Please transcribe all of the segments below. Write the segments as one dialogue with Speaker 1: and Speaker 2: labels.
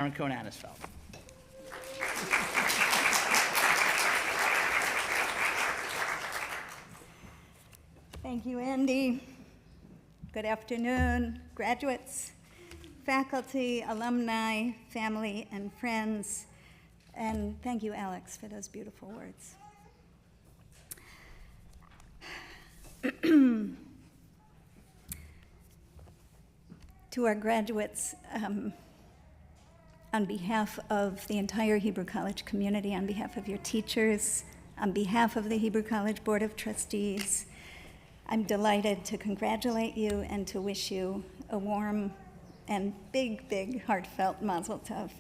Speaker 1: Aaron Cohn-Anisfeld.
Speaker 2: Thank you, Andy. Good afternoon, graduates, faculty, alumni, family, and friends. And thank you, Alex, for those beautiful words. To our graduates, on behalf of the entire Hebrew College community, on behalf of your teachers, on behalf of the Hebrew College Board of Trustees, I'm delighted to congratulate you and to wish you a warm and big, heartfelt mazel tov.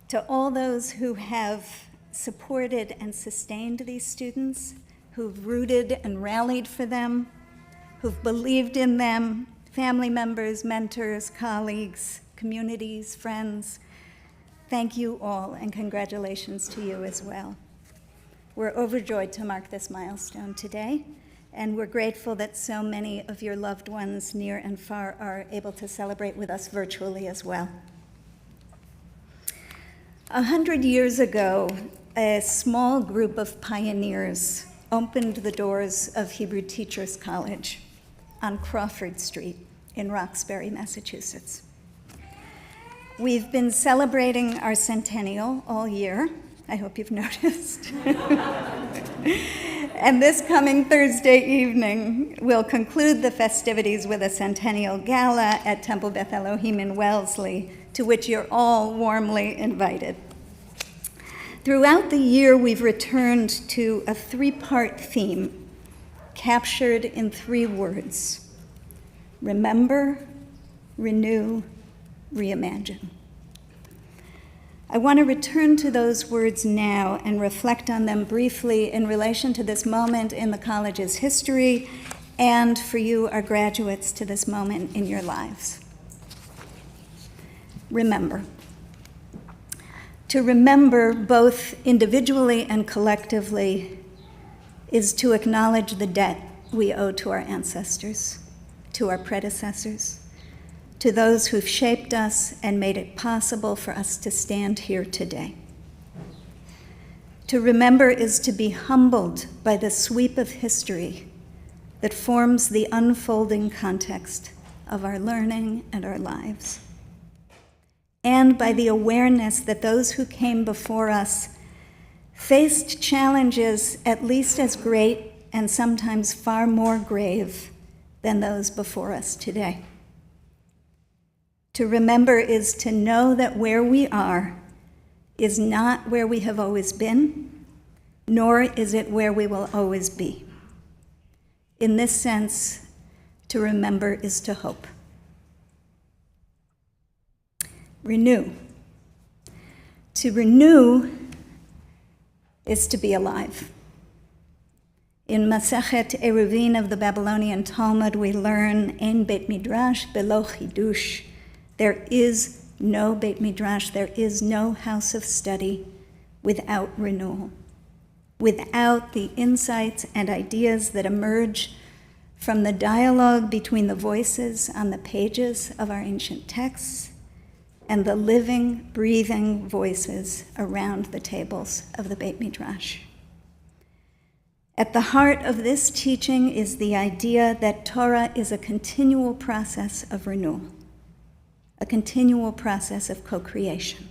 Speaker 2: To all those who have supported and sustained these students, who've rooted and rallied for them, who've believed in them, family members, mentors, colleagues, communities, friends, thank you all and congratulations to you as well. We're overjoyed to mark this milestone today, and we're grateful that so many of your loved ones near and far are able to celebrate with us virtually as well. 100 years ago, a small group of pioneers opened the doors of Hebrew Teachers College on Crawford Street in Roxbury, Massachusetts. We've been celebrating our centennial all year. I hope you've noticed. And this coming Thursday evening, we'll conclude the festivities with a centennial gala at Temple Beth Elohim in Wellesley, to which you're all warmly invited. Throughout the year, we've returned to a three-part theme captured in 3 words: remember, renew, reimagine. I want to return to those words now and reflect on them briefly in relation to this moment in the college's history and for you, our graduates, to this moment in your lives. Remember. To remember, both individually and collectively, is to acknowledge the debt we owe to our ancestors, to our predecessors, to those who've shaped us and made it possible for us to stand here today. To remember is to be humbled by the sweep of history that forms the unfolding context of our learning and our lives, and by the awareness that those who came before us faced challenges at least as great and sometimes far more grave than those before us today. To remember is to know that where we are is not where we have always been, nor is it where we will always be. In this sense, to remember is to hope. Renew. To renew is to be alive. In Masechet Eruvin of the Babylonian Talmud, we learn, Ein Beit Midrash belo chidush. There is no Beit Midrash, there is no house of study without renewal, without the insights and ideas that emerge from the dialogue between the voices on the pages of our ancient texts and the living, breathing voices around the tables of the Beit Midrash. At the heart of this teaching is the idea that Torah is a continual process of renewal, a continual process of co-creation.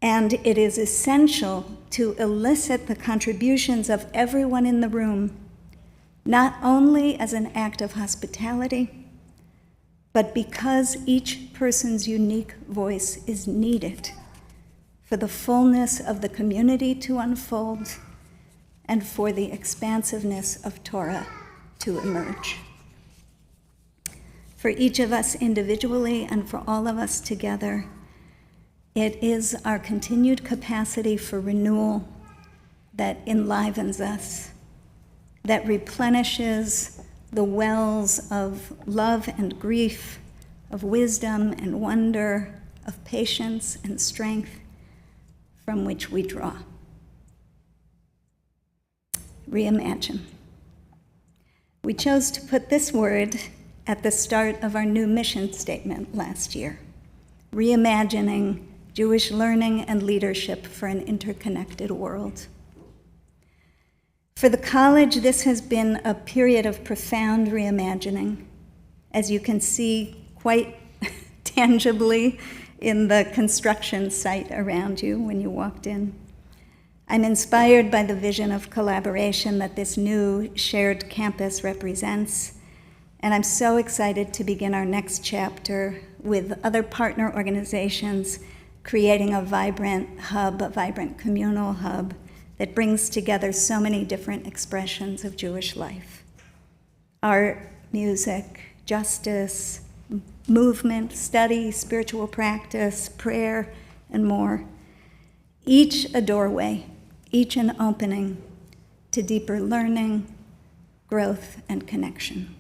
Speaker 2: And it is essential to elicit the contributions of everyone in the room, not only as an act of hospitality, but because each person's unique voice is needed for the fullness of the community to unfold and for the expansiveness of Torah to emerge. For each of us individually and for all of us together, it is our continued capacity for renewal that enlivens us, that replenishes the wells of love and grief, of wisdom and wonder, of patience and strength from which we draw. Reimagine. We chose to put this word at the start of our new mission statement last year. reimagining Jewish learning and leadership for an interconnected world. For the college, this has been a period of profound reimagining, as you can see quite tangibly in the construction site around you when you walked in. I'm inspired by the vision of collaboration that this new shared campus represents, and I'm so excited to begin our next chapter with other partner organizations creating a vibrant hub, a vibrant communal hub that brings together so many different expressions of Jewish life. Art, music, justice, movement, study, spiritual practice, prayer, and more. Each a doorway, each an opening to deeper learning, growth, and connection.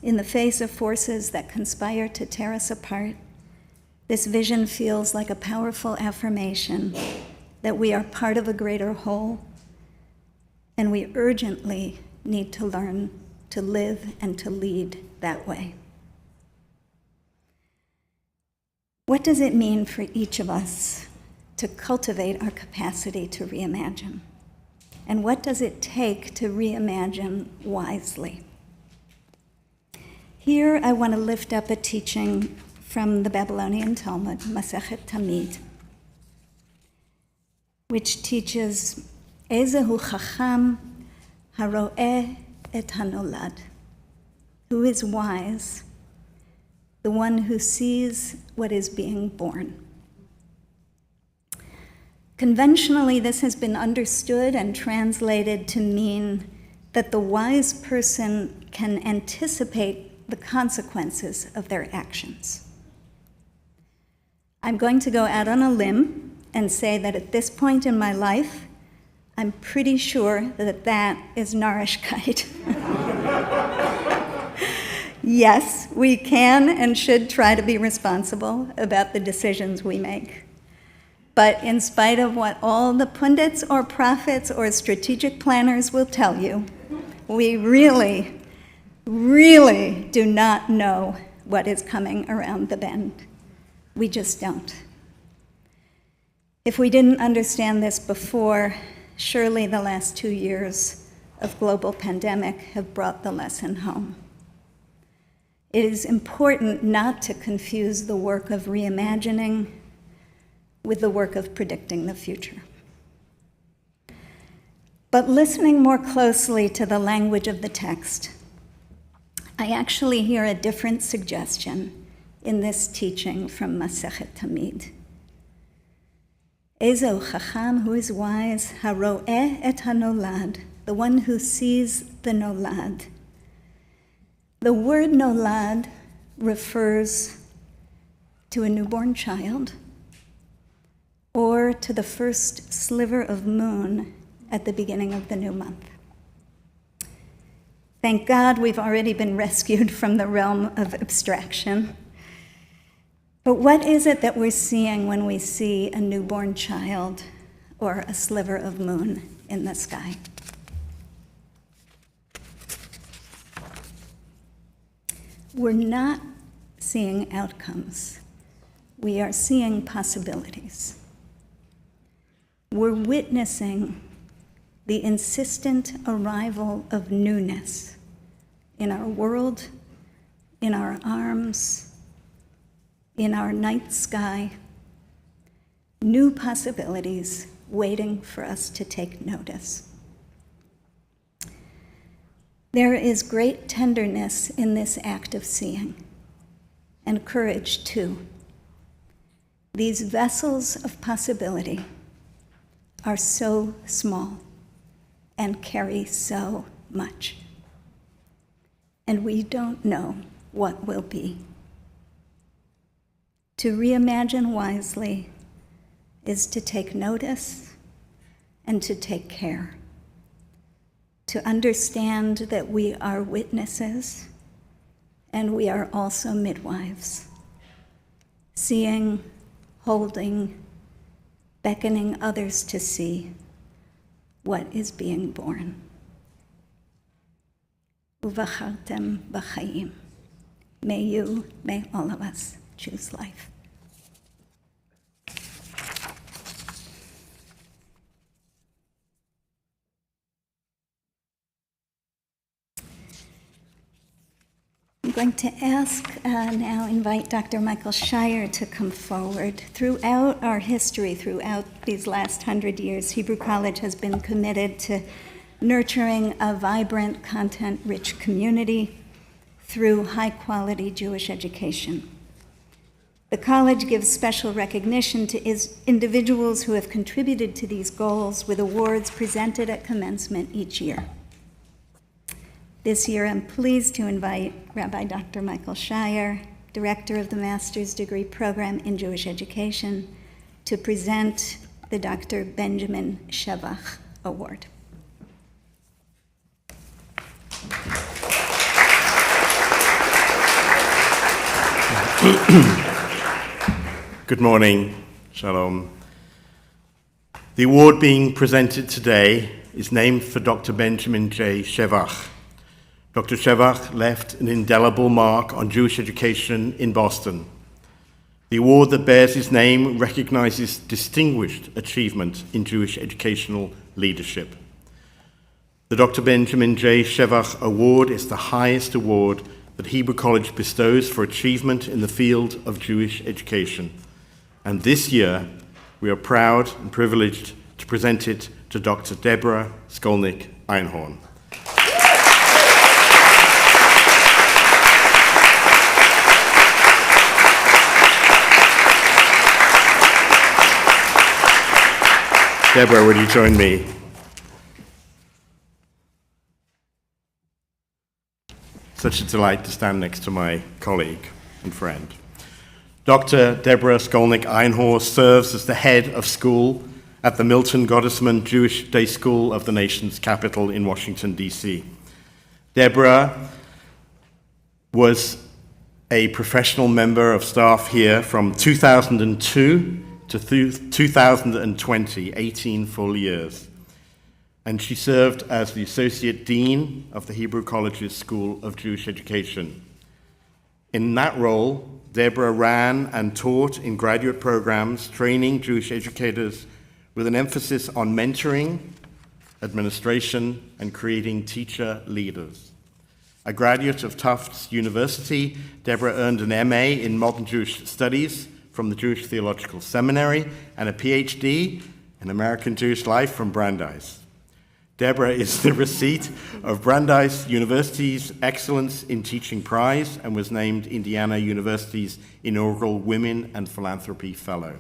Speaker 2: In the face of forces that conspire to tear us apart, this vision feels like a powerful affirmation that we are part of a greater whole, and we urgently need to learn to live and to lead that way. What does it mean for each of us to cultivate our capacity to reimagine? And what does it take to reimagine wisely? Here I want to lift up a teaching from the Babylonian Talmud, Masechet Tamid, which teaches, Ezehu Chacham haro'eh et hanolad, who is wise, the one who sees what is being born. Conventionally, this has been understood and translated to mean that the wise person can anticipate the consequences of their actions. I'm going to go out on a limb and say that at this point in my life, I'm pretty sure that that is Narishkeit. Yes, we can and should try to be responsible about the decisions we make. But in spite of what all the pundits or prophets or strategic planners will tell you, we really do not know what is coming around the bend. We just don't. If we didn't understand this before, surely the last 2 years of global pandemic have brought the lesson home. It is important not to confuse the work of reimagining with the work of predicting the future. But listening more closely to the language of the text, I actually hear a different suggestion in this teaching from Masechet Tamid. Ezo Chacham, who is wise, haro'eh et hanolad, the one who sees the nolad. The word nolad refers to a newborn child or to the first sliver of moon at the beginning of the new month. Thank God we've already been rescued from the realm of abstraction. But what is it that we're seeing when we see a newborn child or a sliver of moon in the sky? We're not seeing outcomes. We are seeing possibilities. We're witnessing the insistent arrival of newness in our world, in our arms, in our night sky, new possibilities waiting for us to take notice. There is great tenderness in this act of seeing, and courage too. These vessels of possibility are so small and carry so much. And we don't know what will be. To reimagine wisely is to take notice and to take care. To understand that we are witnesses and we are also midwives, seeing, holding, beckoning others to see what is being born. Uvachartem b'chaim. may all of us choose life. I'm going to now invite Dr. Michael Shire to come forward. Throughout our history, throughout these last 100 years, Hebrew College has been committed to nurturing a vibrant, content-rich community through high-quality Jewish education. The college gives special recognition to individuals who have contributed to these goals with awards presented at commencement each year. This year, I'm pleased to invite Rabbi Dr. Michael Shire, Director of the Master's Degree Program in Jewish Education, to present the Dr. Benjamin Shevach Award.
Speaker 1: Good morning, Shalom. The award being presented today is named for Dr. Benjamin J. Shevach. Dr. Shevach left an indelible mark on Jewish education in Boston. The award that bears his name recognizes distinguished achievement in Jewish educational leadership. The Dr. Benjamin J. Shevach Award is the highest award that Hebrew College bestows for achievement in the field of Jewish education. And this year, we are proud and privileged to present it to Dr. Deborah Skolnick-Einhorn. Deborah, would you join me? Such a delight to stand next to my colleague and friend. Dr. Deborah Skolnick-Einhorn serves as the head of school at the Milton Gottesman Jewish Day School of the nation's capital in Washington, D.C. Deborah was a professional member of staff here from 2002 to 2020, 18 full years. And she served as the Associate Dean of the Hebrew College's School of Jewish Education. In that role, Deborah ran and taught in graduate programs, training Jewish educators with an emphasis on mentoring, administration, and creating teacher leaders. A graduate of Tufts University, Deborah earned an MA in Modern Jewish Studies from the Jewish Theological Seminary and a PhD in American Jewish Life from Brandeis. Deborah is the recipient of Brandeis University's Excellence in Teaching Prize and was named Indiana University's inaugural Women and Philanthropy Fellow.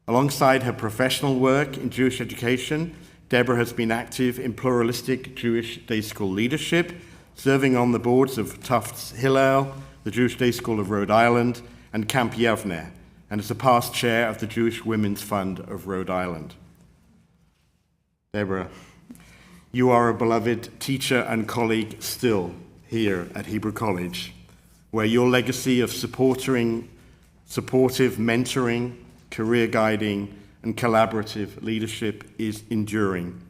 Speaker 1: Alongside her professional work in Jewish education, Deborah has been active in pluralistic Jewish day school leadership, serving on the boards of Tufts Hillel, the Jewish Day School of Rhode Island, and Camp Yavneh, and is a past chair of the Jewish Women's Fund of Rhode Island. Deborah, you are a beloved teacher and colleague still here at Hebrew College, where your legacy of supportive mentoring, career guiding, and collaborative leadership is enduring,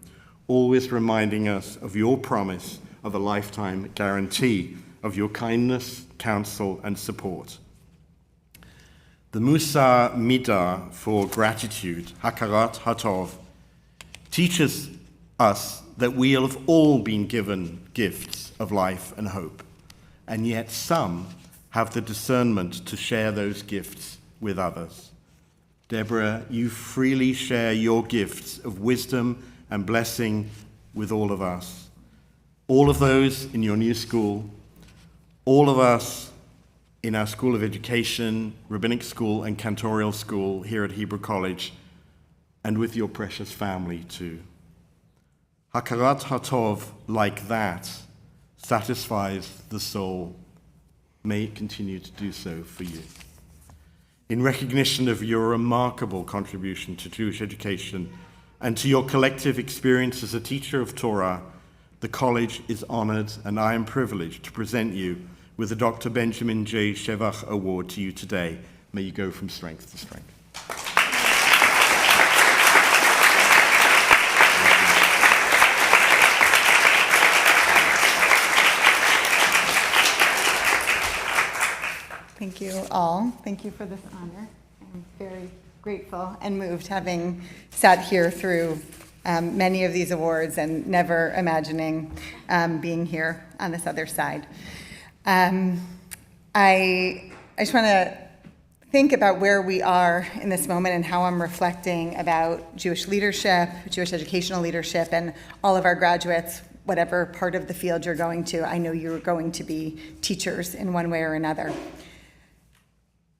Speaker 1: always reminding us of your promise of a lifetime guarantee of your kindness, counsel, and support. The Musa Midah for gratitude, Hakarat Hatov, teaches us that we have all been given gifts of life and hope, and yet some have the discernment to share those gifts with others. Deborah, you freely share your gifts of wisdom and blessing with all of us. All of those in your new school, all of us in our School of Education, Rabbinic School, and Cantorial School here at Hebrew College, and with your precious family too. Hakarat Hatov like that satisfies the soul. May it continue to do so for you. In recognition of your remarkable contribution to Jewish education and to your collective experience as a teacher of Torah, the college is honored, and I am privileged to present you with the Dr. Benjamin J. Shevach Award to you today. May you go from strength to strength.
Speaker 3: Thank you all. Thank you for this honor. I'm very grateful and moved, having sat here through many of these awards and never imagining being here on this other side. I just want to think about where we are in this moment and how I'm reflecting about Jewish leadership, Jewish educational leadership, and all of our graduates, whatever part of the field you're going to. I know you're going to be teachers in one way or another.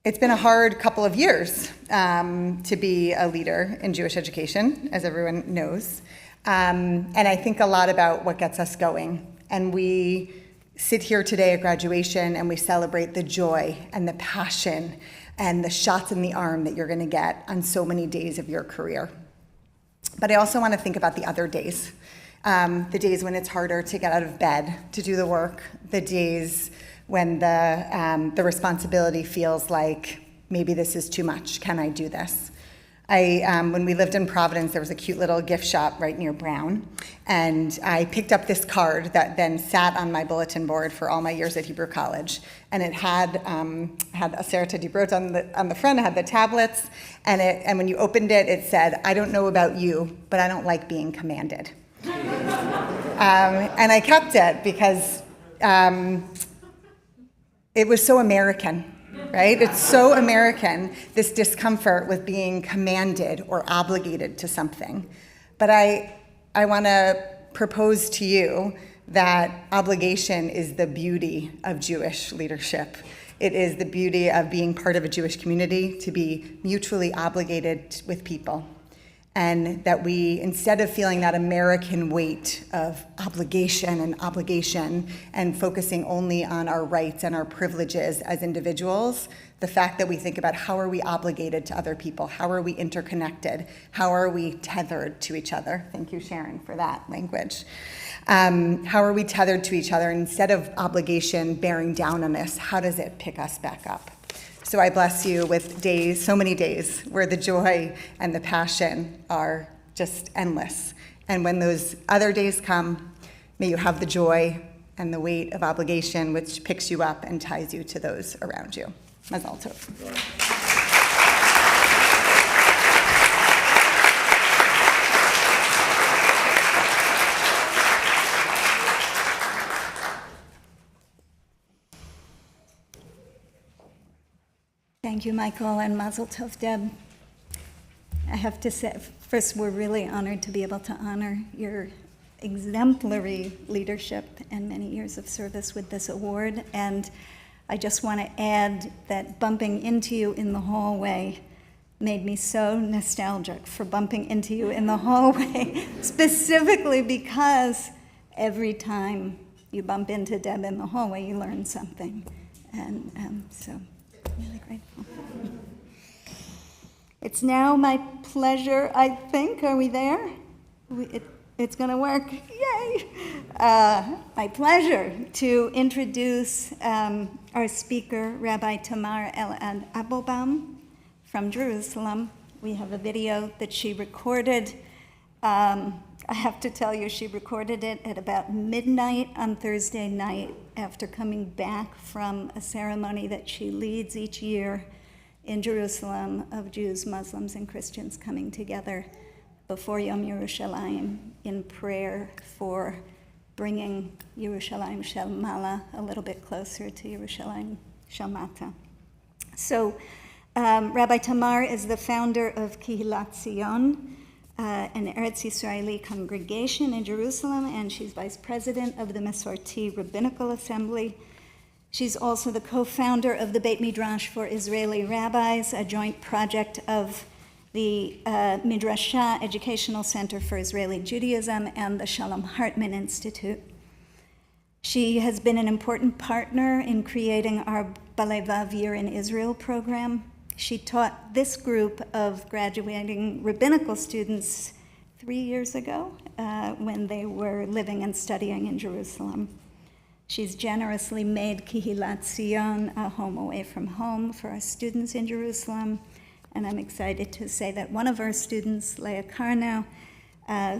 Speaker 3: It's been a hard couple of years to be a leader in Jewish education, as everyone knows. And I think a lot about what gets us going. And we sit here today at graduation and we celebrate the joy and the passion and the shots in the arm that you're going to get on so many days of your career. But I also want to think about the other days, the days when it's harder to get out of bed to do the work, the days when the responsibility feels like maybe this is too much. Can I do this? When we lived in Providence, there was a cute little gift shop right near Brown, and I picked up this card that then sat on my bulletin board for all my years at Hebrew College, and it had a Serta Dibrot on the front. It had the tablets, and when you opened it, it said, "I don't know about you, but I don't like being commanded." And I kept it because it was so American. Right? It's so American, this discomfort with being commanded or obligated to something. But I want to propose to you that obligation is the beauty of Jewish leadership. It is the beauty of being part of a Jewish community, to be mutually obligated with people. And that we, instead of feeling that American weight of obligation and focusing only on our rights and our privileges as individuals, the fact that we think about how are we obligated to other people, how are we interconnected, how are we tethered to each other. Thank you, Sharon, for that language. How are we tethered to each other? And instead of obligation bearing down on us, how does it pick us back up? So I bless you with days, so many days, where the joy and the passion are just endless. And when those other days come, may you have the joy and the weight of obligation which picks you up and ties you to those around you. Mazal tov.
Speaker 2: Thank you, Michael, and Mazel Tov, Deb. I have to say, first, we're really honored to be able to honor your exemplary leadership and many years of service with this award. And I just want to add that bumping into you in the hallway made me so nostalgic for bumping into you in the hallway, specifically because every time you bump into Deb in the hallway, you learn something. And so really grateful. It's now my pleasure, I think, are we there? It's going to work. Yay! My pleasure to introduce our speaker, Rabbi Tamar Elad Applebaum from Jerusalem. We have a video that she recorded. I have to tell you, she recorded it at about midnight on Thursday night after coming back from a ceremony that she leads each year in Jerusalem of Jews, Muslims, and Christians coming together before Yom Yerushalayim in prayer for bringing Yerushalayim Shel Mala a little bit closer to Yerushalayim Shel Mata. So Rabbi Tamar is the founder of Kehilat Zion, an Eretz Yisraeli congregation in Jerusalem, and she's vice president of the Mesorti Rabbinical Assembly. She's also the co-founder of the Beit Midrash for Israeli Rabbis, a joint project of the Midrasha Educational Center for Israeli Judaism and the Shalom Hartman Institute. She has been an important partner in creating our Balevav Year in Israel program. She taught this group of graduating rabbinical students 3 years ago when they were living and studying in Jerusalem. She's generously made Kehilat Zion a home away from home for our students in Jerusalem. And I'm excited to say that one of our students, Leah Karnow,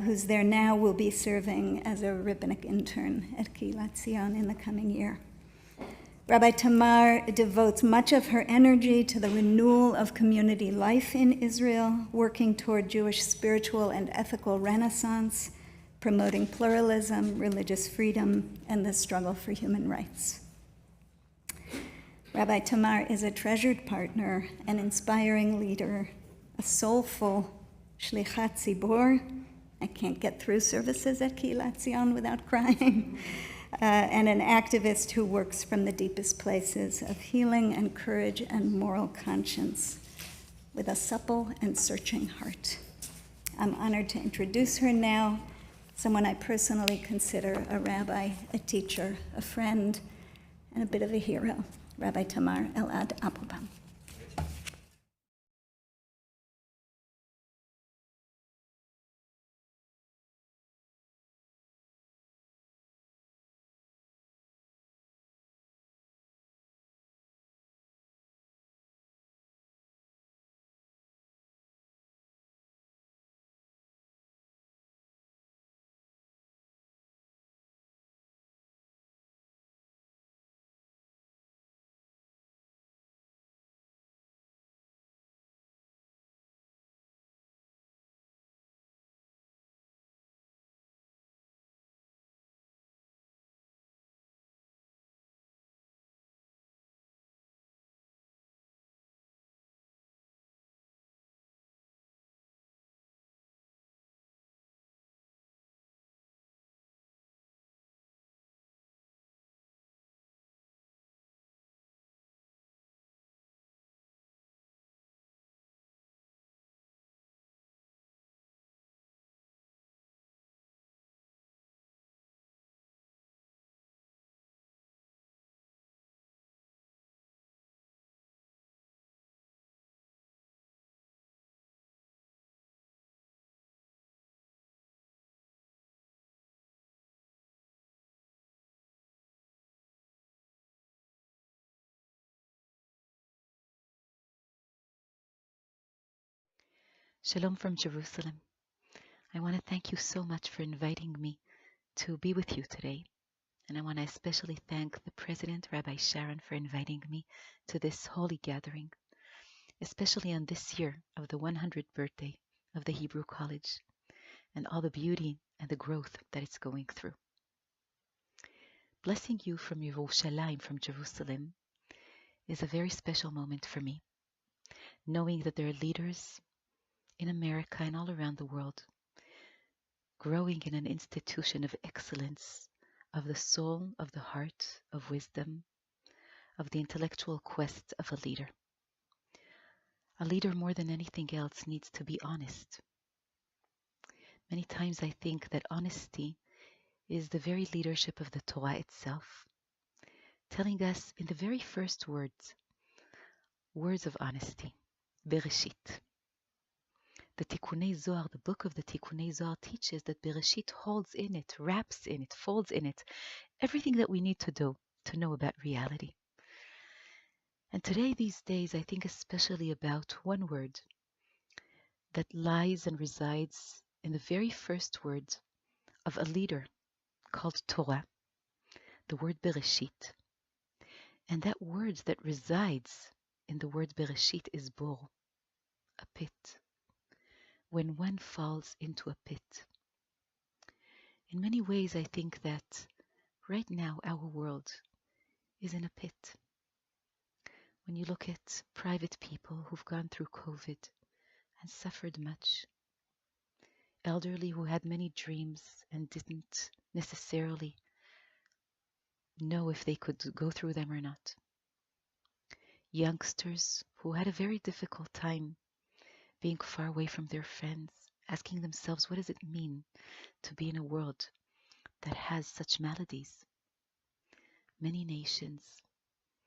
Speaker 2: who's there now, will be serving as a rabbinic intern at Kehilat Zion in the coming year. Rabbi Tamar devotes much of her energy to the renewal of community life in Israel, working toward Jewish spiritual and ethical renaissance, promoting pluralism, religious freedom, and the struggle for human rights. Rabbi Tamar is a treasured partner, an inspiring leader, a soulful shlichat tzibor. I can't get through services at Keilat Zion without crying. And an activist who works from the deepest places of healing and courage and moral conscience with a supple and searching heart. I'm honored to introduce her now, someone I personally consider a rabbi, a teacher, a friend, and a bit of a hero, Rabbi Tamar Elad Appelbaum.
Speaker 4: Shalom from Jerusalem. I want to thank you so much for inviting me to be with you today. And I want to especially thank the President, Rabbi Sharon, for inviting me to this holy gathering, especially on this year of the 100th birthday of the Hebrew College and all the beauty and the growth that it's going through. Blessing you from Yerushalayim, from Jerusalem, is a very special moment for me, knowing that there are leaders in America and all around the world growing in an institution of excellence, of the soul, of the heart, of wisdom, of the intellectual quest of a leader. A leader, more than anything else, needs to be honest. Many times I think that honesty is the very leadership of the Torah itself, telling us in the very first words of honesty, Bereshit. The Tikkunei Zohar, the book of the Tikkunei Zohar, teaches that Bereshit holds in it, wraps in it, folds in it, everything that we need to do to know about reality. And today, these days, I think especially about one word that lies and resides in the very first word of a leader called Torah, the word Bereshit. And that word that resides in the word Bereshit is Bor, a pit. When one falls into a pit. In many ways, I think that right now our world is in a pit. When you look at private people who've gone through COVID and suffered much, elderly who had many dreams and didn't necessarily know if they could go through them or not, youngsters who had a very difficult time being far away from their friends, asking themselves, what does it mean to be in a world that has such maladies? Many nations,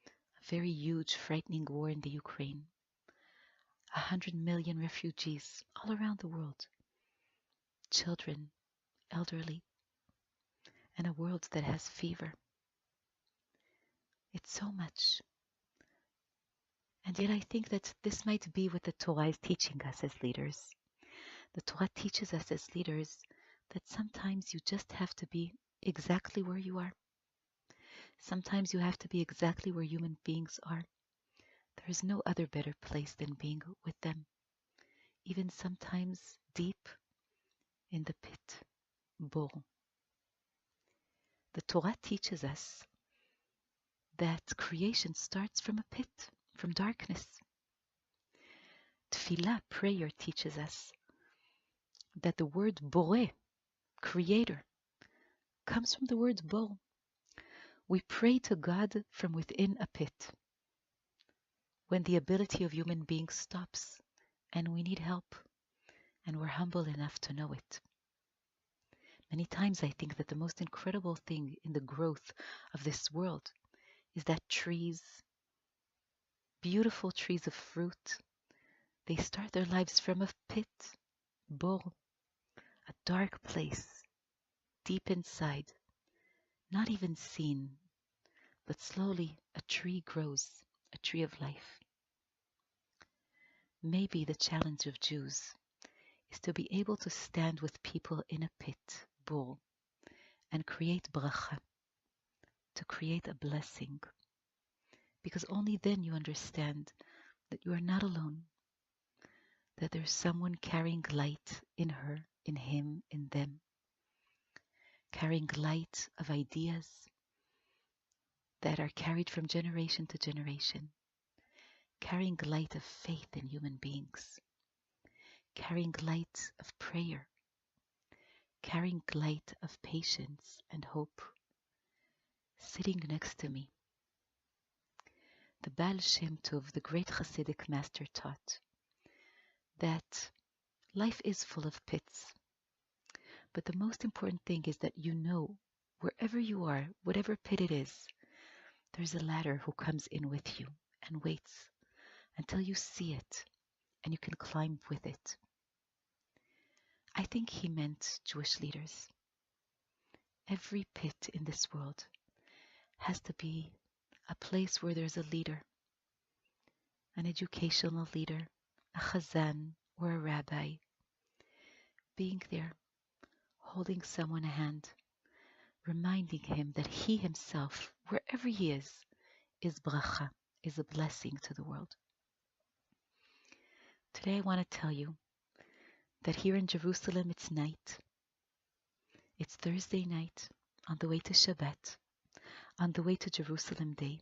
Speaker 4: a very huge, frightening war in the Ukraine, 100 million refugees all around the world, children, elderly, and a world that has fever. It's so much. And yet I think that this might be what the Torah is teaching us as leaders. The Torah teaches us as leaders that sometimes you just have to be exactly where you are. Sometimes you have to be exactly where human beings are. There is no other better place than being with them, even sometimes deep in the pit, Bor. The Torah teaches us that creation starts from a pit, from darkness. Tefillah, prayer, teaches us that the word Boreh, creator, comes from the word Bor. We pray to God from within a pit, when the ability of human beings stops and we need help, and we're humble enough to know it. Many times I think that the most incredible thing in the growth of this world is that trees, beautiful trees of fruit, they start their lives from a pit, Bor, a dark place, deep inside, not even seen, but slowly a tree grows, a tree of life. Maybe the challenge of Jews is to be able to stand with people in a pit, Bor, and create bracha, to create a blessing. Because only then you understand that you are not alone, that there's someone carrying light in her, in him, in them, carrying light of ideas that are carried from generation to generation, carrying light of faith in human beings, carrying light of prayer, carrying light of patience and hope, sitting next to me. The Baal Shem Tov, the great Hasidic master, taught that life is full of pits, but the most important thing is that you know, wherever you are, whatever pit it is, there's a ladder who comes in with you and waits until you see it and you can climb with it. I think he meant Jewish leaders. Every pit in this world has to be a place where there's a leader, an educational leader, a chazan or a rabbi, being there, holding someone a hand, reminding him that he himself, wherever he is bracha, is a blessing to the world. Today I want to tell you that here in Jerusalem it's night. It's Thursday night, on the way to Shabbat, on the way to Jerusalem Day.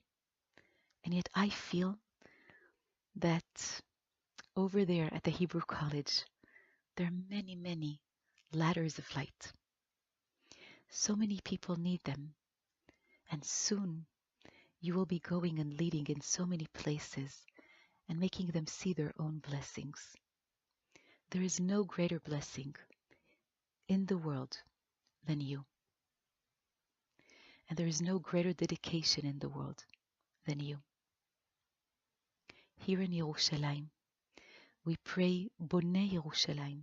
Speaker 4: And yet I feel that over there at the Hebrew College, there are many, many ladders of light. So many people need them. And soon you will be going and leading in so many places and making them see their own blessings. There is no greater blessing in the world than you. And there is no greater dedication in the world than you. Here in Yerushalayim, we pray, Bonei Yerushalayim,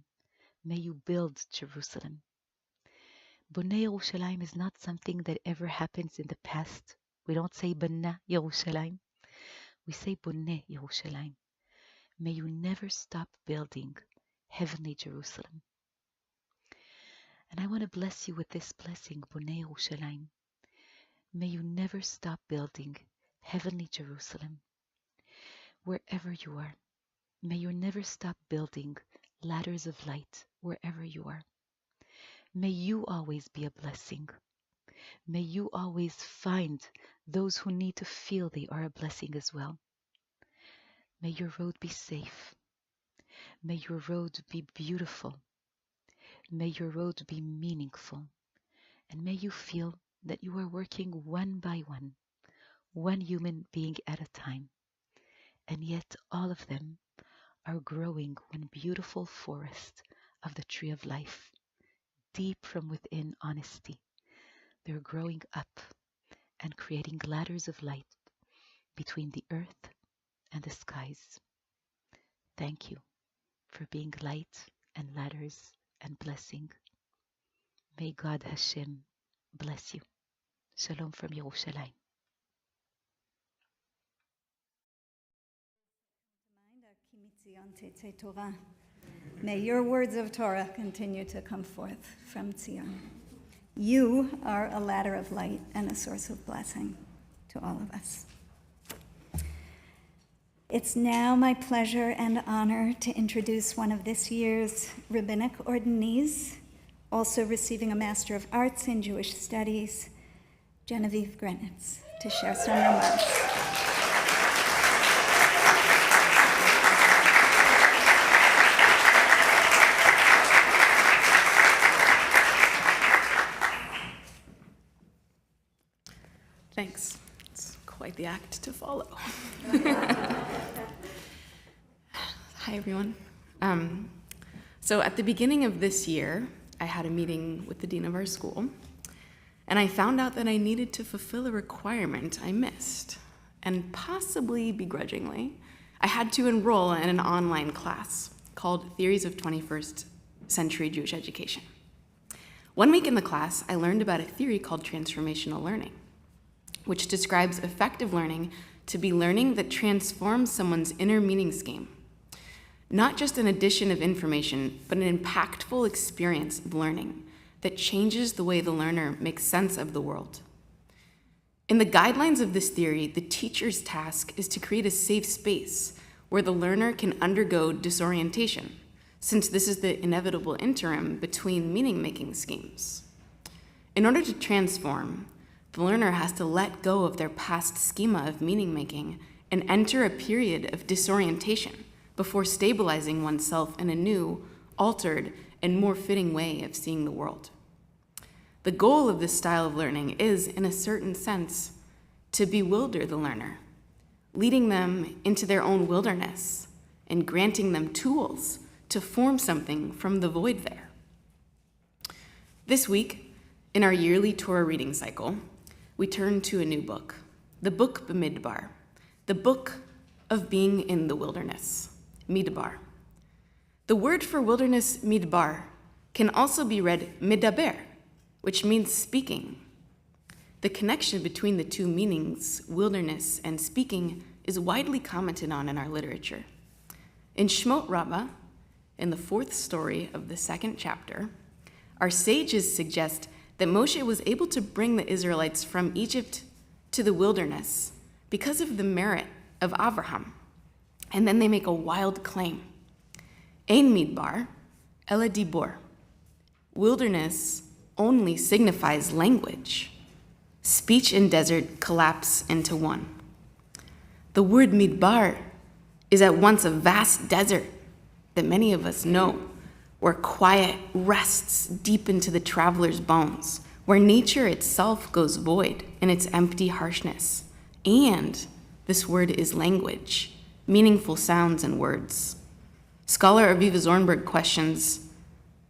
Speaker 4: may you build Jerusalem. Bonei Yerushalayim is not something that ever happens in the past. We don't say Bana Yerushalayim. We say Bonei Yerushalayim. May you never stop building heavenly Jerusalem. And I want to bless you with this blessing, Bonei Yerushalayim. May you never stop building heavenly Jerusalem. Wherever you are, may you never stop building ladders of light wherever you are. May you always be a blessing. May you always find those who need to feel they are a blessing as well. May your road be safe. May your road be beautiful. May your road be meaningful. And may you feel that you are working one by one human being at a time. And yet all of them are growing one beautiful forest of the tree of life, deep from within honesty. They're growing up and creating ladders of light between the earth and the skies. Thank you for being light and ladders and blessing. May God Hashem bless you. Shalom from Yerushalayim.
Speaker 2: May your words of Torah continue to come forth from Zion. You are a ladder of light and a source of blessing to all of us. It's now my pleasure and honor to introduce one of this year's Rabbinic Ordination, also receiving a Master of Arts in Jewish Studies, Genevieve Grenitz, to share some remarks.
Speaker 5: Thanks. It's quite the act to follow. Hi, everyone. So at the beginning of this year, I had a meeting with the dean of our school, and I found out that I needed to fulfill a requirement I missed, and possibly begrudgingly, I had to enroll in an online class called Theories of 21st Century Jewish Education. 1 week in the class, I learned about a theory called transformational learning, which describes effective learning to be learning that transforms someone's inner meaning scheme. Not just an addition of information, but an impactful experience of learning that changes the way the learner makes sense of the world. In the guidelines of this theory, the teacher's task is to create a safe space where the learner can undergo disorientation, since this is the inevitable interim between meaning-making schemes. In order to transform, the learner has to let go of their past schema of meaning-making and enter a period of disorientation before stabilizing oneself in a new, altered, and more fitting way of seeing the world. The goal of this style of learning is, in a certain sense, to bewilder the learner, leading them into their own wilderness and granting them tools to form something from the void there. This week, in our yearly Torah reading cycle, we turn to a new book, the book B'Midbar, the book of being in the wilderness, Midbar. The word for wilderness, Midbar, can also be read Midaber, which means speaking. The connection between the two meanings, wilderness and speaking, is widely commented on in our literature. In Shmot Rabbah, in the 4th story of the 2nd chapter, our sages suggest that Moshe was able to bring the Israelites from Egypt to the wilderness because of the merit of Avraham. And then they make a wild claim. Ein midbar, ela dibor. Wilderness only signifies language. Speech and desert collapse into one. The word midbar is at once a vast desert that many of us know, where quiet rests deep into the traveler's bones, where nature itself goes void in its empty harshness. And this word is language, meaningful sounds and words. Scholar Aviva Zornberg questions,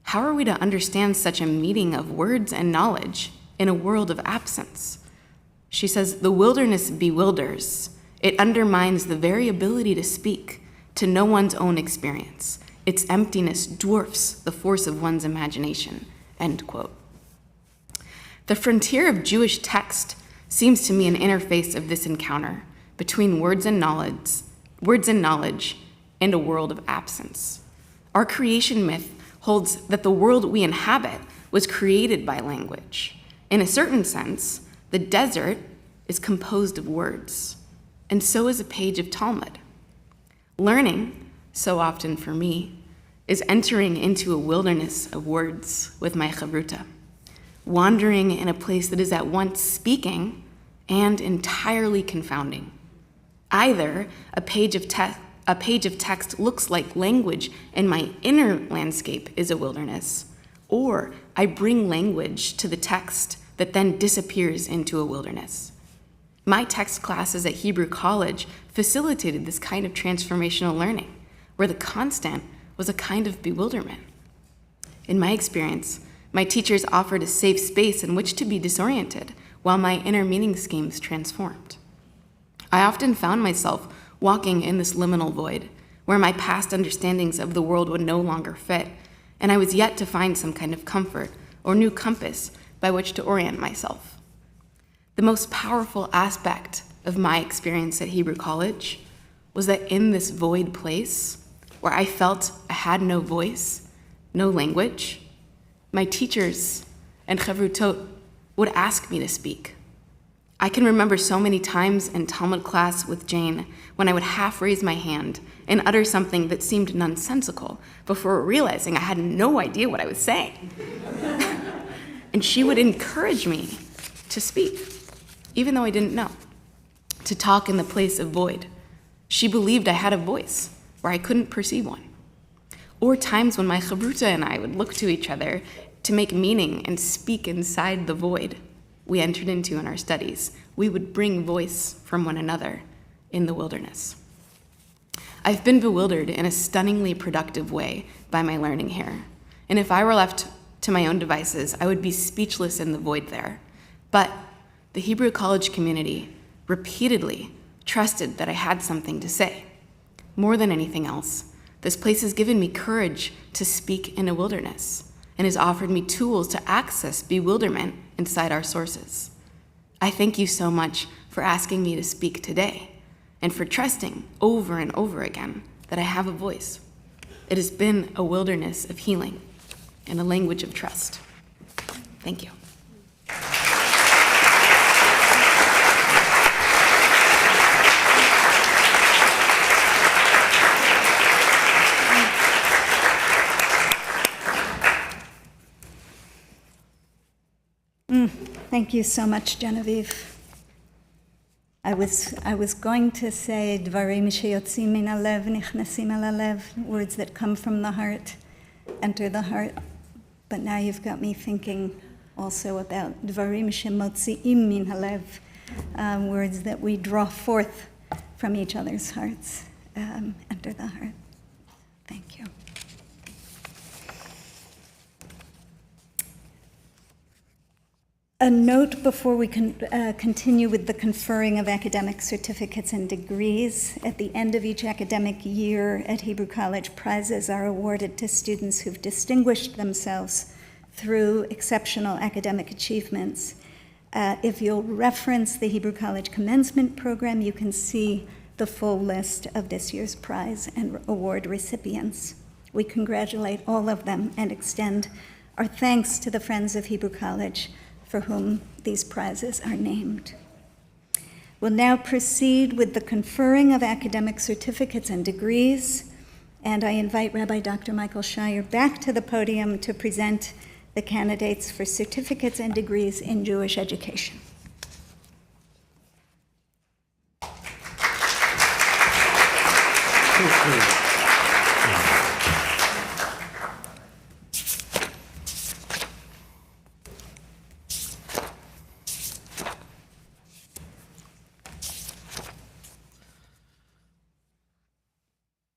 Speaker 5: how are we to understand such a meeting of words and knowledge in a world of absence? She says, the wilderness bewilders. It undermines the very ability to speak, to know one's own experience. Its emptiness dwarfs the force of one's imagination, end quote. The frontier of Jewish text seems to me an interface of this encounter between words and knowledge, and a world of absence. Our creation myth holds that the world we inhabit was created by language. In a certain sense, the desert is composed of words, and so is a page of Talmud. Learning, so often for me, is entering into a wilderness of words with my chavruta, wandering in a place that is at once speaking and entirely confounding. Either a page of text looks like language and my inner landscape is a wilderness, or I bring language to the text that then disappears into a wilderness. My text classes at Hebrew College facilitated this kind of transformational learning, where the constant was a kind of bewilderment. In my experience, my teachers offered a safe space in which to be disoriented while my inner meaning schemes transformed. I often found myself walking in this liminal void, where my past understandings of the world would no longer fit, and I was yet to find some kind of comfort or new compass by which to orient myself. The most powerful aspect of my experience at Hebrew College was that in this void place, where I felt I had no voice, no language, my teachers and chavrutot would ask me to speak. I can remember so many times in Talmud class with Jane when I would half raise my hand and utter something that seemed nonsensical before realizing I had no idea what I was saying. And she would encourage me to speak, even though I didn't know, to talk in the place of void. She believed I had a voice where I couldn't perceive one. Or times when my chavruta and I would look to each other to make meaning and speak inside the void we entered into in our studies. We would bring voice from one another in the wilderness. I've been bewildered in a stunningly productive way by my learning here. And if I were left to my own devices, I would be speechless in the void there. But the Hebrew college community repeatedly trusted that I had something to say. More than anything else, this place has given me courage to speak in a wilderness and has offered me tools to access bewilderment inside our sources. I thank you so much for asking me to speak today and for trusting over and over again that I have a voice. It has been a wilderness of healing and a language of trust. Thank you.
Speaker 2: Thank you so much, Genevieve. I was going to say dvarim sheyotzim min halev nichnasim el halev, words that come from the heart, enter the heart. But now you've got me thinking also about dvarim shemotziim min halev, words that we draw forth from each other's hearts, enter the heart. Thank you. A note before we can continue with the conferring of academic certificates and degrees. At the end of each academic year at Hebrew College, prizes are awarded to students who've distinguished themselves through exceptional academic achievements. If you'll reference the Hebrew College Commencement program, you can see the full list of this year's prize and award recipients. We congratulate all of them and extend our thanks to the Friends of Hebrew College for whom these prizes are named. We'll now proceed with the conferring of academic certificates and degrees, and I invite Rabbi Dr. Michael Shire back to the podium to present the candidates for certificates and degrees in Jewish education.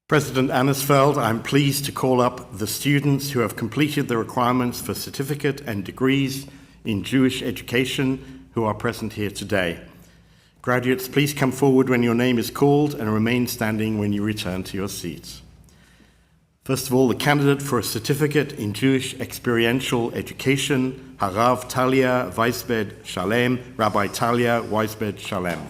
Speaker 1: President Annisfeld, I'm pleased to call up the students who have completed the requirements for certificate and degrees in Jewish education who are present here today. Graduates, please come forward when your name is called and remain standing when you return to your seats. First of all, the candidate for a certificate in Jewish experiential education, Harav Talia Weisbed Shalem, Rabbi Talia Weisbed Shalem.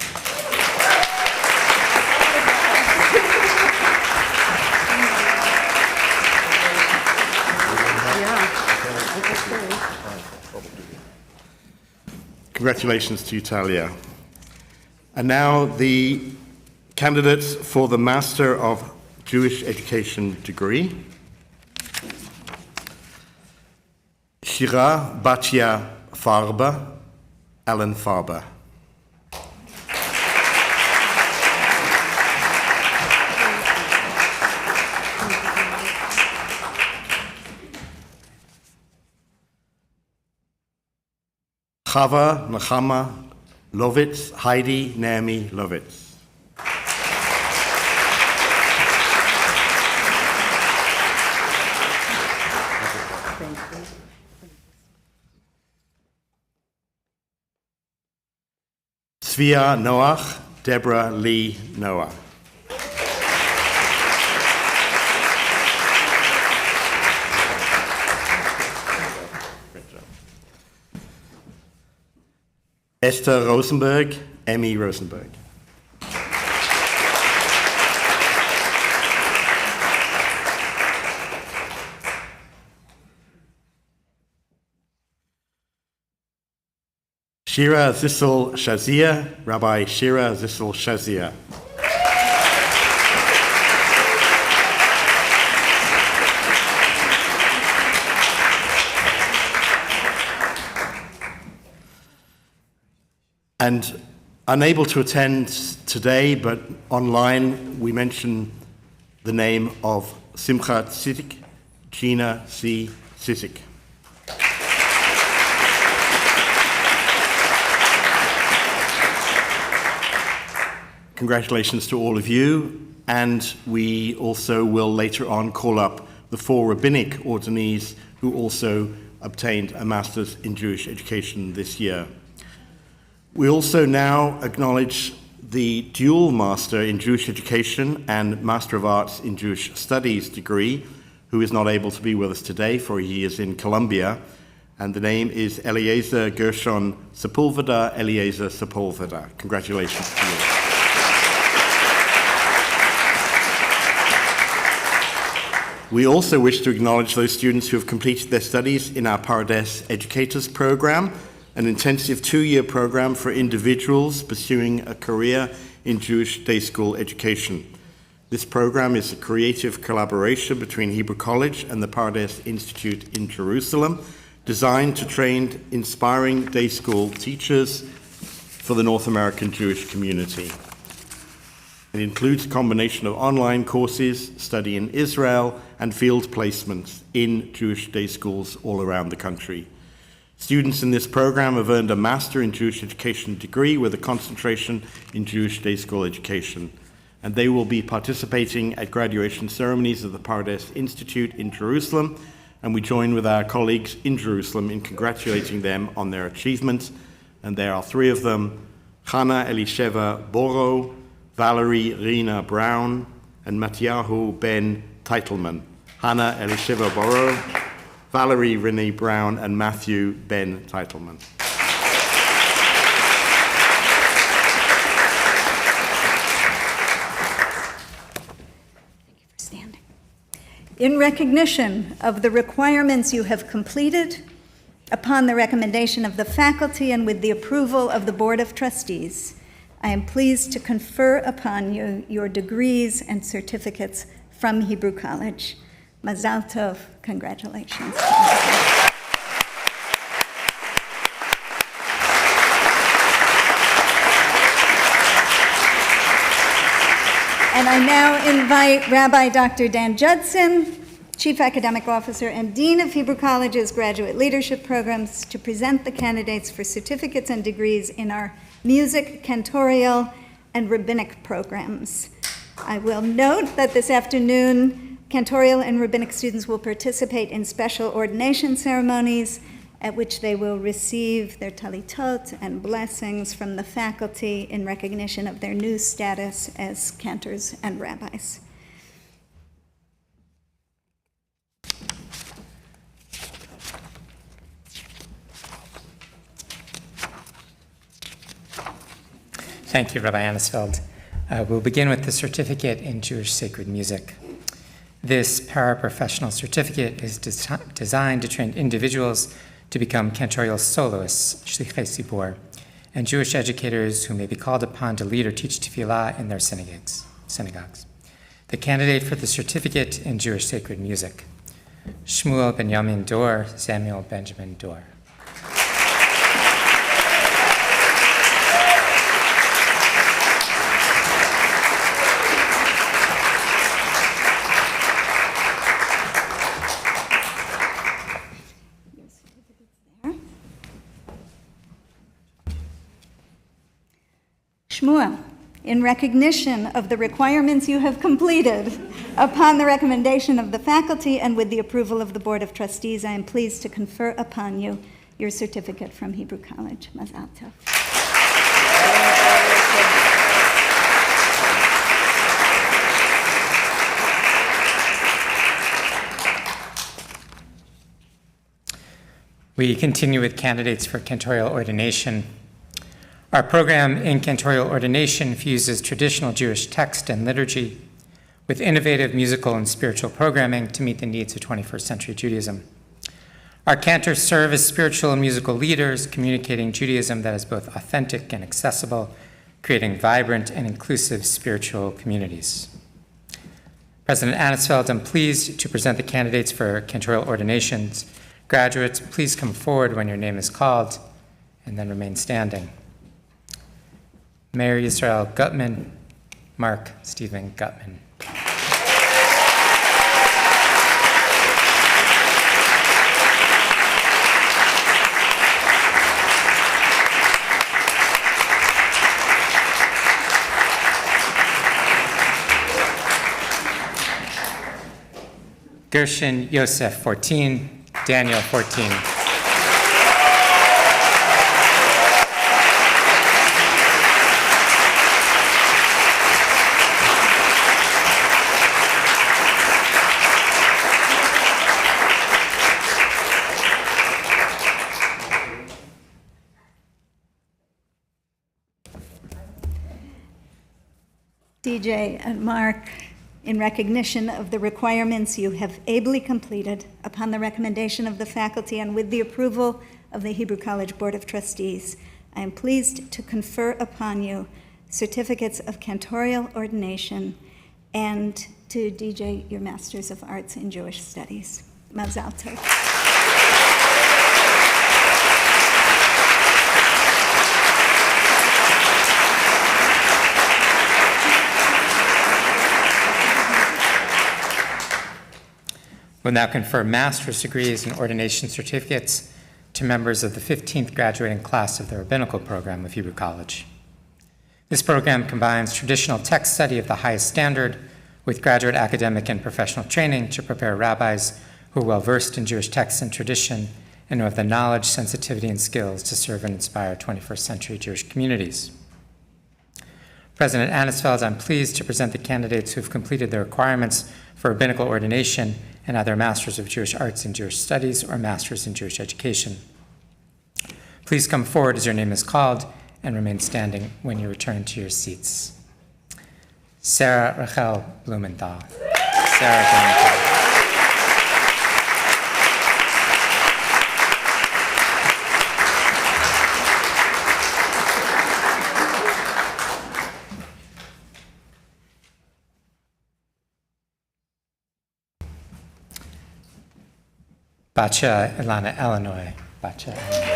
Speaker 1: Congratulations to you, Talia. And now the candidates for the Master of Jewish Education degree. Shira Batya Farber, Alan Farber. Chava Nechama Lovitz, Heidi Naomi Lovitz. Svia Noach, Deborah Lee Noah. Esther Rosenberg, Emmy Rosenberg. Shira Zissel Shazia, Rabbi Shira Zissel Shazia. And unable to attend today, but online, we mention the name of Simcha Tzidik, Gina C. Tzidik. Congratulations to all of you, and we also will later on call up the 4 rabbinic ordinees who also obtained a Master's in Jewish Education this year. We also now acknowledge the dual Master in Jewish Education and Master of Arts in Jewish Studies degree, who is not able to be with us today, for he is in Colombia, and the name is Eliezer Gershon Sepulveda. Eliezer Sepulveda. Congratulations to you. We also wish to acknowledge those students who have completed their studies in our Pardes Educators Program, an intensive 2-year program for individuals pursuing a career in Jewish day school education. This program is a creative collaboration between Hebrew College and the Pardes Institute in Jerusalem, designed to train inspiring day school teachers for the North American Jewish community. It includes a combination of online courses, study in Israel, and field placements in Jewish day schools all around the country. Students in this program have earned a Master in Jewish Education degree with a concentration in Jewish day school education, and they will be participating at graduation ceremonies of the Pardes Institute in Jerusalem, and we join with our colleagues in Jerusalem in congratulating them on their achievements. And there are 3 of them: Chana Elisheva Boro, Valerie Rina Brown, and Matyahu Ben Teitelman. Hannah Elisheva Boro, Valerie Renee Brown, and Matthew Ben Teitelman.
Speaker 2: Standing. In recognition of the requirements you have completed, upon the recommendation of the faculty and with the approval of the Board of Trustees, I am pleased to confer upon you your degrees and certificates from Hebrew College. Mazal Tov, congratulations. And I now invite Rabbi Dr. Dan Judson, Chief Academic Officer and Dean of Hebrew College's Graduate Leadership Programs, to present the candidates for certificates and degrees in our music, cantorial, and rabbinic programs. I will note that this afternoon, cantorial and rabbinic students will participate in special ordination ceremonies at which they will receive their talitot and blessings from the faculty in recognition of their new status as cantors and rabbis.
Speaker 6: Thank you, Rabbi Annisfeld. We'll begin with the certificate in Jewish sacred music. This paraprofessional certificate is designed to train individuals to become cantorial soloists, shlichei sibor, and Jewish educators who may be called upon to lead or teach tefillah in their synagogues. The candidate for the certificate in Jewish sacred music: Shmuel Benjamin Dor, Samuel Benjamin Dor.
Speaker 2: Shmuel, in recognition of the requirements you have completed, upon the recommendation of the faculty and with the approval of the Board of Trustees, I am pleased to confer upon you your certificate from Hebrew College. Mazal Tov.
Speaker 6: We continue with candidates for Cantorial Ordination. Our program in Cantorial Ordination fuses traditional Jewish text and liturgy with innovative musical and spiritual programming to meet the needs of 21st century Judaism. Our cantors serve as spiritual and musical leaders, communicating Judaism that is both authentic and accessible, creating vibrant and inclusive spiritual communities. President Anisfeld, I'm pleased to present the candidates for Cantorial Ordinations. Graduates, please come forward when your name is called, and then remain standing. Mayor Yisrael Gutman, Mark Stephen Gutman. Gershon Yosef 14, Daniel 14.
Speaker 2: DJ and Mark, in recognition of the requirements you have ably completed upon the recommendation of the faculty and with the approval of the Hebrew College Board of Trustees, I am pleased to confer upon you certificates of Cantorial Ordination and to DJ your Masters of Arts in Jewish Studies. Mazal tov.
Speaker 6: We'll now confer master's degrees and ordination certificates to members of the 15th graduating class of the Rabbinical program of Hebrew College. This program combines traditional text study of the highest standard with graduate academic and professional training to prepare rabbis who are well-versed in Jewish texts and tradition and who have the knowledge, sensitivity, and skills to serve and inspire 21st century Jewish communities. President Anisfeld, I'm pleased to present the candidates who have completed the requirements for Rabbinical Ordination and either Masters of Jewish Arts in Jewish Studies or Masters in Jewish Education. Please come forward as your name is called and remain standing when you return to your seats. Sarah Rachel Blumenthal. Sarah Blumenthal. Bacha Ilana Illinois. Bacha Illinois.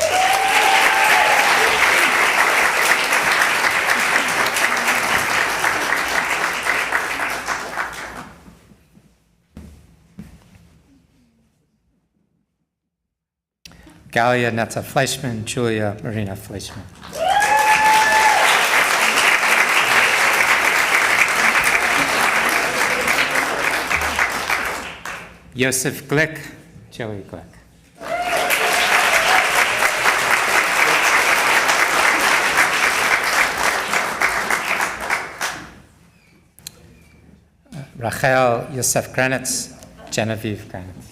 Speaker 6: Galia Netta Fleischman, Julia Marina Fleischman. Yosef Glick, Joey Glick. Rachel Yosef Granitz, Genevieve Granitz.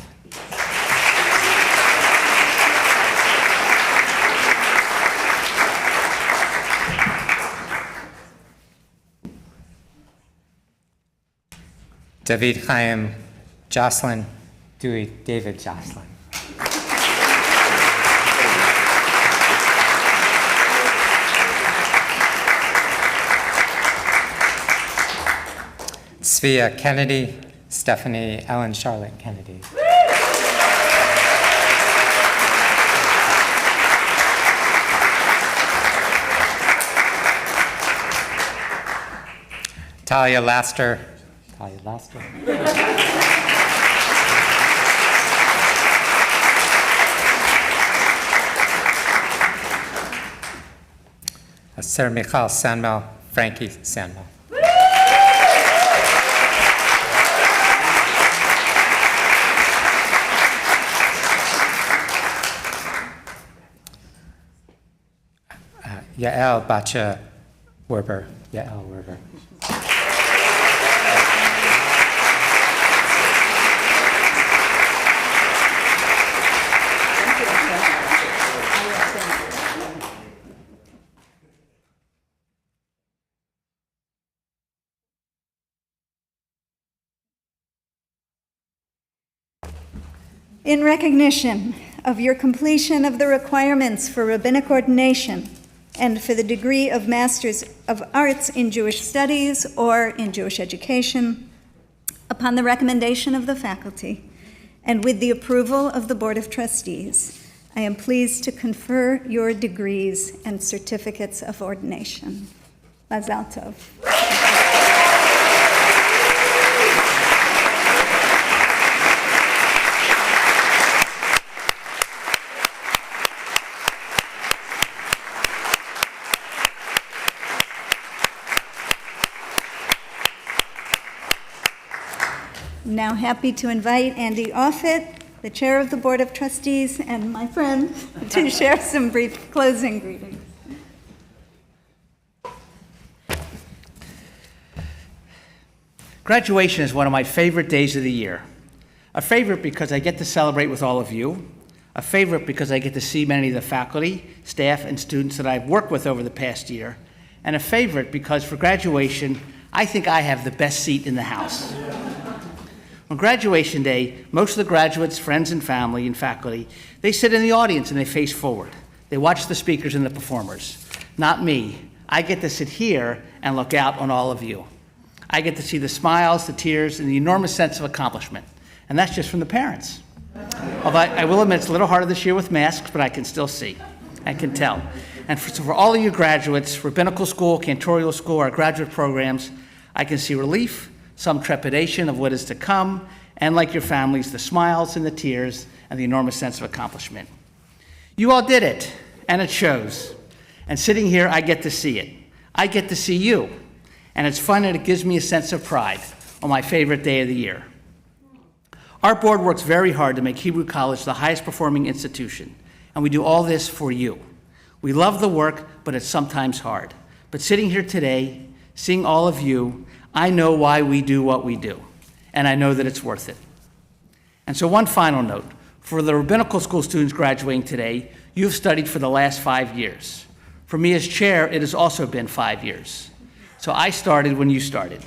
Speaker 6: David Chaim Jocelyn, Dewey David Jocelyn. Svea Kennedy, Stephanie Ellen Charlotte Kennedy. Talia Laster. Talia Laster. Sarah Michal Sanmel, Frankie Sanmel. Yael Bacha Werber. Yael Werber.
Speaker 2: In recognition of your completion of the requirements for Rabbinic Ordination and for the degree of Masters of Arts in Jewish Studies or in Jewish Education, upon the recommendation of the faculty and with the approval of the Board of Trustees, I am pleased to confer your degrees and certificates of ordination. Mazal tov. Now happy to invite Andy Offit, the chair of the Board of Trustees, and my friend, to share some brief closing greetings.
Speaker 7: Graduation is one of my favorite days of the year. A favorite because I get to celebrate with all of you. A favorite because I get to see many of the faculty, staff, and students that I've worked with over the past year. And a favorite because for graduation, I think I have the best seat in the house. On graduation day, most of the graduates, friends and family and faculty, they sit in the audience and they face forward. They watch the speakers and the performers. Not me. I get to sit here and look out on all of you. I get to see the smiles, the tears, and the enormous sense of accomplishment. And that's just from the parents. Although I will admit it's a little harder this year with masks, but I can still see. I can tell. And for all of you graduates, Rabbinical School, Cantorial School, our graduate programs, I can see relief, some trepidation of what is to come, and like your families, the smiles and the tears and the enormous sense of accomplishment. You all did it, and it shows. And sitting here, I get to see it. I get to see you. And it's fun and it gives me a sense of pride on my favorite day of the year. Our board works very hard to make Hebrew College the highest performing institution, and we do all this for you. We love the work, but it's sometimes hard. But sitting here today, seeing all of you, I know why we do what we do, and I know that it's worth it. And so one final note. For the Rabbinical School students graduating today, you've studied for the last 5 years. For me as chair, it has also been 5 years. So I started when you started.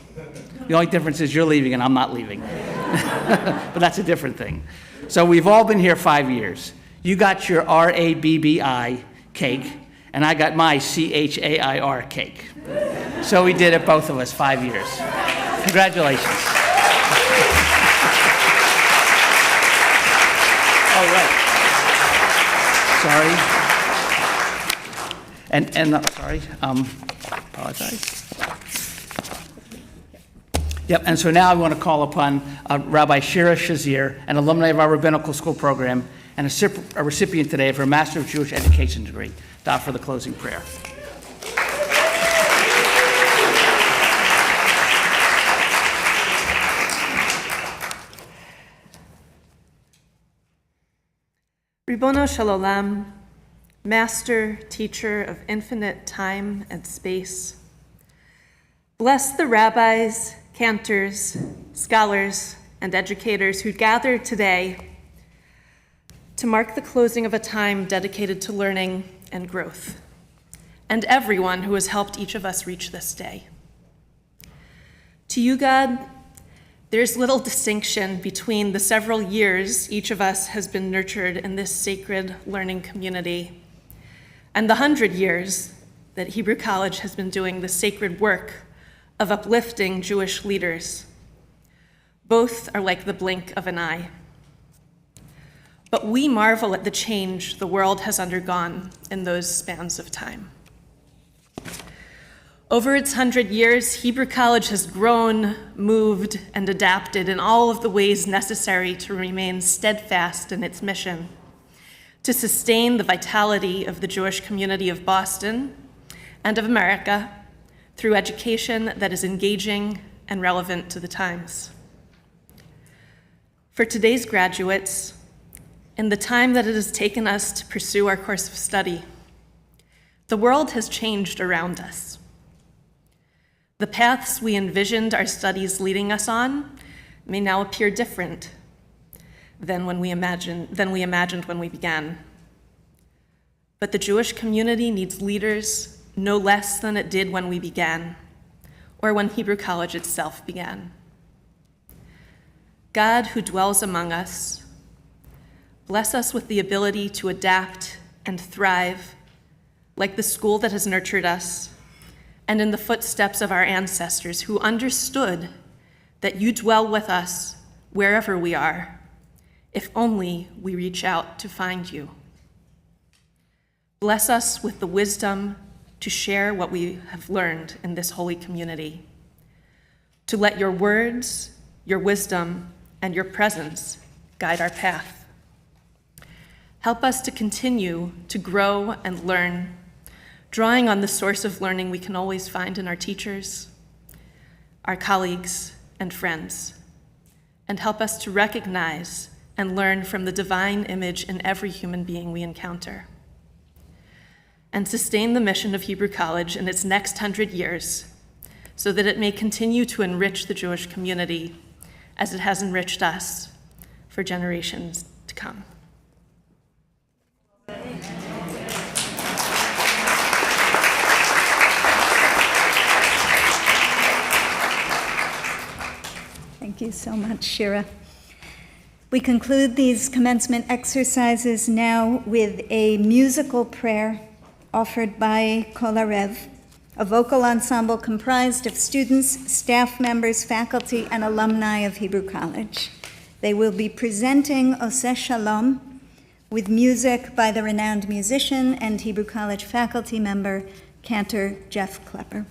Speaker 7: The only difference is you're leaving and I'm not leaving. But that's a different thing. So we've all been here 5 years. You got your RABBI cake, and I got my CHAIR cake. So we did it, both of us, 5 years. Congratulations. Oh, right. Sorry. Apologize. Yep, and so now I want to call upon Rabbi Shira Shazir, an alumni of our Rabbinical School program, and a recipient today of her Master of Jewish Education degree, to offer the closing prayer.
Speaker 8: Ribono Shel Olam, Master, Teacher of infinite time and space, bless the rabbis, cantors, scholars, and educators who gathered today to mark the closing of a time dedicated to learning and growth, and everyone who has helped each of us reach this day. To you, God, there's little distinction between the several years each of us has been nurtured in this sacred learning community and the 100 years that Hebrew College has been doing the sacred work of uplifting Jewish leaders. Both are like the blink of an eye. But we marvel at the change the world has undergone in those spans of time. Over its 100 years, Hebrew College has grown, moved, and adapted in all of the ways necessary to remain steadfast in its mission, to sustain the vitality of the Jewish community of Boston and of America through education that is engaging and relevant to the times. For today's graduates, in the time that it has taken us to pursue our course of study, the world has changed around us. The paths we envisioned our studies leading us on may now appear different than we imagined when we began. But the Jewish community needs leaders no less than it did when we began, or when Hebrew College itself began. God, who dwells among us, Bless us with the ability to adapt and thrive, like the school that has nurtured us, and in the footsteps of our ancestors who understood that you dwell with us wherever we are, if only we reach out to find you. Bless us with the wisdom to share what we have learned in this holy community, to let your words, your wisdom, and your presence guide our path. Help us to continue to grow and learn, drawing on the source of learning we can always find in our teachers, our colleagues, and friends, and help us to recognize and learn from the divine image in every human being we encounter. And sustain the mission of Hebrew College in its next 100 years, so that it may continue to enrich the Jewish community as it has enriched us for generations to come.
Speaker 2: Thank you so much, Shira. We conclude these commencement exercises now with a musical prayer offered by Kol Harev, a vocal ensemble comprised of students, staff members, faculty, and alumni of Hebrew College. They will be presenting Oseh Shalom with music by the renowned musician and Hebrew College faculty member, Cantor Jeff Klepper.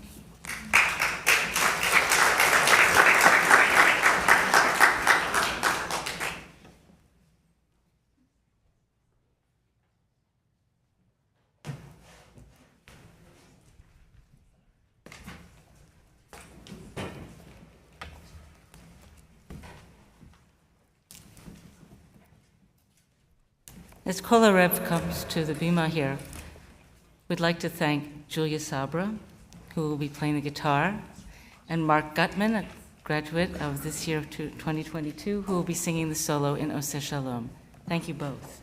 Speaker 9: As Kol Harev comes to the bima here, we'd like to thank Julia Sabra, who will be playing the guitar, and Mark Gutman, a graduate of this year of 2022, who will be singing the solo in Oseh Shalom. Thank you both.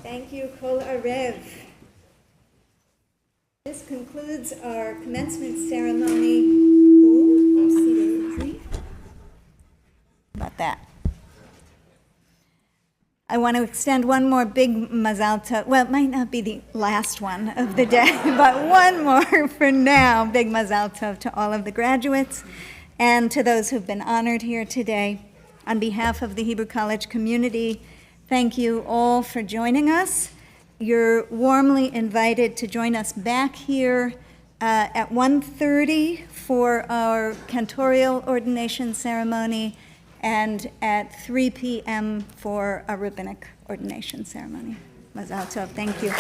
Speaker 2: Thank you, Kol Arev. This concludes our commencement ceremony. About that. I want to extend one more big mazal tov. Well, it might not be the last one of the day, but one more for now. Big mazal tov to all of the graduates and to those who've been honored here today. On behalf of the Hebrew College community, thank you all for joining us. You're warmly invited to join us back here at 1:30 for our Cantorial Ordination ceremony and at 3 p.m. for a Rabbinic Ordination ceremony. Mazal tov. Thank you.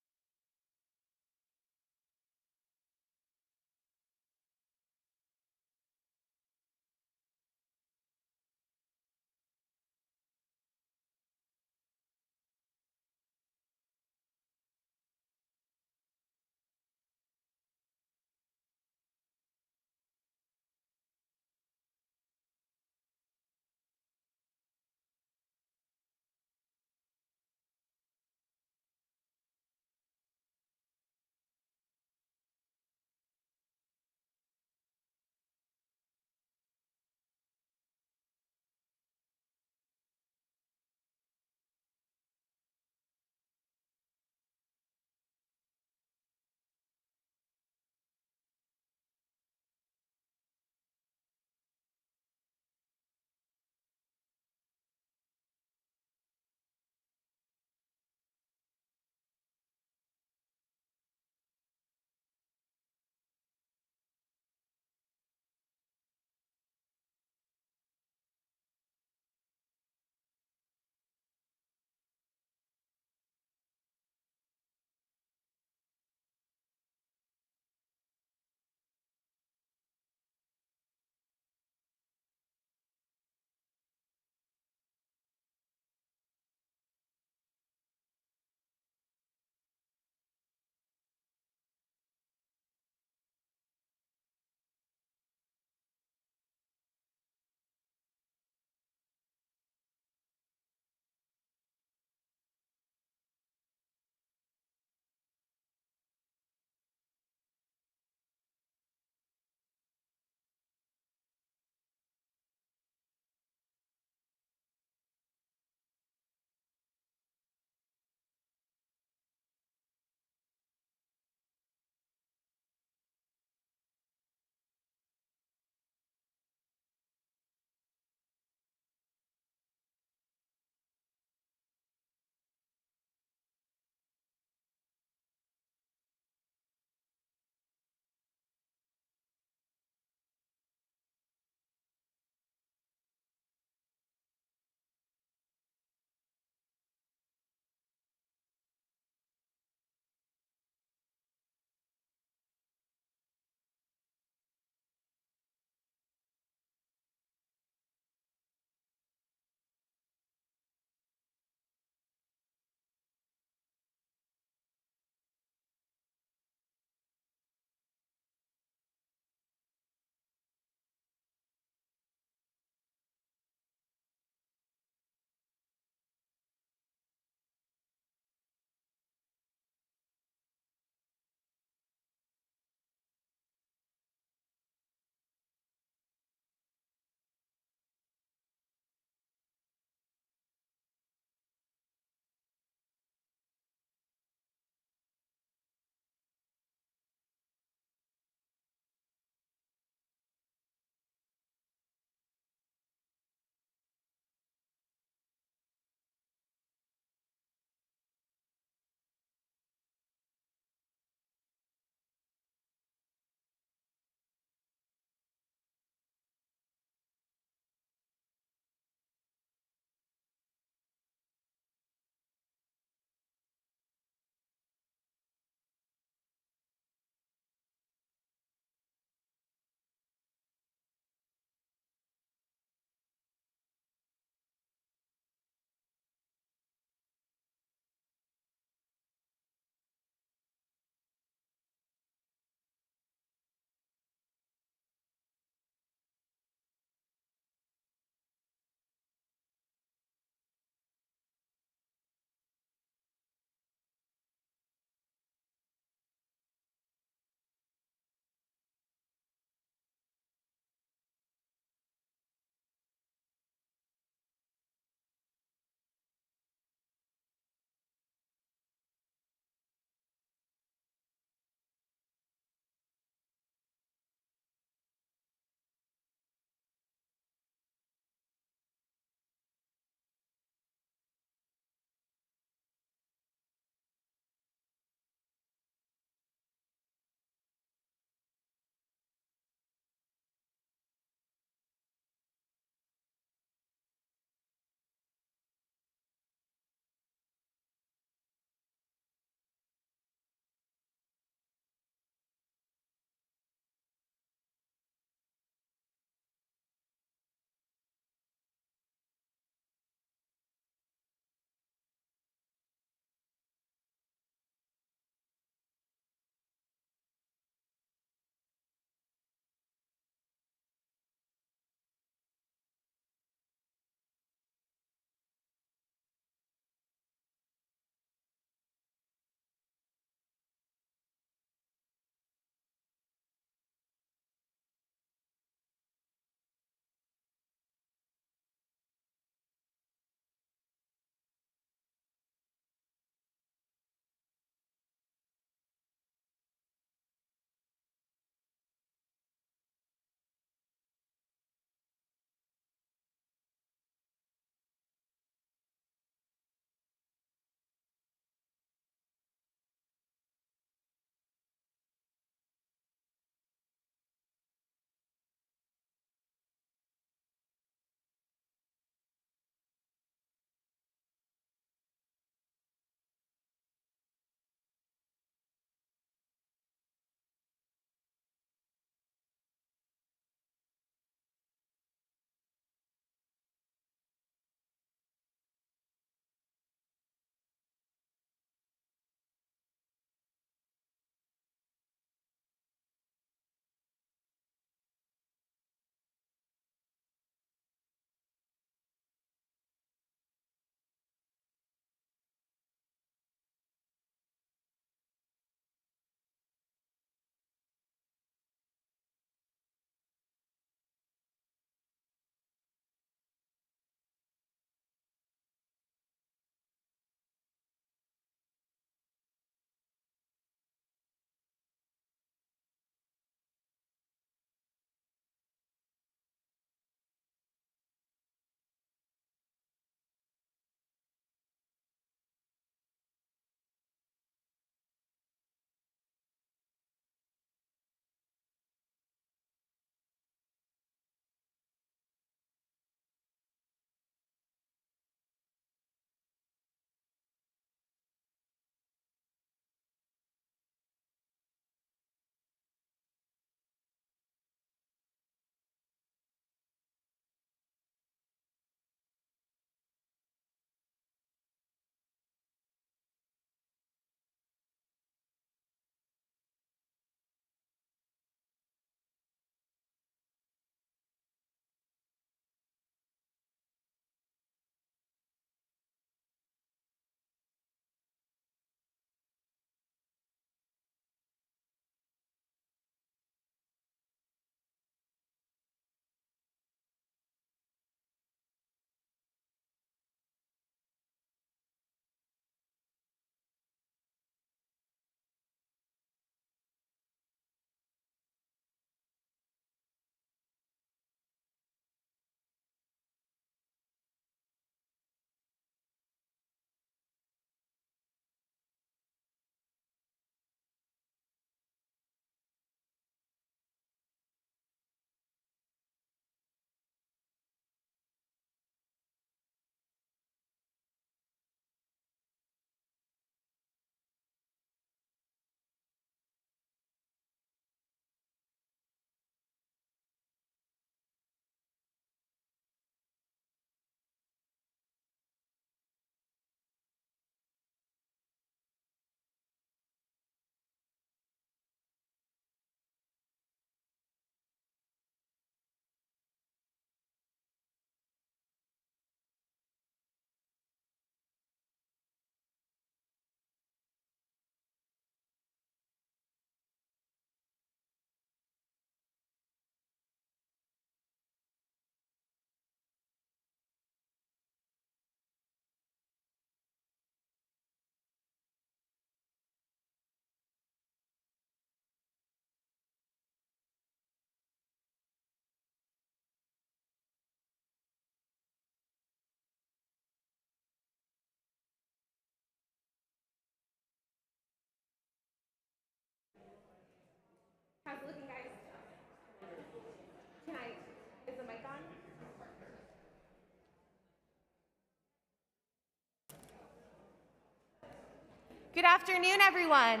Speaker 10: Good afternoon, everyone.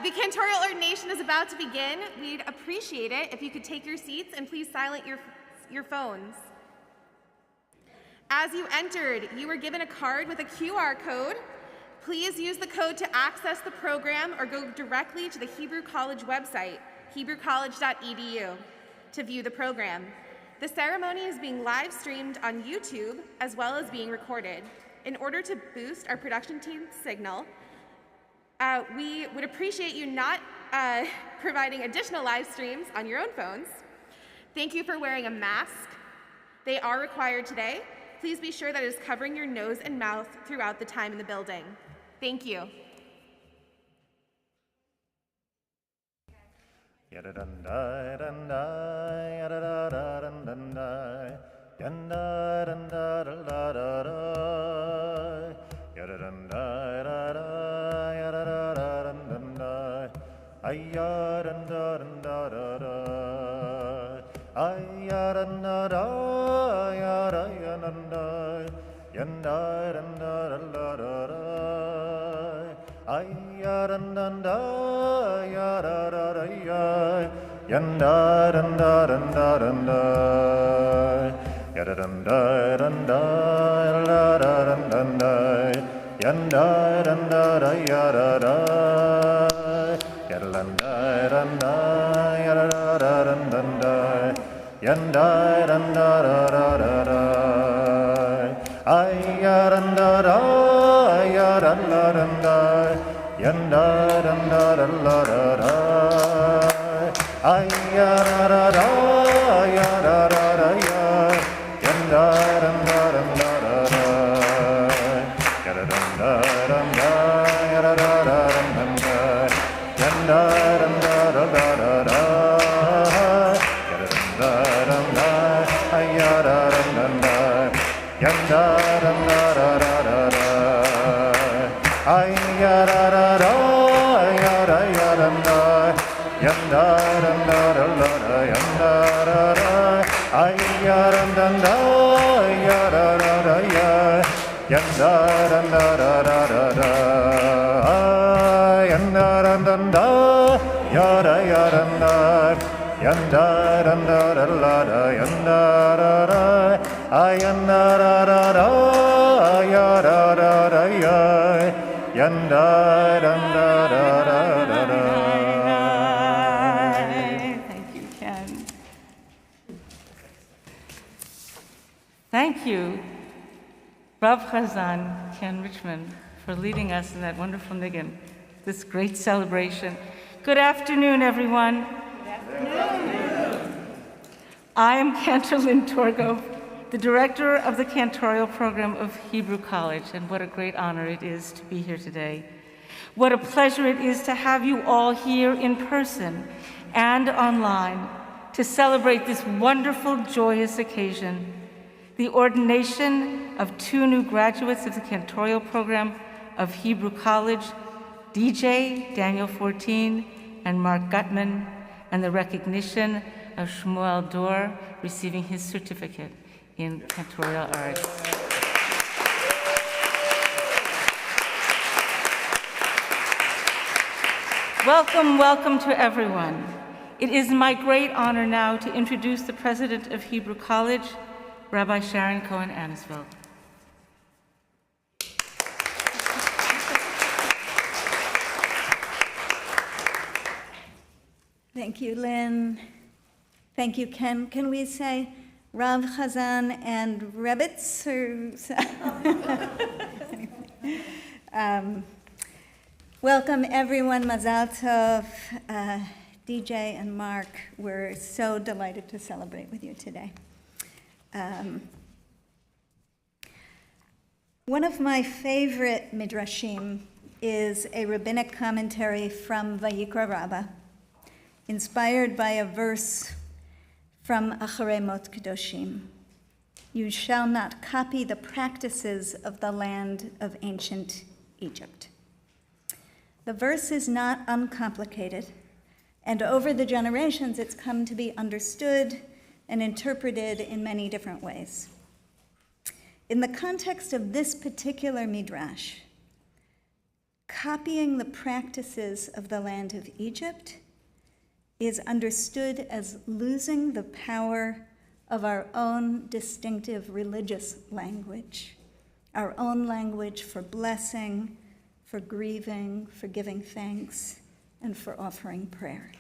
Speaker 10: The Cantorial Ordination is about to begin. We'd appreciate it if you could take your seats and please silent your phones. As you entered, you were given a card with a QR code. Please use the code to access the program or go directly to the Hebrew College website, hebrewcollege.edu, to view the program. The ceremony is being live streamed on YouTube as well as being recorded. In order to boost our production team's signal, we would appreciate you not providing additional live streams on your own phones. Thank you for wearing a mask. They are required today. Please be sure that it is covering your nose and mouth throughout the time in the building. Thank you.
Speaker 9: Thank you, Ken. Thank you, Rav Chazan, Ken Richmond, for leading us in that wonderful niggin, this great celebration. Good afternoon, everyone. Good afternoon. I am Cantor Lynn Torgo, the director of the Cantorial program of Hebrew College, and what a great honor it is to be here today. What a pleasure it is to have you all here in person and online to celebrate this wonderful, joyous occasion, the ordination of two new graduates of the Cantorial program of Hebrew College, DJ Daniel 14 and Mark Gutman, and the recognition of Shmuel Dor receiving his certificate in Cantorial Arts. Welcome, welcome to everyone. It is my great honor now to introduce the president of Hebrew College, Rabbi Sharon Cohen Anisfeld.
Speaker 2: Thank you, Lynn. Thank you, Ken. Can we say Rav Chazan and Rebitz? Welcome, everyone. Mazal Tov. DJ and Mark, we're so delighted to celebrate with you today. One of my favorite midrashim is a rabbinic commentary from Vayikra Rabbah, inspired by a verse from Acharei Mot Kedoshim. You shall not copy the practices of the land of ancient Egypt. The verse is not uncomplicated, and over the generations it's come to be understood and interpreted in many different ways. in the context of this particular midrash, copying the practices of the land of Egypt is understood as losing the power of our own distinctive religious language, our own language for blessing, for grieving, for giving thanks, and for offering prayer.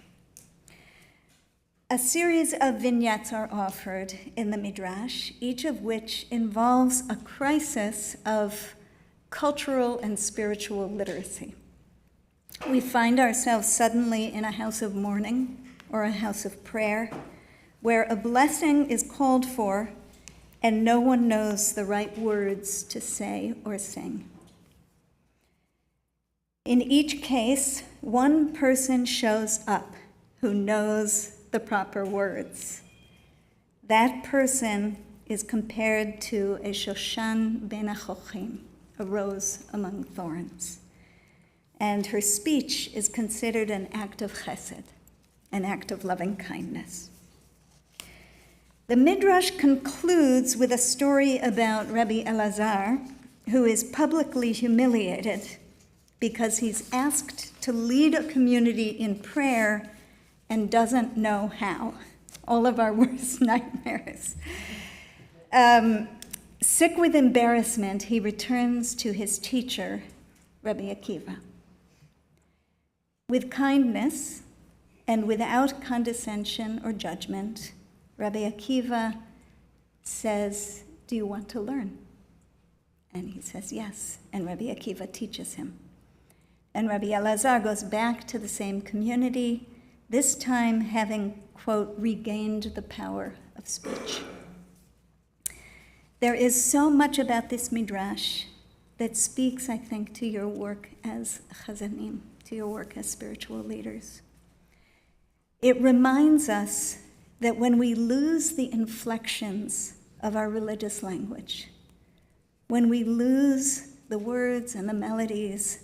Speaker 2: A series of vignettes are offered in the Midrash, each of which involves a crisis of cultural and spiritual literacy. We find ourselves suddenly in a house of mourning or a house of prayer, where a blessing is called for and no one knows the right words to say or sing. In each case, one person shows up who knows the proper words. That person is compared to a Shoshan ben Achochim, a rose among thorns. And her speech is considered an act of chesed, an act of loving kindness. The Midrash concludes with a story about Rabbi Elazar, who is publicly humiliated because he's asked to lead a community in prayer and doesn't know how. All of our worst nightmares. Sick with embarrassment, he returns to his teacher, Rabbi Akiva. With kindness and without condescension or judgment, Rabbi Akiva says, "Do you want to learn?" And he says, "Yes." And Rabbi Akiva teaches him. And Rabbi Elazar goes back to the same community, this time having, quote, regained the power of speech. There is so much about this midrash that speaks, I think, to your work as chazanim, to your work as spiritual leaders. It reminds us that when we lose the inflections of our religious language, when we lose the words and the melodies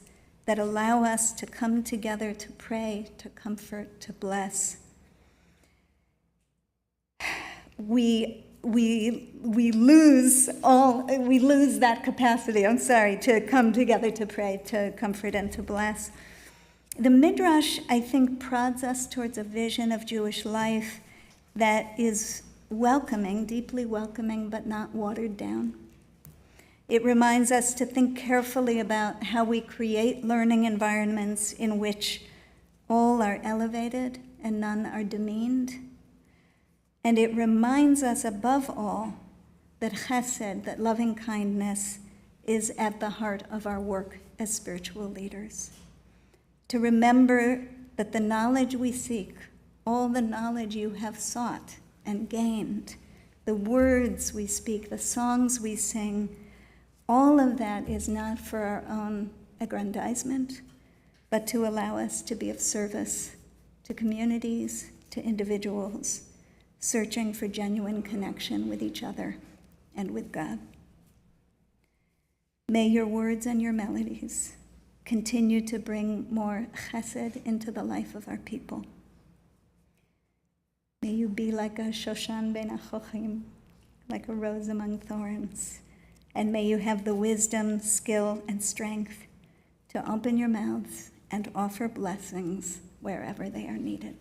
Speaker 2: that allow us to come together to pray, to comfort, to bless, we lose that capacity, to come together to pray, to comfort, and to bless. The Midrash, I think, prods us towards a vision of Jewish life that is welcoming, deeply welcoming, but not watered down. It reminds us to think carefully about how we create learning environments in which all are elevated and none are demeaned. And it reminds us, above all, that chesed, that loving kindness, is at the heart of our work as spiritual leaders. To remember that the knowledge we seek, all the knowledge you have sought and gained, the words we speak, the songs we sing, all of that is not for our own aggrandizement, but to allow us to be of service to communities, to individuals, searching for genuine connection with each other and with God. May your words and your melodies continue to bring more chesed into the life of our people. May you be like a Shoshan ben Achochim, like a rose among thorns, and may you have the wisdom, skill, and strength to open your mouths and offer blessings wherever they are needed.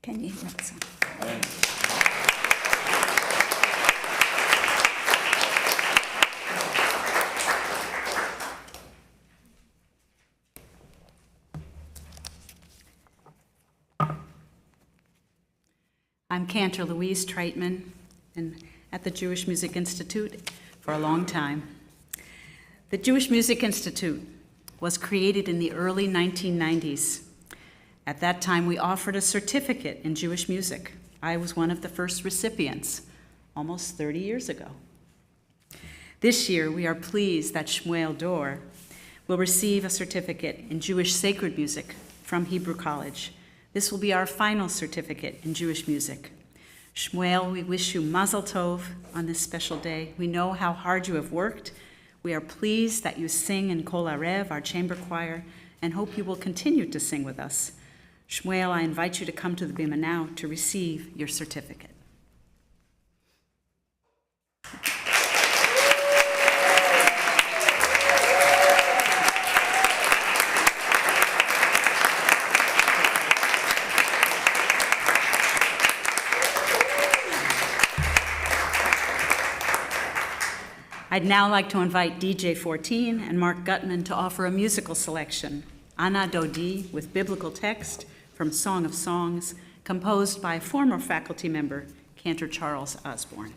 Speaker 2: Ken Yehi Ratzon.
Speaker 11: I'm Cantor Louise Treitman, and at the Jewish Music Institute for a long time. The Jewish Music Institute was created in the early 1990s. At that time, we offered a certificate in Jewish music. I was one of the first recipients, almost 30 years ago. This year, we are pleased that Shmuel Dor will receive a certificate in Jewish sacred music from Hebrew College. This will be our final certificate in Jewish music. Shmuel, we wish you mazel tov on this special day. We know how hard you have worked. We are pleased that you sing in Kol Arev, our chamber choir, and hope you will continue to sing with us. Shmuel, I invite you to come to the bima now to receive your certificate. I'd now like to invite DJ 14 and Mark Gutman to offer a musical selection, Ana Dodi, with biblical text from Song of Songs, composed by former faculty member Cantor Charles Osborne.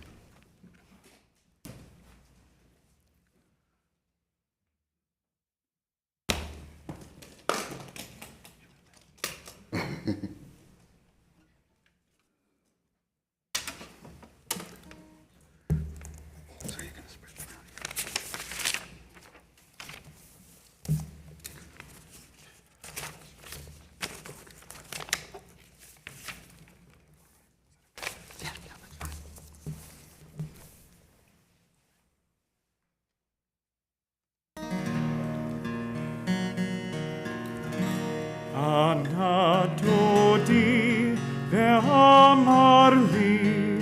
Speaker 12: Ana Dodi ve'amar li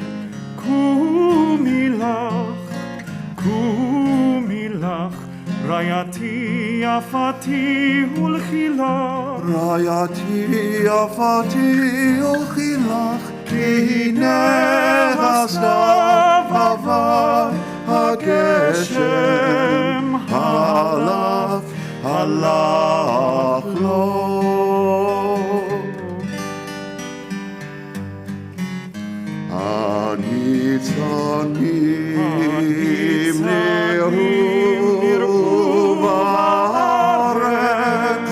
Speaker 12: Kumi lach Rayati yafati ulchilach
Speaker 13: Rayati yafati ulchilach Ki nehasnav hava hageshem halach lo Anitzani miru v'aretz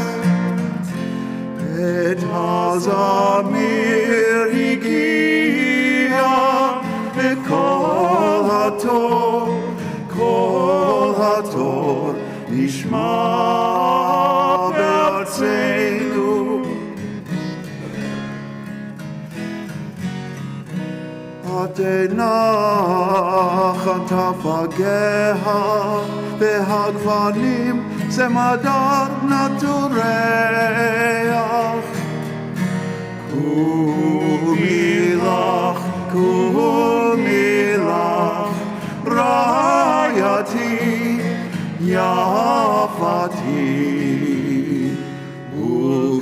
Speaker 13: Et hazamir higia Kol hator nishma be'artzeinu Atenach antafageha behagvanim semadar natureach Kumilach Rayati Yafati Uchilach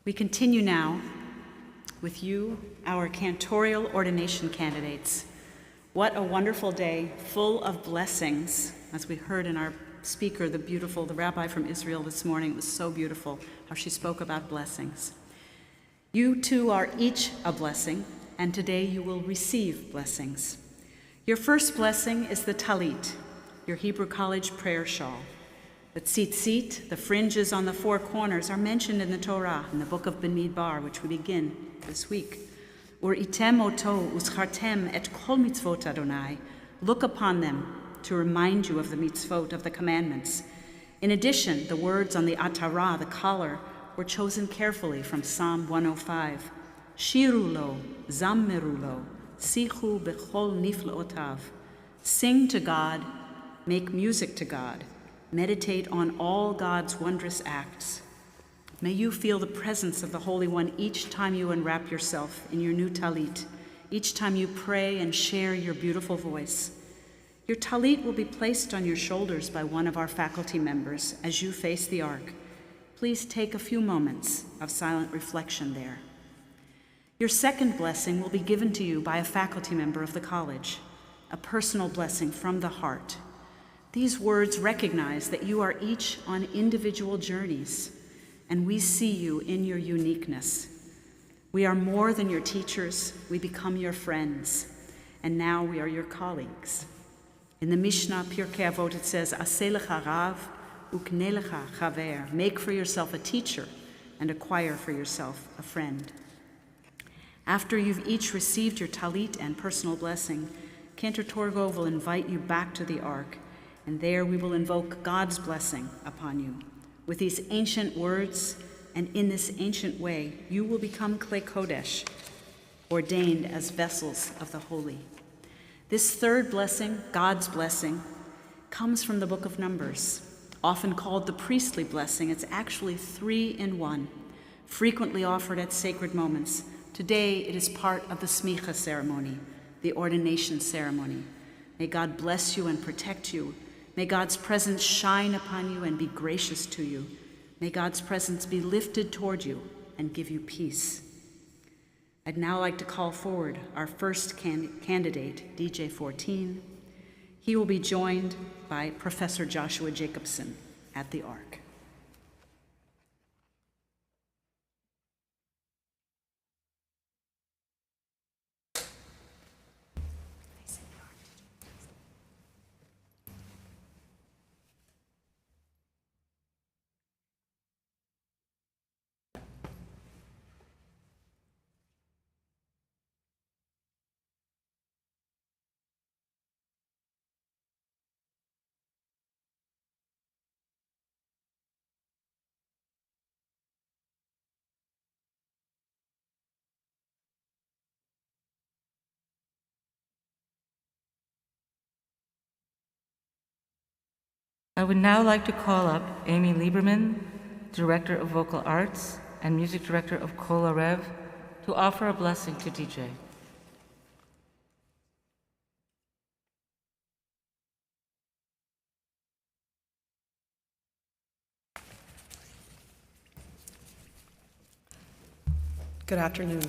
Speaker 11: We continue now with you, our Cantorial Ordination candidates. What a wonderful day, full of blessings. As we heard in our speaker, the rabbi from Israel this morning, it was so beautiful how she spoke about blessings. You too are each a blessing, and today you will receive blessings. Your first blessing is the talit, your Hebrew College prayer shawl. The tzitzit, the fringes on the four corners, are mentioned in the Torah, in the book of Bamidbar, which we begin this week. Uritem oto uschartem et kol mitzvot Adonai. Look upon them to remind you of the mitzvot, of the commandments. In addition, the words on the atara, the collar, were chosen carefully from Psalm 105. Shiru lo, zammeru lo, sichu bechol niflaotav. Sing to God, make music to God. Meditate on all God's wondrous acts. May you feel the presence of the Holy One each time you unwrap yourself in your new talit, each time you pray and share your beautiful voice. Your talit will be placed on your shoulders by one of our faculty members as you face the ark. Please take a few moments of silent reflection there. Your second blessing will be given to you by a faculty member of the college, a personal blessing from the heart. These words recognize that you are each on individual journeys, and we see you in your uniqueness. We are more than your teachers, we become your friends, and now we are your colleagues. In the Mishnah, Pirkei Avot, it says, Aseh lecha rav ukne lecha chaver. Make for yourself a teacher and acquire for yourself a friend. After you've each received your talit and personal blessing, Cantor Torgo will invite you back to the ark, and there we will invoke God's blessing upon you with these ancient words and in this ancient way, you will become Klei Kodesh, ordained as vessels of the holy. This third blessing, God's blessing, comes from the book of Numbers. Often called the priestly blessing, it's actually 3 in 1, frequently offered at sacred moments. Today, it is part of the smicha ceremony, the ordination ceremony. May God bless you and protect you. May God's presence shine upon you and be gracious to you. May God's presence be lifted toward you and give you peace. I'd now like to call forward our first candidate, DJ 14. He will be joined by Professor Joshua Jacobson at the Ark.
Speaker 9: I would now like to call up Amy Lieberman, Director of Vocal Arts and Music Director of Kol Arev, to offer a blessing to DJ.
Speaker 14: Good afternoon.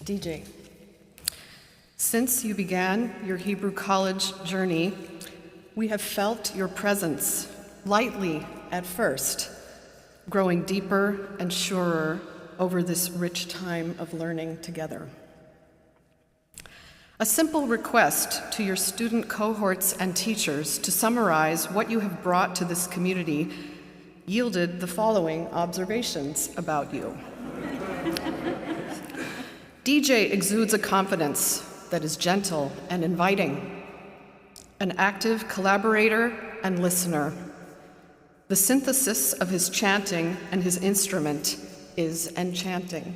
Speaker 14: DJ, since you began your Hebrew College journey, we have felt your presence, lightly at first, growing deeper and surer over this rich time of learning together. A simple request to your student cohorts and teachers to summarize what you have brought to this community yielded the following observations about you. DJ exudes a confidence that is gentle and inviting, an active collaborator and listener. The synthesis of his chanting and his instrument is enchanting.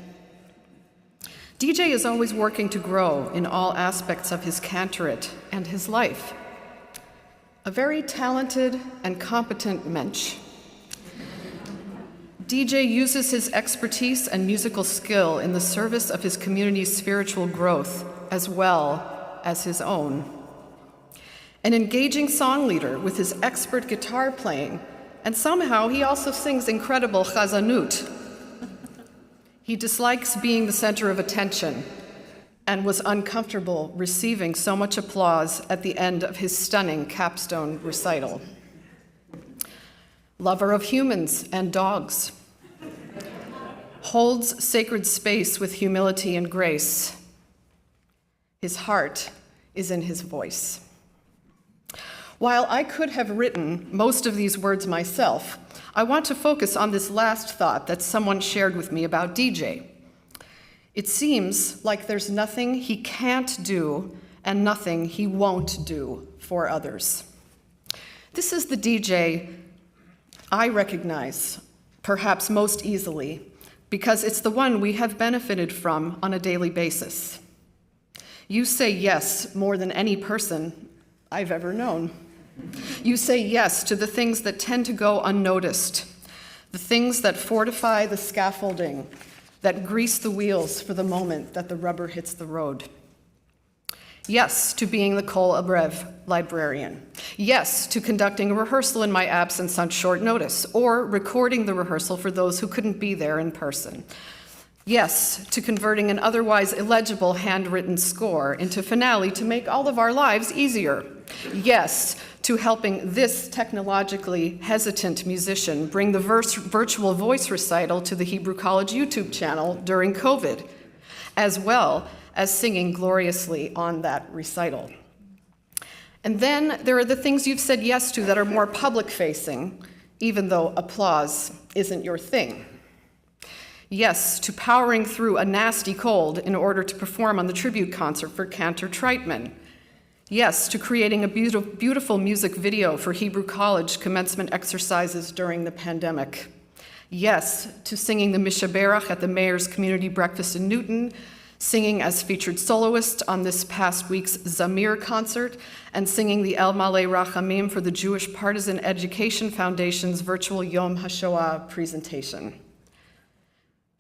Speaker 14: DJ is always working to grow in all aspects of his cantorate and his life. A very talented and competent mensch. DJ uses his expertise and musical skill in the service of his community's spiritual growth as well as his own. An engaging song leader with his expert guitar playing, and somehow he also sings incredible chazanut. He dislikes being the center of attention and was uncomfortable receiving so much applause at the end of his stunning capstone recital. Lover of humans and dogs. Holds sacred space with humility and grace. His heart is in his voice. While I could have written most of these words myself, I want to focus on this last thought that someone shared with me about DJ. It seems like there's nothing he can't do and nothing he won't do for others. This is the DJ I recognize, perhaps most easily, because it's the one we have benefited from on a daily basis. You say yes more than any person I've ever known. You say yes to the things that tend to go unnoticed, the things that fortify the scaffolding, that grease the wheels for the moment that the rubber hits the road. Yes to being the Kol Arev librarian. Yes to conducting a rehearsal in my absence on short notice, or recording the rehearsal for those who couldn't be there in person. Yes to converting an otherwise illegible handwritten score into finale to make all of our lives easier. Yes to helping this technologically hesitant musician bring the virtual voice recital to the Hebrew College YouTube channel during COVID, as well as singing gloriously on that recital. And then there are the things you've said yes to that are more public-facing, even though applause isn't your thing. Yes to powering through a nasty cold in order to perform on the tribute concert for Cantor Treitman. Yes to creating a beautiful music video for Hebrew College commencement exercises during the pandemic. Yes to singing the Mishaberach at the Mayor's Community Breakfast in Newton, singing as featured soloist on this past week's Zamir concert, and singing the El Malei Rachamim for the Jewish Partisan Education Foundation's virtual Yom HaShoah presentation.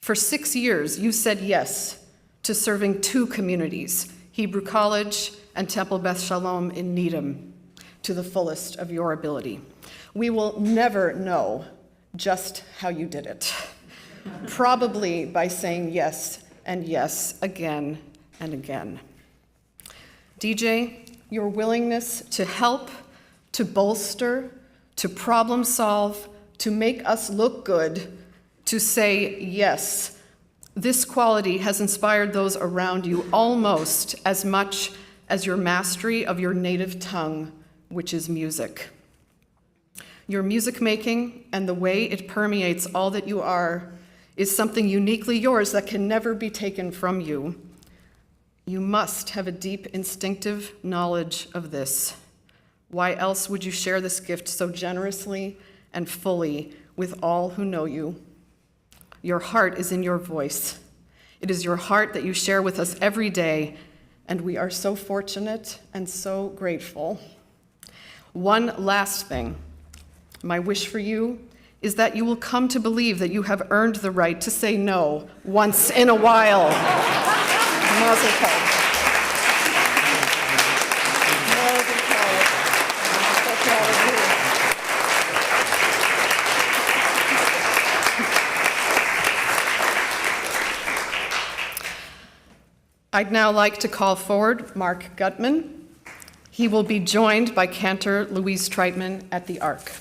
Speaker 14: For 6 years, you said yes to serving 2 communities, Hebrew College and Temple Beth Shalom in Needham, to the fullest of your ability. We will never know just how you did it, probably by saying yes and yes again and again. DJ, your willingness to help, to bolster, to problem solve, to make us look good, to say yes, this quality has inspired those around you almost as much as your mastery of your native tongue, which is music. Your music making and the way it permeates all that you are is something uniquely yours that can never be taken from you. You must have a deep instinctive knowledge of this. Why else would you share this gift so generously and fully with all who know you? Your heart is in your voice. It is your heart that you share with us every day, and we are so fortunate and so grateful. One last thing. My wish for you is that you will come to believe that you have earned the right to say no once in a while. Mazel tov. Mazel tov. I'd now like to call forward Mark Gutman. He will be joined by Cantor Louise Treitman at the Ark.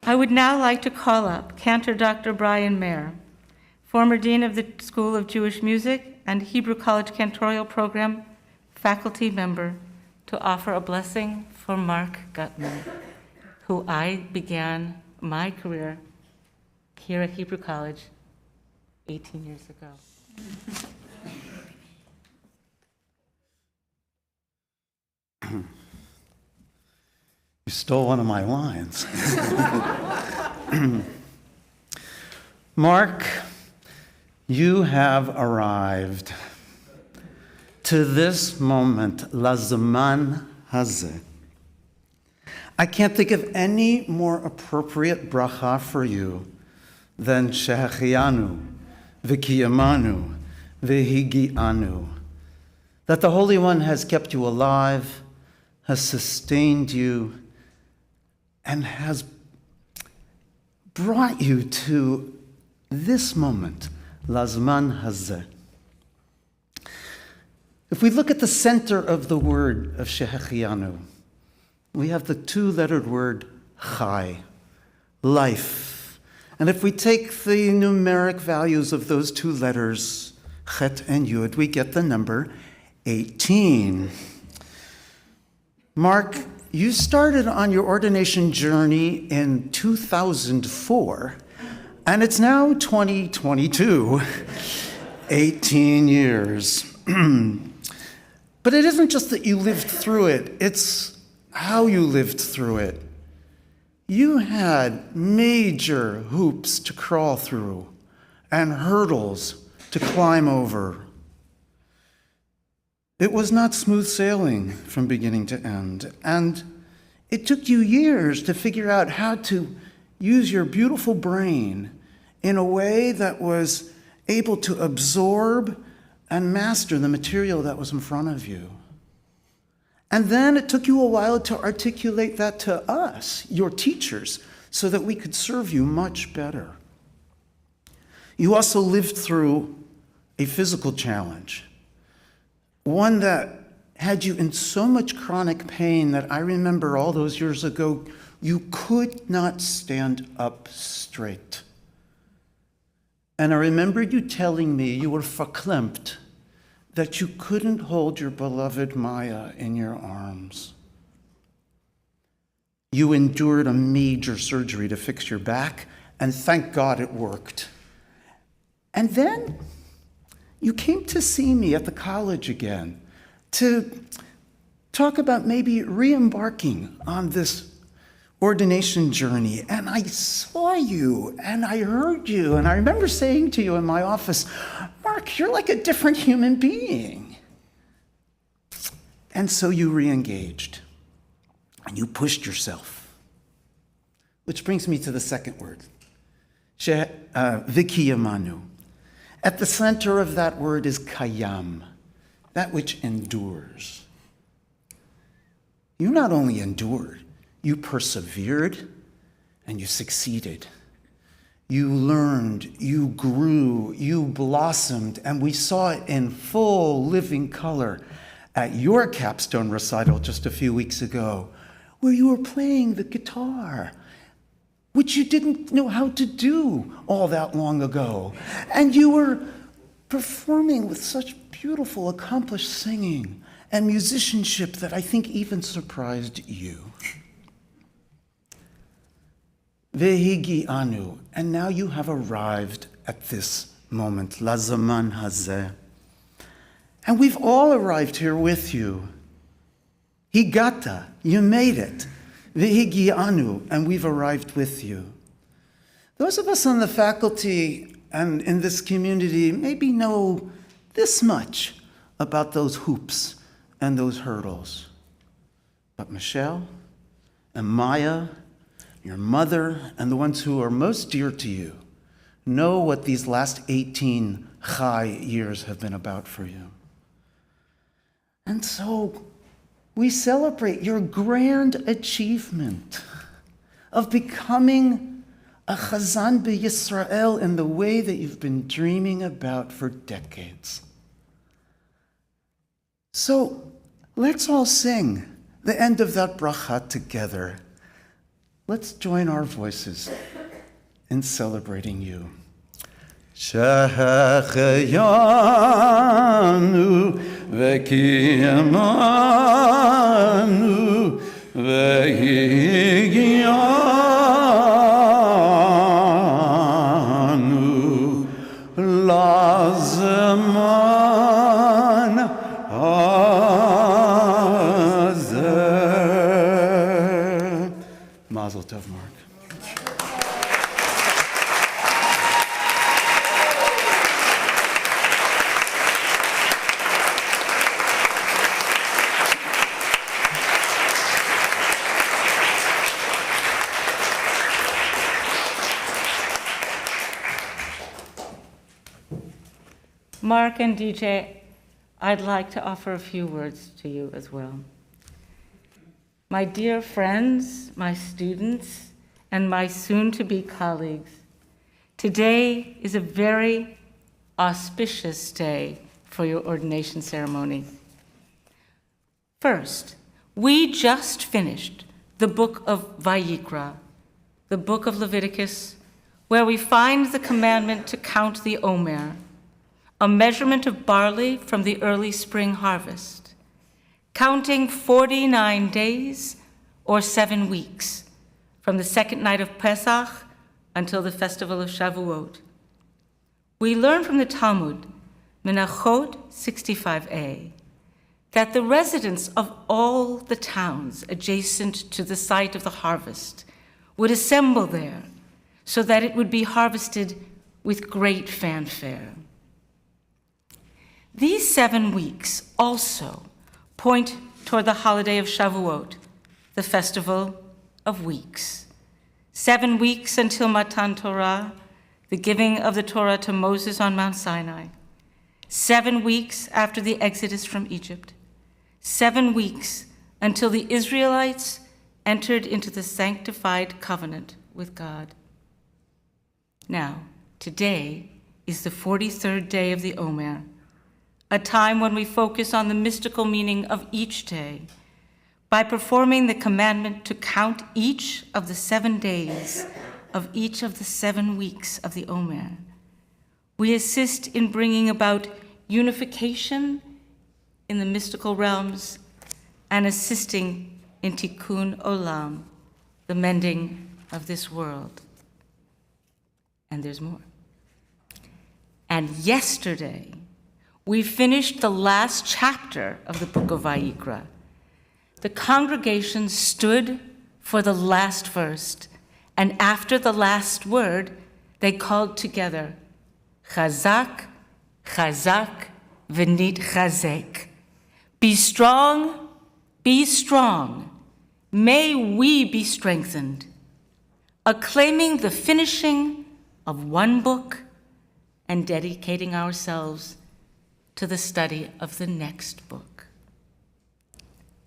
Speaker 9: I would now like to call up Cantor Dr. Brian Mayer, former Dean of the School of Jewish Music and Hebrew College Cantorial Program faculty member, to offer a blessing for Mark Gutman, who I began my career here at Hebrew College 18 years ago.
Speaker 13: You stole one of my lines. Mark, you have arrived to this moment, Lazaman Hazeh. I can't think of any more appropriate bracha for you than Shehechianu, V'kiyamanu, V'higianu. That the Holy One has kept you alive, has sustained you, and has brought you to this moment, Lazman Hazeh. If we look at the center of the word of Shehechianu, we have the 2-lettered word Chai, life. And if we take the numeric values of those 2 letters, Chet and Yud, we get the number 18. Mark, you started on your ordination journey in 2004, and it's now 2022, 18 years. But it isn't just that you lived through it, it's how you lived through it. You had major hoops to crawl through and hurdles to climb over. It was not smooth sailing from beginning to end, and it took you years to figure out how to use your beautiful brain in a way that was able to absorb and master the material that was in front of you. And then it took you a while to articulate that to us, your teachers, so that we could serve you much better. You also lived through a physical challenge, one that had you in so much chronic pain that I remember all those years ago, you could not stand up straight. And I remember you telling me you were verklempt, that you couldn't hold your beloved Maya in your arms. You endured a major surgery to fix your back, and thank God it worked. And then you came to see me at the college again to talk about maybe re-embarking on this ordination journey. And I saw you, and I heard you, and I remember saying to you in my office, Mark, you're like a different human being. And so you re-engaged, and you pushed yourself. Which brings me to the second word, vikiyamanu. At the center of that word is kayam, that which endures. You not only endured, you persevered and you succeeded. You learned, you grew, you blossomed, and we saw it in full living color at your capstone recital just a few weeks ago, where you were playing the guitar, which you didn't know how to do all that long ago. And you were performing with such beautiful, accomplished singing and musicianship that I think even surprised you. Vehigi anu, and now you have arrived at this moment, lazaman hazeh. And we've all arrived here with you. Higata, you made it. Vehigi anu, and we've arrived with you. Those of us on the faculty and in this community maybe know this much about those hoops and those hurdles. But Michelle and Maya, your mother, and the ones who are most dear to you know what these last 18 Chai years have been about for you. And so we celebrate your grand achievement of becoming a Chazan b'Yisrael in the way that you've been dreaming about for decades. So let's all sing the end of that bracha together. Let's join our voices in celebrating you. Shehecheyanu v'kiyamanu v'higyanu lazaman hazeh. Mazel tov, Mark.
Speaker 9: Mark and DJ, I'd like to offer a few words to you as well. My dear friends, my students, and my soon-to-be colleagues, today is a very auspicious day for your ordination ceremony. First, we just finished the book of Vayikra, the book of Leviticus, where we find the commandment to count the omer, a measurement of barley from the early spring harvest, counting 49 days or 7 weeks from the second night of Pesach until the festival of Shavuot. We learn from the Talmud, Menachot 65a, that the residents of all the towns adjacent to the site of the harvest would assemble there so that it would be harvested with great fanfare. These 7 weeks also point toward the holiday of Shavuot, the festival of weeks. 7 weeks until Matan Torah, the giving of the Torah to Moses on Mount Sinai. 7 weeks after the Exodus from Egypt. 7 weeks until the Israelites entered into the sanctified covenant with God. Now, today is the 43rd day of the Omer, a time when we focus on the mystical meaning of each day by performing the commandment to count each of the 7 days of each of the 7 weeks of the Omer. We assist in bringing about unification in the mystical realms and assisting in tikkun olam, the mending of this world. And there's more. And yesterday, we finished the last chapter of the book of Vayikra. The congregation stood for the last verse, and after the last word, they called together, Chazak, Chazak, v'nit chazek. Be strong, may we be strengthened, acclaiming the finishing of one book and dedicating ourselves to the study of the next book.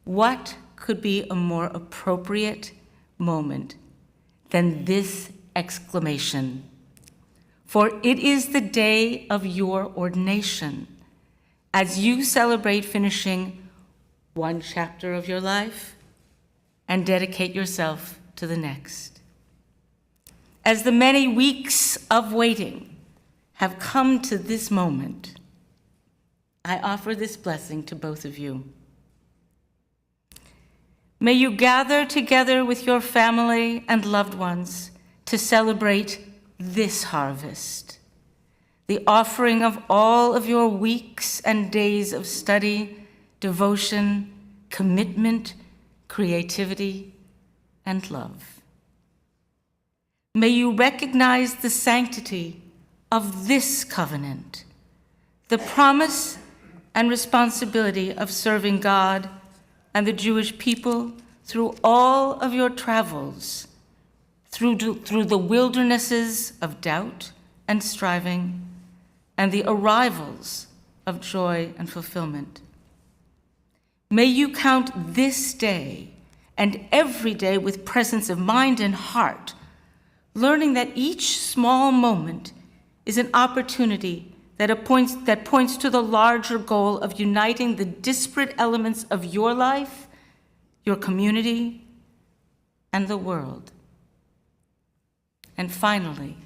Speaker 9: What could be a more appropriate moment than this exclamation? For it is the day of your ordination, as you celebrate finishing one chapter of your life and dedicate yourself to the next. As the many weeks of waiting have come to this moment, I offer this blessing to both of you. May you gather together with your family and loved ones to celebrate this harvest, the offering of all of your weeks and days of study, devotion, commitment, creativity, and love. May you recognize the sanctity of this covenant, the promise and responsibility of serving God and the Jewish people through all of your travels, through the wildernesses of doubt and striving, and the arrivals of joy and fulfillment. May you count this day and every day with presence of mind and heart, learning that each small moment is an opportunity that points to the larger goal of uniting the disparate elements of your life, your community, and the world. And finally,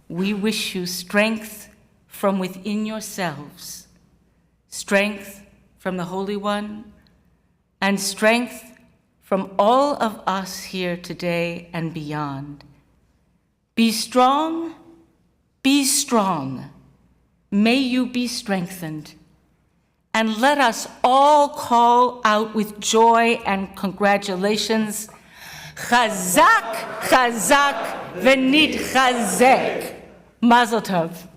Speaker 9: we wish you strength from within yourselves, strength from the Holy One, and strength from all of us here today and beyond. Be strong, may you be strengthened. And let us all call out with joy and congratulations, Chazak, Chazak, v'nit chazek. Mazel tov.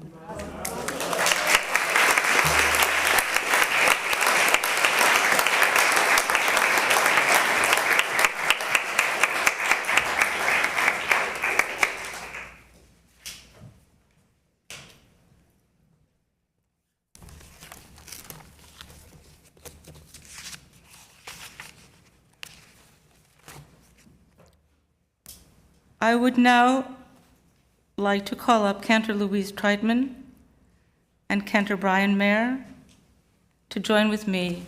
Speaker 9: I would now like to call up Cantor Louise Treitman and Cantor Brian Mayer to join with me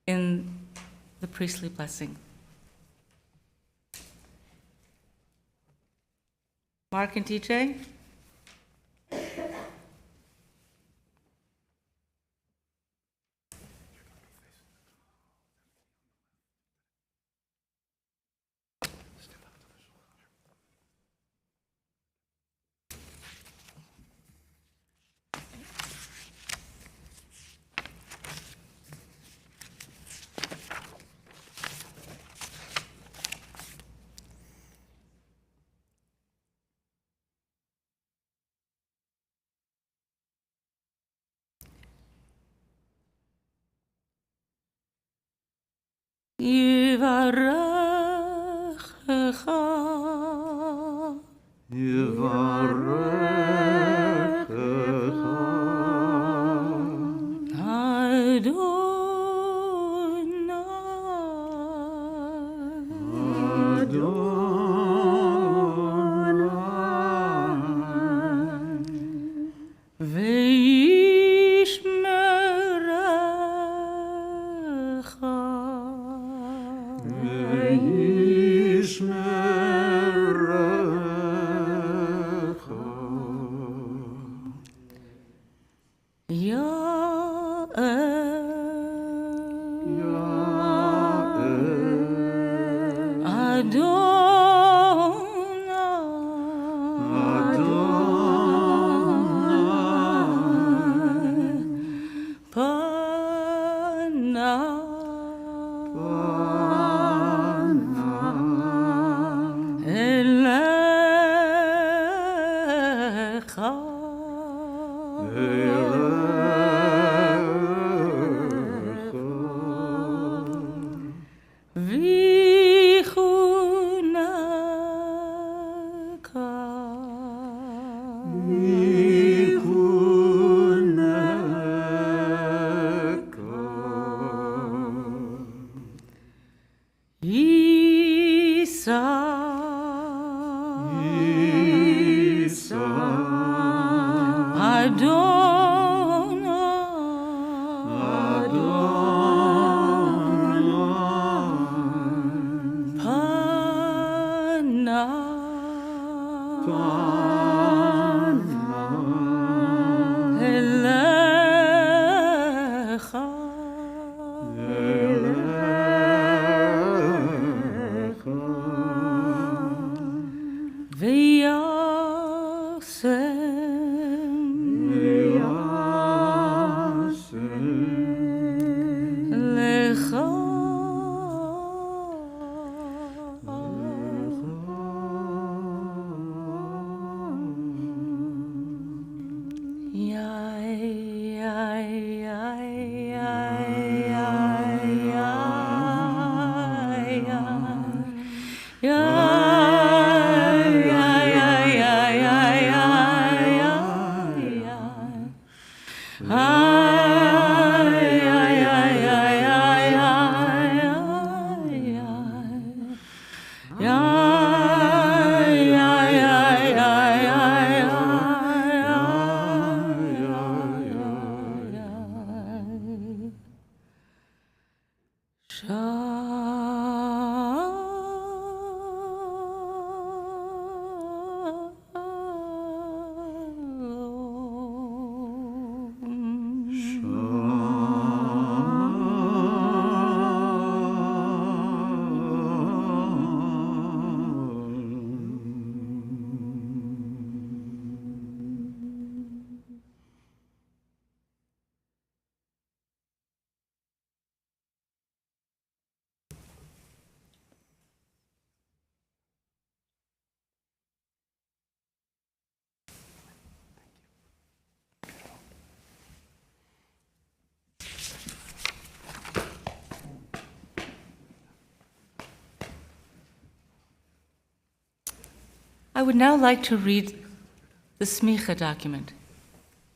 Speaker 9: in the priestly blessing. Mark and DJ. Yivarechecha Adonai I would now like to read the smicha document,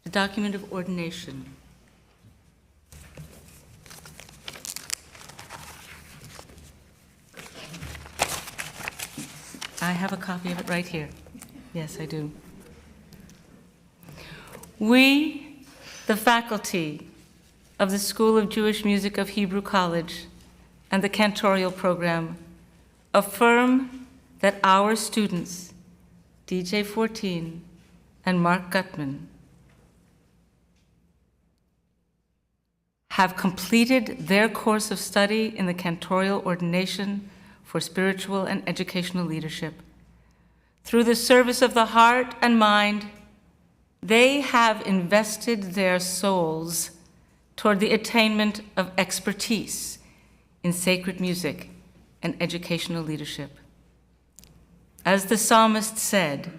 Speaker 9: the document of ordination. I have a copy of it right here. Yes, I do. We, the faculty of the School of Jewish Music of Hebrew College and the Cantorial program, affirm that our students, DJ 14 and Mark Gutman, have completed their course of study in the Cantorial Ordination for Spiritual and Educational Leadership. Through the service of the heart and mind, they have invested their souls toward the attainment of expertise in sacred music and educational leadership. As the psalmist said,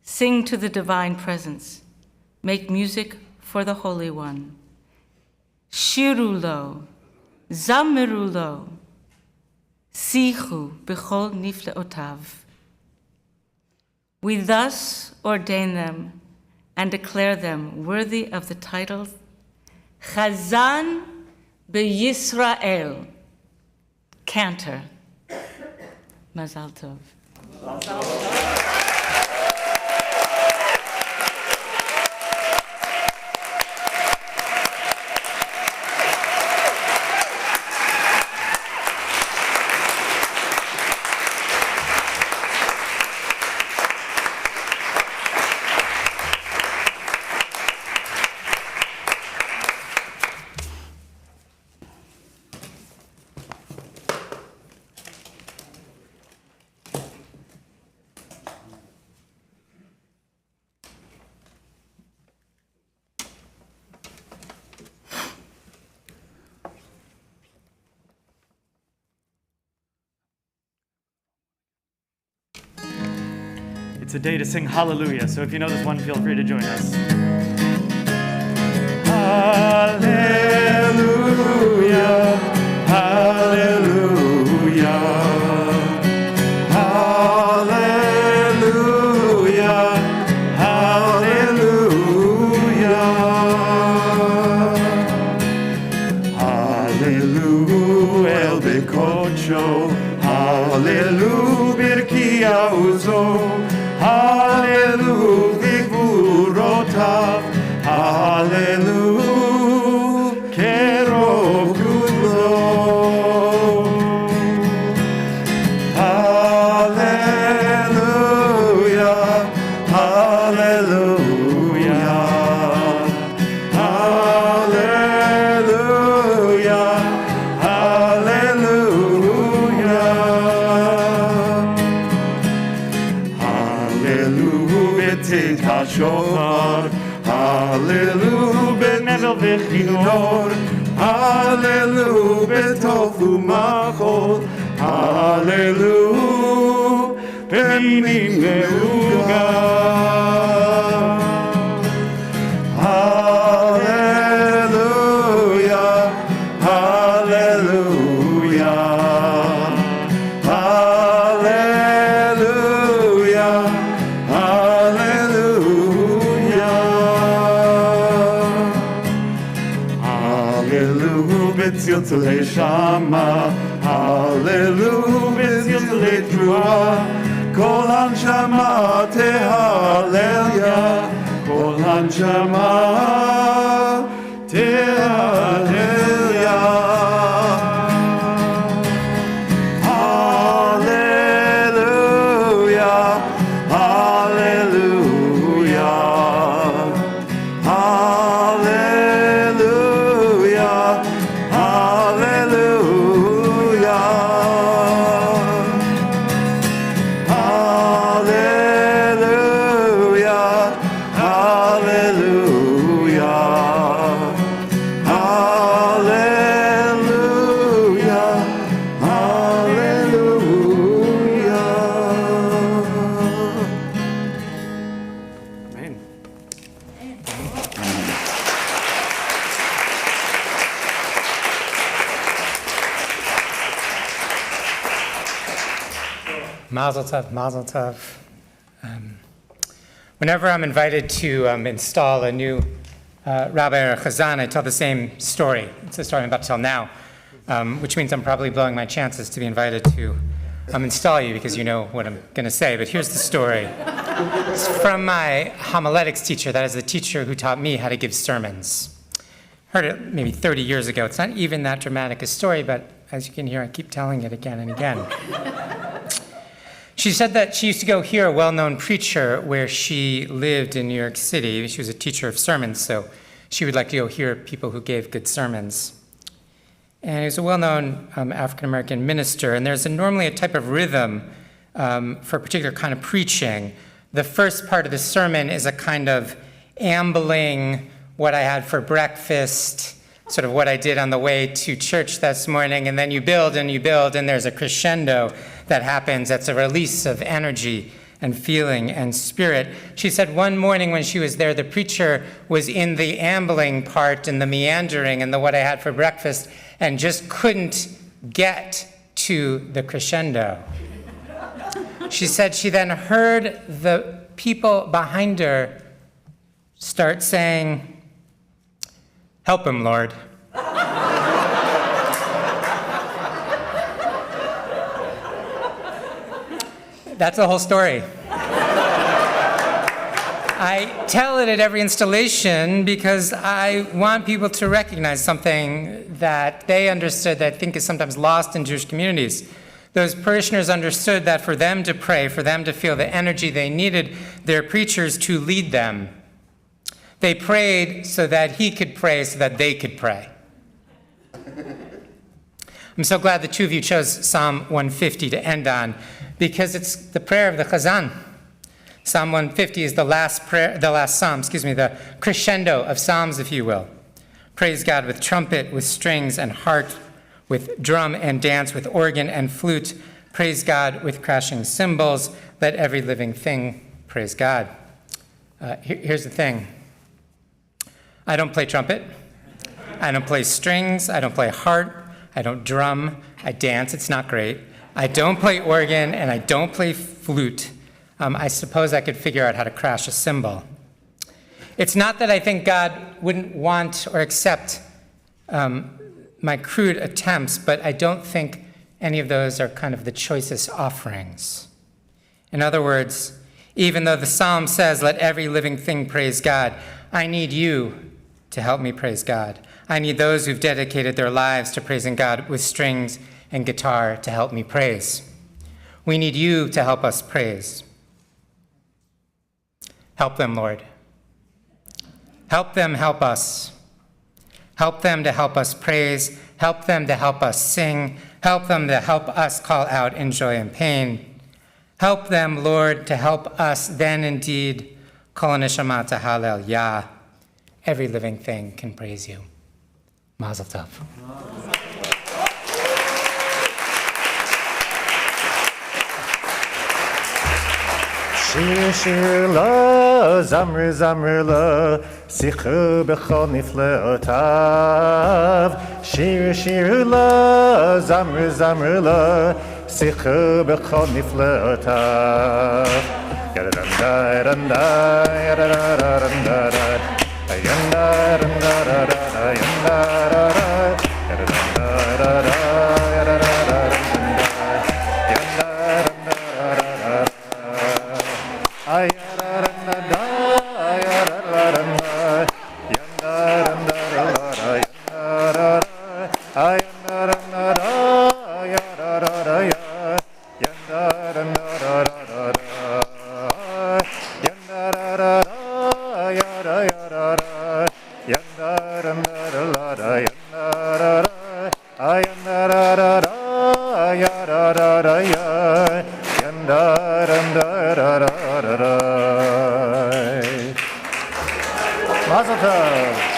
Speaker 9: sing to the divine presence, make music for the Holy One. Shiru lo, zamiru lo, sichu b'chol nifleotav. We thus ordain them and declare them worthy of the title Chazan b'Yisrael, cantor. Mazal tov.
Speaker 12: It's a day to sing hallelujah, so if you know this one, feel free to join us. Hallelujah, hallelujah, hallelujah, hallelujah, hallelujah, el bekocho, hallelujah, birkia uzo, hallelujah, gvurotav, hallelujah, kerov kudo, hallelujah, hallelujah, hallelujah, hallelujah, hallelujah, tika shofar, hallelujah, benevel v'chinor, hallelujah, betov u'machol, hallelujah, b'minim ve'uga, hallelujah, hallelujah, hallelujah, hallelujah, hallelujah, b'tziltzilei shama, hallelujah, b'tziltzilei trua, kol hanshama tehallelya, kol hanshama tehallelya. Hallelujah, hallelujah, hallelujah, hallelujah, hallelujah, hallelujah, hallelujah, hallelujah. Amen.
Speaker 6: Mazel tov, mazel tov. Whenever I'm invited to install a new rabbi or chazan, I tell the same story. It's the story I'm about to tell now, which means I'm probably blowing my chances to be invited to install you because you know what I'm going to say. But here's the story. It's from my homiletics teacher. That is the teacher who taught me how to give sermons. Heard it maybe 30 years ago. It's not even that dramatic a story, but as you can hear, I keep telling it again and again. She said that she used to go hear a well-known preacher where she lived in New York City. She was a teacher of sermons, so she would like to go hear people who gave good sermons. And he was a well-known African-American minister, and there's normally a type of rhythm for a particular kind of preaching. The first part of the sermon is a kind of ambling, what I had for breakfast, sort of what I did on the way to church this morning, and then you build, and there's a crescendo that happens. That's a release of energy and feeling and spirit. She said one morning when she was there, the preacher was in the ambling part and the meandering and the what I had for breakfast and just couldn't get to the crescendo. She said she then heard the people behind her start saying, "Help him, Lord." That's the whole story. I tell it at every installation because I want people to recognize something that they understood that I think is sometimes lost in Jewish communities. Those parishioners understood that for them to pray, for them to feel the energy they needed, their preachers to lead them. They prayed so that he could pray so that they could pray. I'm so glad the two of you chose Psalm 150 to end on, because it's the prayer of the Chazan. Psalm 150 is the last psalm, the crescendo of psalms, if you will. Praise God with trumpet, with strings and harp, with drum and dance, with organ and flute. Praise God with crashing cymbals. Let every living thing praise God. Here's the thing. I don't play trumpet. I don't play strings. I don't play harp. I don't drum. I dance. It's not great. I don't play organ, and I don't play flute. I suppose I could figure out how to crash a cymbal. It's not that I think God wouldn't want or accept my crude attempts, but I don't think any of those are kind of the choicest offerings. In other words, even though the psalm says, "Let every living thing praise God," I need you to help me praise God. I need those who've dedicated their lives to praising God with strings and guitar to help me praise. We need you to help us praise. Help them, Lord. Help them help us. Help them to help us praise. Help them to help us sing. Help them to help us call out in joy and pain. Help them, Lord, to help us then indeed kol neshama tahalel Yah. Every living thing can praise you. Mazel tov.
Speaker 12: שיר שיר לה, זמר זמר לה, שיחו בכל נפלאותיו. שיר שיר לה, זמר זמר לה, שיחו בכל נפלאותיו. ידנדה ידנדה ידנדה ידנדה ידנדה ידנדה Mazel tov.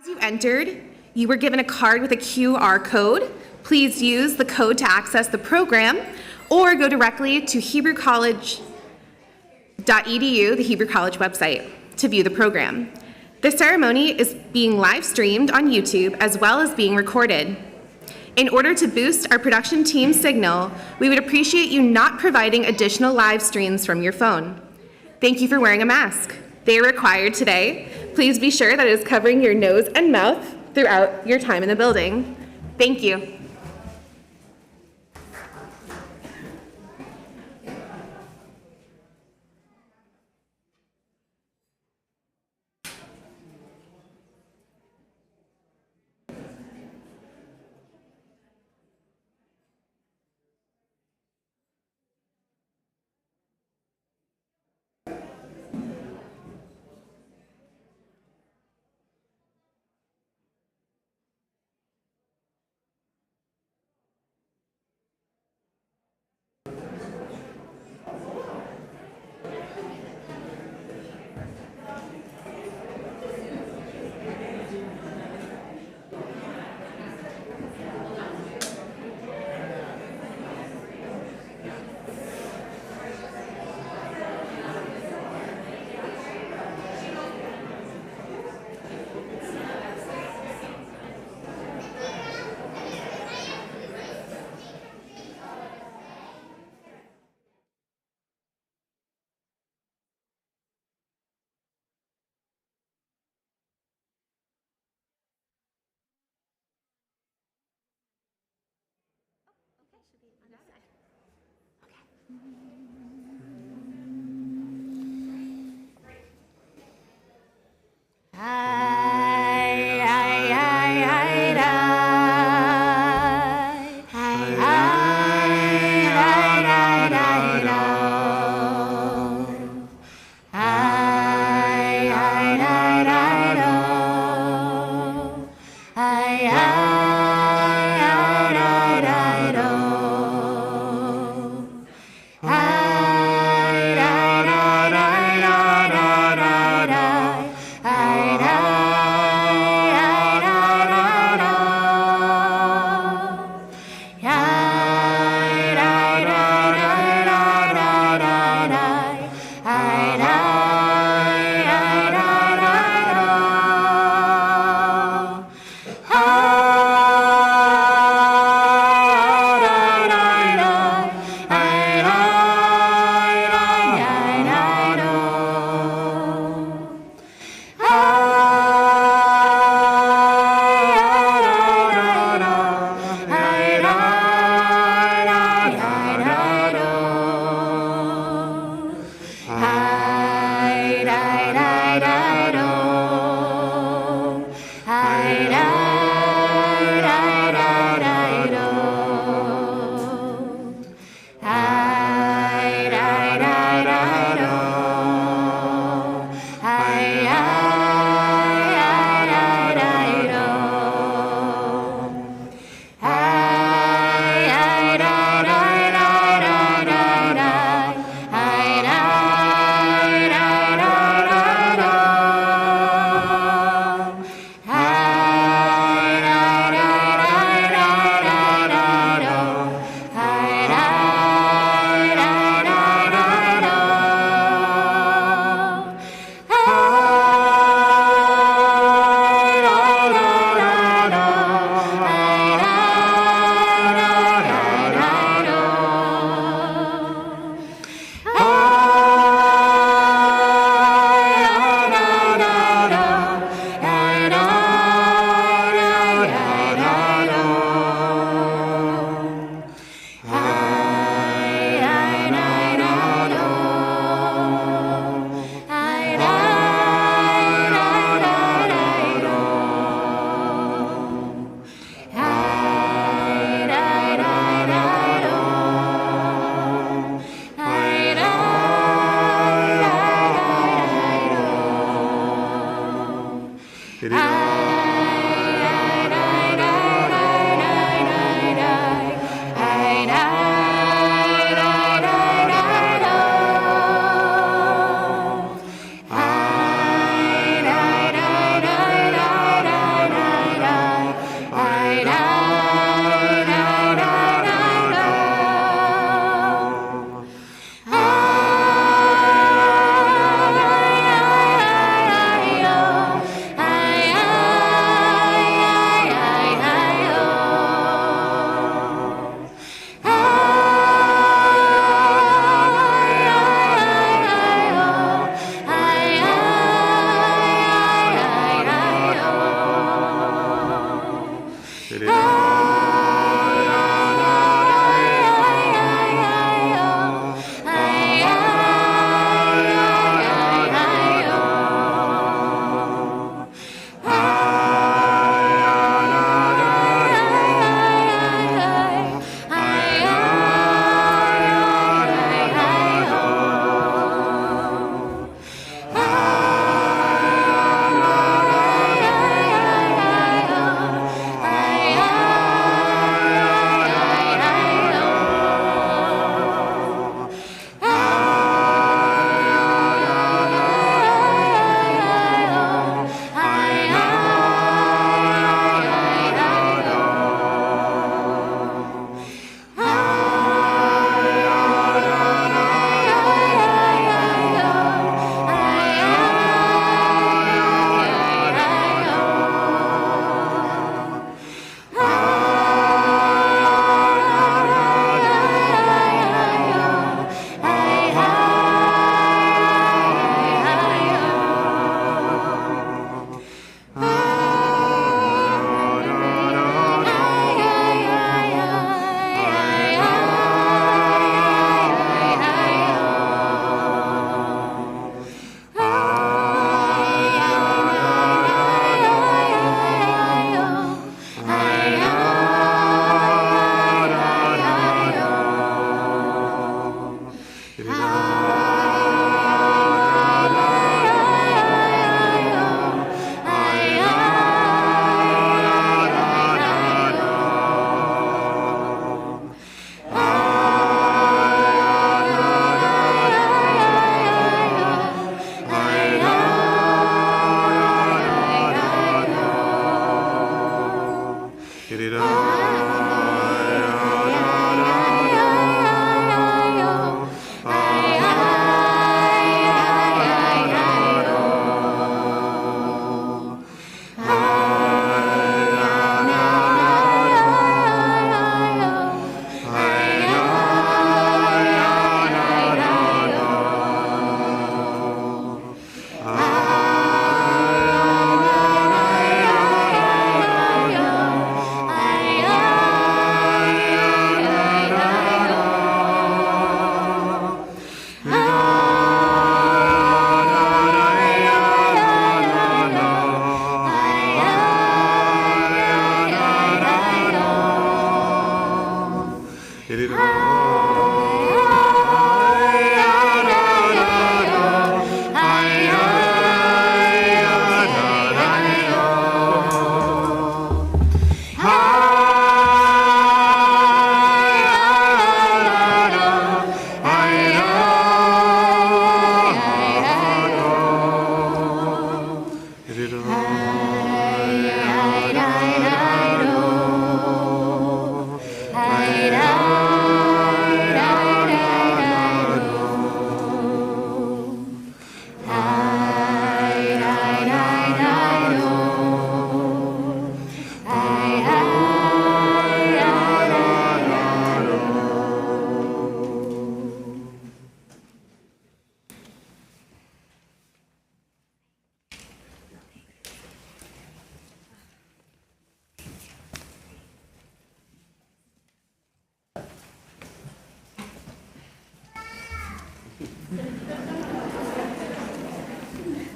Speaker 10: As you entered, you were given a card with a QR code. Please use the code to access the program or go directly to HebrewCollege.edu, the Hebrew College website, to view the program. The ceremony is being live streamed on YouTube as well as being recorded. In order to boost our production team's signal, we would appreciate you not providing additional live streams from your phone. Thank you for wearing a mask. They are required today. Please be sure that it is covering your nose and mouth throughout your time in the building. Thank you.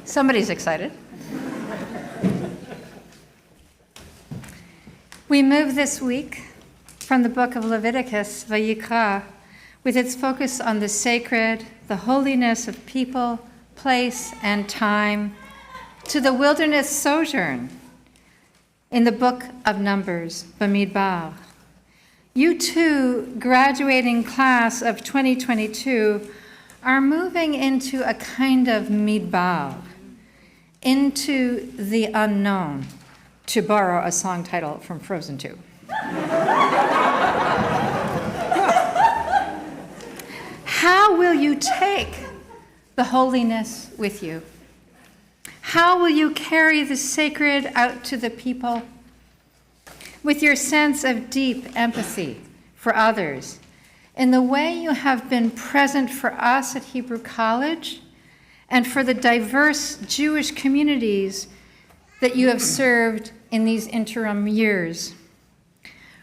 Speaker 15: Somebody's excited. We move this week from the book of Leviticus, Vayikra, with its focus on the sacred, the holiness of people, place, and time, to the wilderness sojourn in the book of Numbers, Bamidbar. You too, graduating class of 2022, are moving into a kind of midbar, into the unknown, to borrow a song title from Frozen 2. How will you take the holiness with you? How will you carry the sacred out to the people? With your sense of deep empathy for others, in the way you have been present for us at Hebrew College and for the diverse Jewish communities that you have served in these interim years.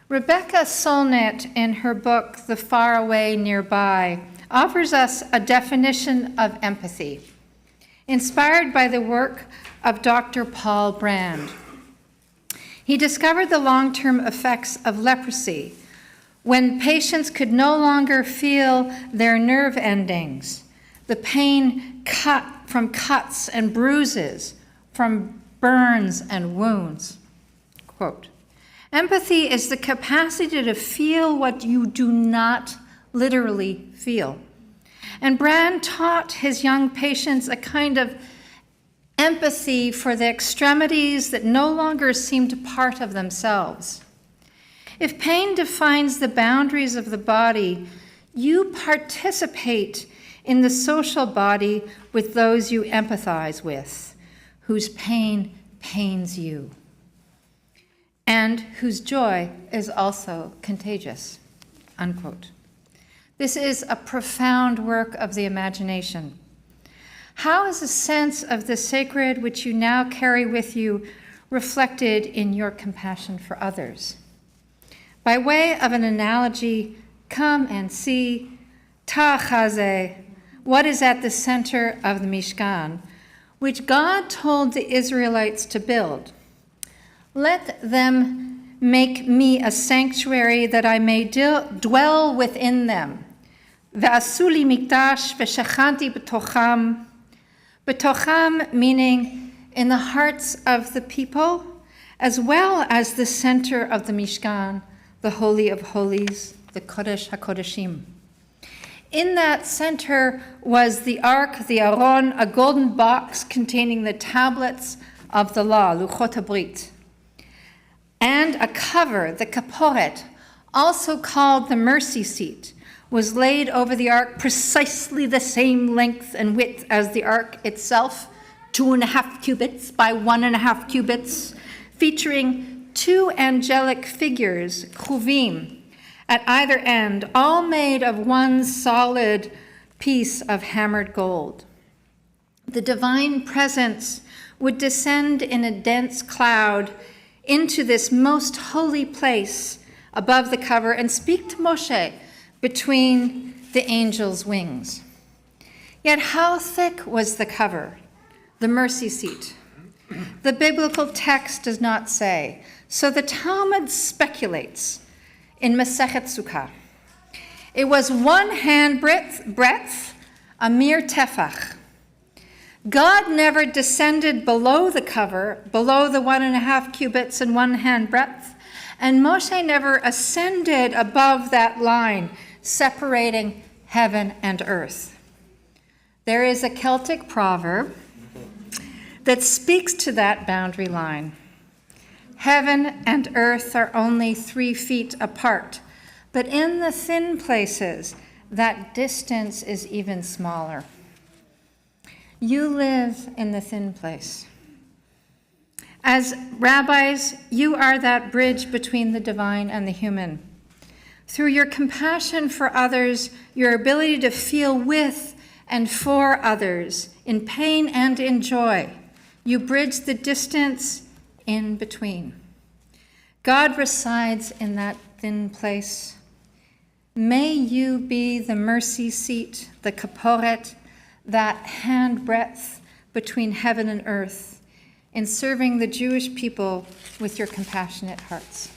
Speaker 15: Rebecca Solnit, in her book, The Far Away Nearby, offers us a definition of empathy, inspired by the work of Dr. Paul Brand. He discovered the long-term effects of leprosy when patients could no longer feel their nerve endings, the pain from cuts and bruises, from burns and wounds. Quote, empathy is the capacity to feel what you do not literally feel. And Brand taught his young patients a kind of empathy for the extremities that no longer seemed part of themselves. If pain defines the boundaries of the body, you participate in the social body with those you empathize with, whose pain pains you, and whose joy is also contagious, unquote. This is a profound work of the imagination. How is a sense of the sacred which you now carry with you reflected in your compassion for others? By way of an analogy, come and see Ta'chazeh, what is at the center of the Mishkan, which God told the Israelites to build. Let them make me a sanctuary that I may dwell within them. Ve'asu li mikdash ve'shachanti b'tocham. B'tocham meaning in the hearts of the people, as well as the center of the Mishkan, the Holy of Holies, the Kodesh HaKodeshim. In that center was the Ark, the Aron, a golden box containing the tablets of the law, Luchot HaBrit, and a cover, the Kaporet, also called the mercy seat, was laid over the ark precisely the same length and width as the ark itself, 2.5 cubits by 1.5 cubits, featuring 2 angelic figures, chuvim, at either end, all made of one solid piece of hammered gold. The divine presence would descend in a dense cloud into this most holy place above the cover and speak to Moshe between the angel's wings. Yet how thick was the cover, the mercy seat? The biblical text does not say, so the Talmud speculates in Masechet Sukkah. It was 1 hand breadth, a mere tefach. God never descended below the cover, below the 1.5 cubits and 1 hand breadth, and Moshe never ascended above that line, separating heaven and earth. There is a Celtic proverb that speaks to that boundary line. Heaven and earth are only 3 feet apart, but in the thin places, that distance is even smaller. You live in the thin place. As rabbis, you are that bridge between the divine and the human. Through your compassion for others, your ability to feel with and for others, in pain and in joy, you bridge the distance in between. God resides in that thin place. May you be the mercy seat, the kaporet, that handbreadth between heaven and earth in serving the Jewish people with your compassionate hearts.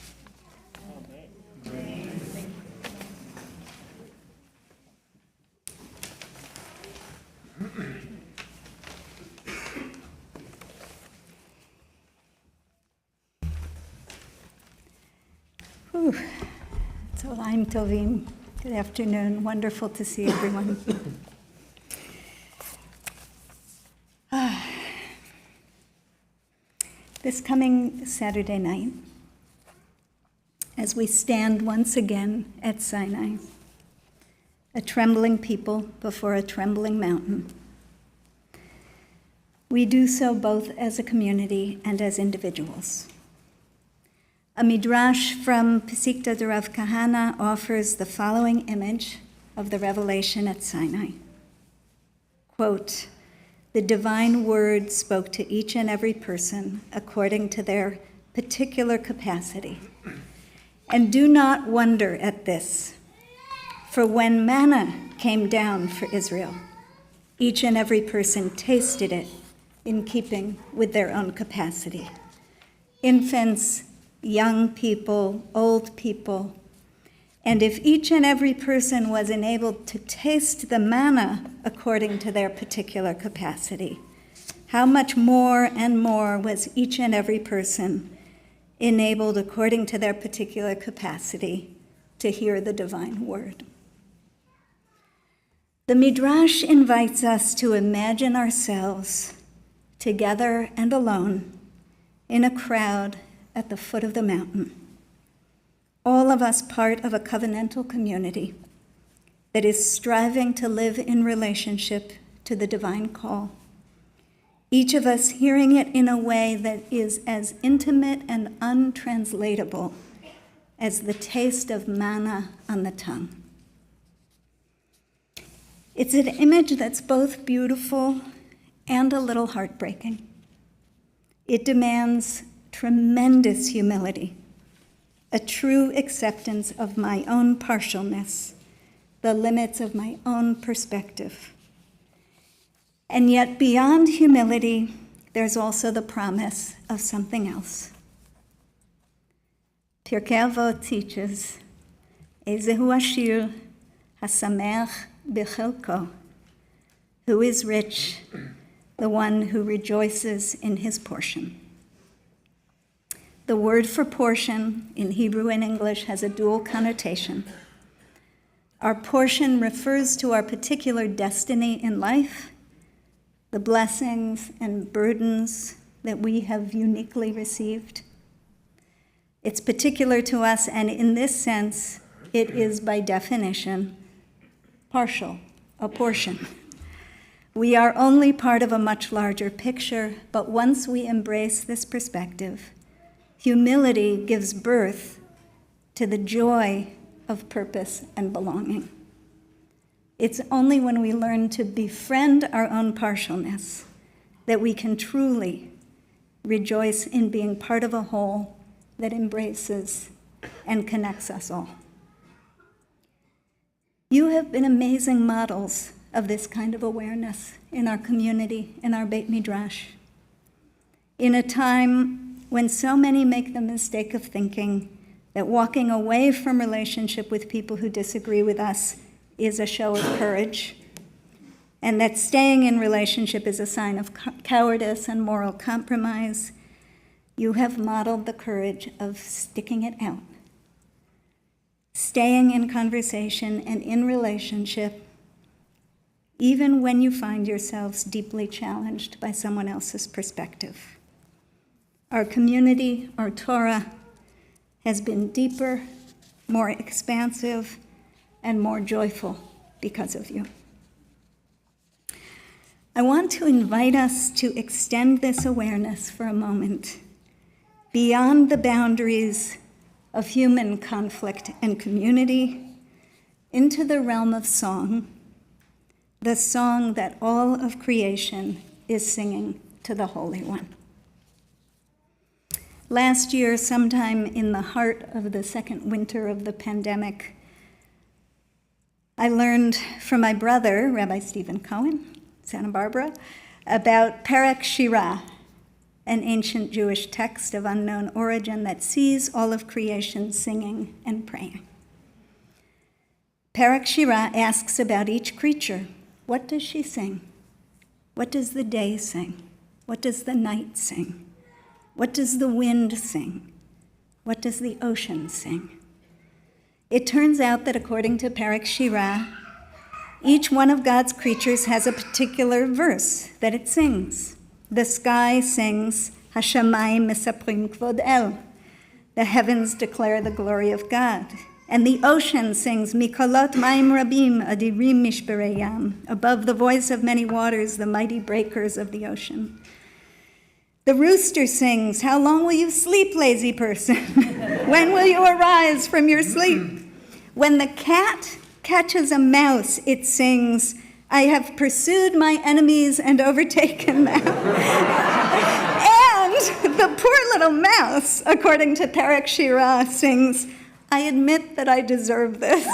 Speaker 2: Whew. Tzolaim tovim. Good afternoon. Wonderful to see everyone. This coming Saturday night, as we stand once again at Sinai, a trembling people before a trembling mountain, we do so both as a community and as individuals. A midrash from Pesikta de Rav Kahana offers the following image of the revelation at Sinai. Quote, "The divine word spoke to each and every person according to their particular capacity. And do not wonder at this, for when manna came down for Israel, each and every person tasted it in keeping with their own capacity. Infants, young people, old people, and if each and every person was enabled to taste the manna according to their particular capacity, how much more and more was each and every person enabled according to their particular capacity to hear the divine word." The Midrash invites us to imagine ourselves together and alone in a crowd at the foot of the mountain. All of us part of a covenantal community that is striving to live in relationship to the divine call. Each of us hearing it in a way that is as intimate and untranslatable as the taste of manna on the tongue. It's an image that's both beautiful and a little heartbreaking. It demands tremendous humility, a true acceptance of my own partialness, the limits of my own perspective. And yet beyond humility, there's also the promise of something else. Pirkei Avot teaches, Ezehu Ashir hasameach b'chelko, who is rich, the one who rejoices in his portion. The word for portion in Hebrew and English has a dual connotation. Our portion refers to our particular destiny in life, the blessings and burdens that we have uniquely received. It's particular to us, and in this sense, it is by definition partial, a portion. We are only part of a much larger picture, but once we embrace this perspective, humility gives birth to the joy of purpose and belonging. It's only when we learn to befriend our own partialness that we can truly rejoice in being part of a whole that embraces and connects us all. You have been amazing models of this kind of awareness in our community, in our Beit Midrash. In a time when so many make the mistake of thinking that walking away from relationship with people who disagree with us is a show of courage, and that staying in relationship is a sign of cowardice and moral compromise, you have modeled the courage of sticking it out, staying in conversation and in relationship, even when you find yourselves deeply challenged by someone else's perspective. Our community, our Torah, has been deeper, more expansive, and more joyful because of you. I want to invite us to extend this awareness for a moment beyond the boundaries of human conflict and community into the realm of song, the song that all of creation is singing to the Holy One. Last year, sometime in the heart of the second winter of the pandemic, I learned from my brother, Rabbi Stephen Cohen, Santa Barbara, about Perek Shirah, an ancient Jewish text of unknown origin that sees all of creation singing and praying. Perek Shirah asks about each creature. What does she sing? What does the day sing? What does the night sing? What does the wind sing? What does the ocean sing? It turns out that according to Perek Shirah, each one of God's creatures has a particular verse that it sings. The sky sings, Hashamayim mesaprim kvod el. The heavens declare the glory of God. And the ocean sings, Mikolot maim rabim adirim mishberei yam. Above the voice of many waters, the mighty breakers of the ocean. The rooster sings, how long will you sleep, lazy person? When will you arise from your sleep? When the cat catches a mouse, it sings, I have pursued my enemies and overtaken them. And the poor little mouse, according to Perek Shirah, sings, I admit that I deserve this.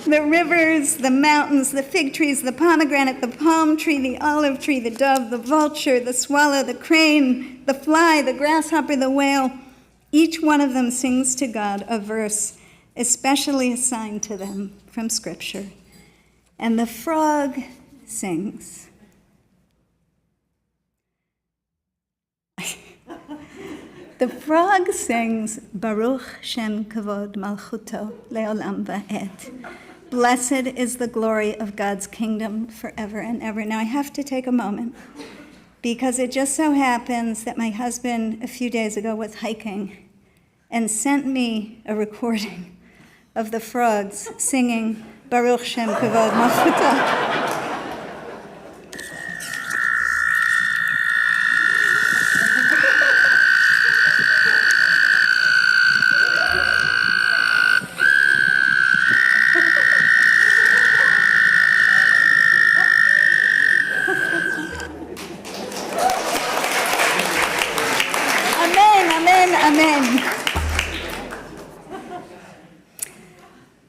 Speaker 2: The rivers, the mountains, the fig trees, the pomegranate, the palm tree, the olive tree, the dove, the vulture, the swallow, the crane, the fly, the grasshopper, the whale, each one of them sings to God a verse especially assigned to them from Scripture. And the frog sings. The frog sings, Baruch Shem Kavod Malchuto Leolam Va'ed. Blessed is the glory of God's kingdom forever and ever. Now I have to take a moment because it just so happens that my husband a few days ago was hiking and sent me a recording of the frogs singing Baruch Shem Kavod Malchuto.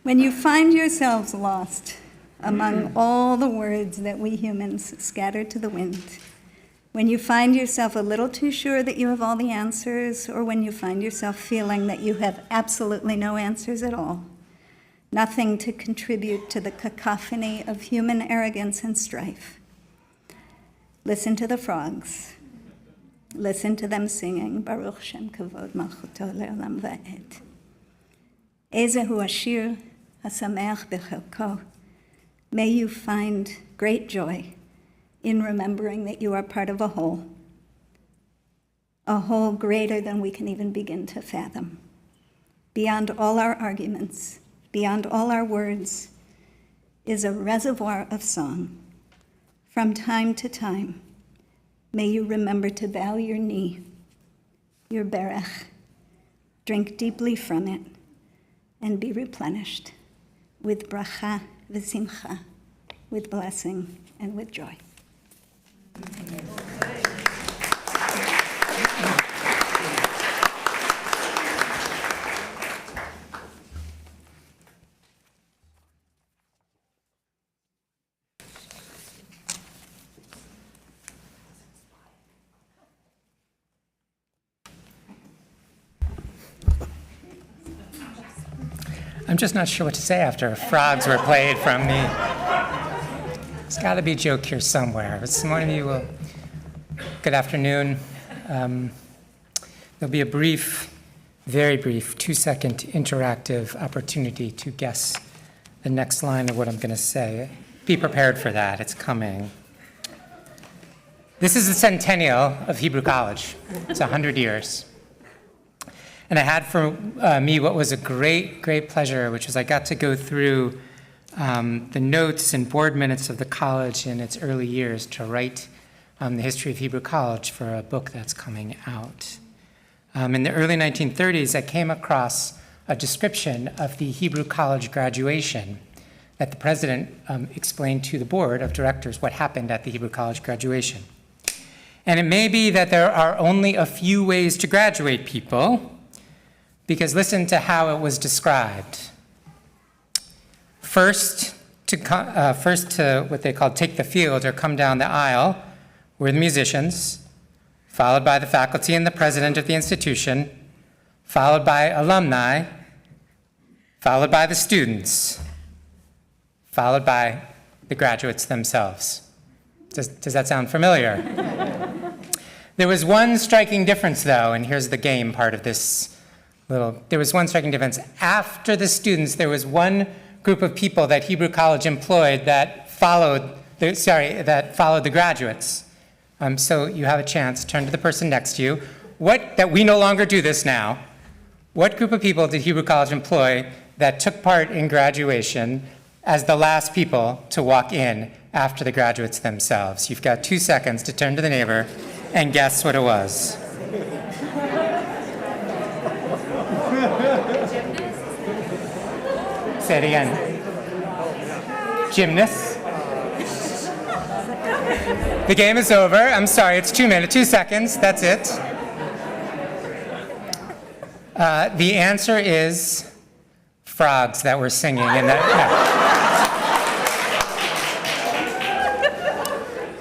Speaker 2: When you find yourselves lost among all the words that we humans scatter to the wind, when you find yourself a little too sure that you have all the answers, or when you find yourself feeling that you have absolutely no answers at all, nothing to contribute to the cacophony of human arrogance and strife, listen to the frogs. Listen to them singing, Baruch Shem Kavod Malchuto Leolam Va'ed. Ezehu Ashir Hasameach B'Chelko. May you find great joy in remembering that you are part of a whole greater than we can even begin to fathom. Beyond all our arguments, beyond all our words, is a reservoir of song. From time to time, may you remember to bow your knee, your berech, drink deeply from it, and be replenished with bracha v'simcha, with blessing and with joy.
Speaker 6: I'm just not sure what to say after frogs were played from me. There's got to be a joke here somewhere. But some of you will. Good afternoon. There'll be a brief, very brief, 2-second interactive opportunity to guess the next line of what I'm going to say. Be prepared for that. It's coming. This is the centennial of Hebrew College. It's 100 years. And I had for me what was a great, great pleasure, which was I got to go through the notes and board minutes of the college in its early years to write the history of Hebrew College for a book that's coming out. In the early 1930s, I came across a description of the Hebrew College graduation that the president explained to the board of directors what happened at the Hebrew College graduation. And it may be that there are only a few ways to graduate people, because listen to how it was described. First, First to what they call take the field or come down the aisle were the musicians, followed by the faculty and the president of the institution, followed by alumni, followed by the students, followed by the graduates themselves. Does that sound familiar? There was one striking difference, though, and here's the game part of this there was one striking difference. After the students, there was one group of people that Hebrew College employed that followed the graduates. So you have a chance, turn to the person next to you. That we no longer do this now. What group of people did Hebrew College employ that took part in graduation as the last people to walk in after the graduates themselves? You've got 2 seconds to turn to the neighbor and guess what it was. Say it again. Gymnasts. The game is over. I'm sorry, it's 2 minutes, 2 seconds. That's it. The answer is frogs that were singing in that.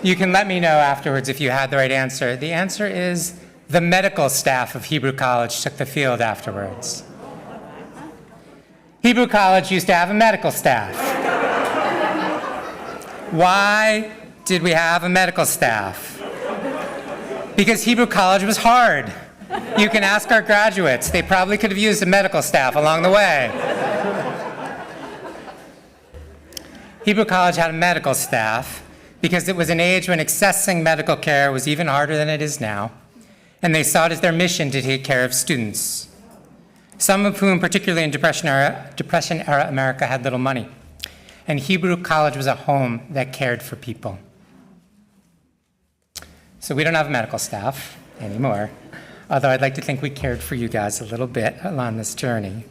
Speaker 6: No. You can let me know afterwards if you had the right answer. The answer is the medical staff of Hebrew College took the field afterwards. Hebrew College used to have a medical staff. Why did we have a medical staff? Because Hebrew College was hard. You can ask our graduates. They probably could have used a medical staff along the way. Hebrew College had a medical staff because it was an age when accessing medical care was even harder than it is now, and they saw it as their mission to take care of students, some of whom, particularly in Depression-era America, had little money. And Hebrew College was a home that cared for people. So we don't have a medical staff anymore, although I'd like to think we cared for you guys a little bit along this journey.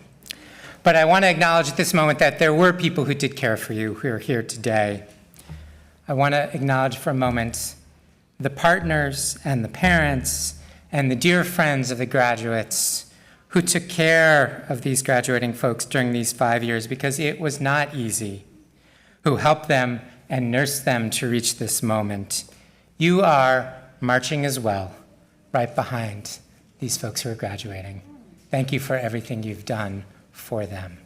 Speaker 6: But I want to acknowledge at this moment that there were people who did care for you who are here today. I want to acknowledge for a moment the partners and the parents and the dear friends of the graduates who took care of these graduating folks during these 5 years, because it was not easy, who helped them and nursed them to reach this moment. You are marching as well, right behind these folks who are graduating. Thank you for everything you've done for them.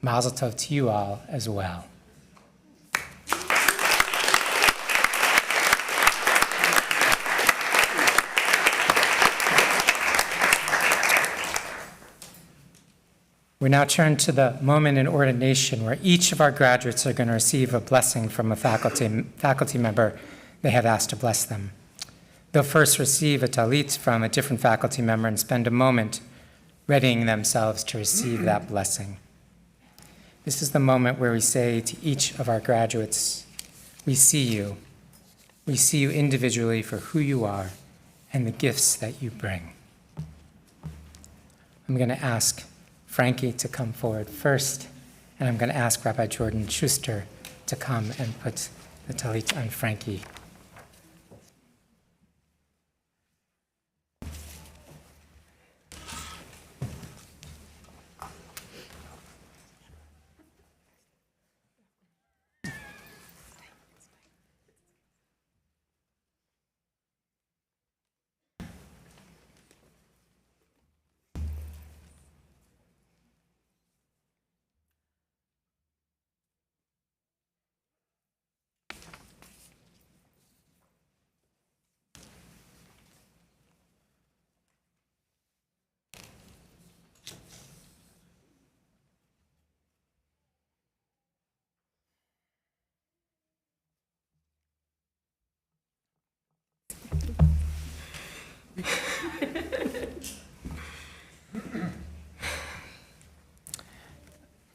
Speaker 6: Mazel tov to you all as well. We now turn to the moment in ordination where each of our graduates are going to receive a blessing from a faculty member they have asked to bless them. They'll first receive a talit from a different faculty member and spend a moment readying themselves to receive that blessing. This is the moment where we say to each of our graduates, we see you. We see you individually for who you are and the gifts that you bring. I'm going to ask Frankie to come forward first, and I'm going to ask Rabbi Jordan Schuster to come and put the talit on Frankie.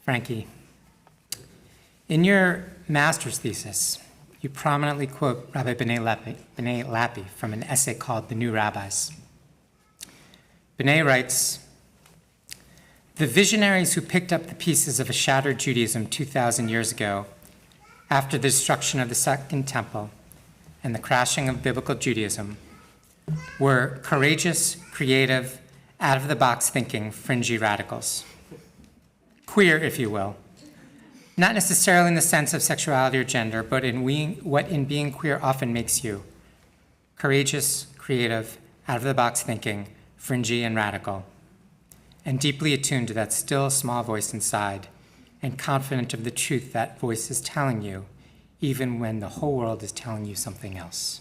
Speaker 6: Frankie, in your master's thesis, you prominently quote Rabbi B'nai Lappi from an essay called The New Rabbis. B'nai writes, "The visionaries who picked up the pieces of a shattered Judaism 2,000 years ago, after the destruction of the Second Temple and the crashing of biblical Judaism, were courageous, creative, out-of-the-box thinking, fringy radicals. Queer, if you will, Not necessarily in the sense of sexuality or gender, but in what in being queer often makes you. Courageous, creative, out-of-the-box thinking, fringy and radical, and deeply attuned to that still small voice inside, and confident of the truth that voice is telling you, even when the whole world is telling you something else.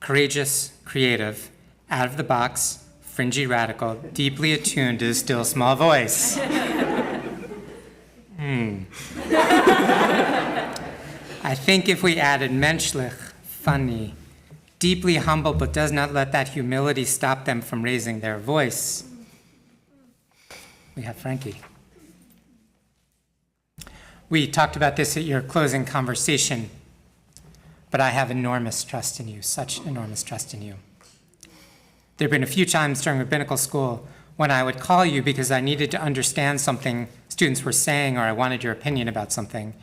Speaker 6: Courageous, creative, out-of-the-box, fringy, radical, deeply attuned to the still small voice. I think if we added menschlich, funny, deeply humble, but does not let that humility stop them from raising their voice, we have Frankie. We talked about this at your closing conversation, but I have enormous trust in you, such enormous trust in you. There have been a few times during rabbinical school when I would call you because I needed to understand something students were saying or I wanted your opinion about something.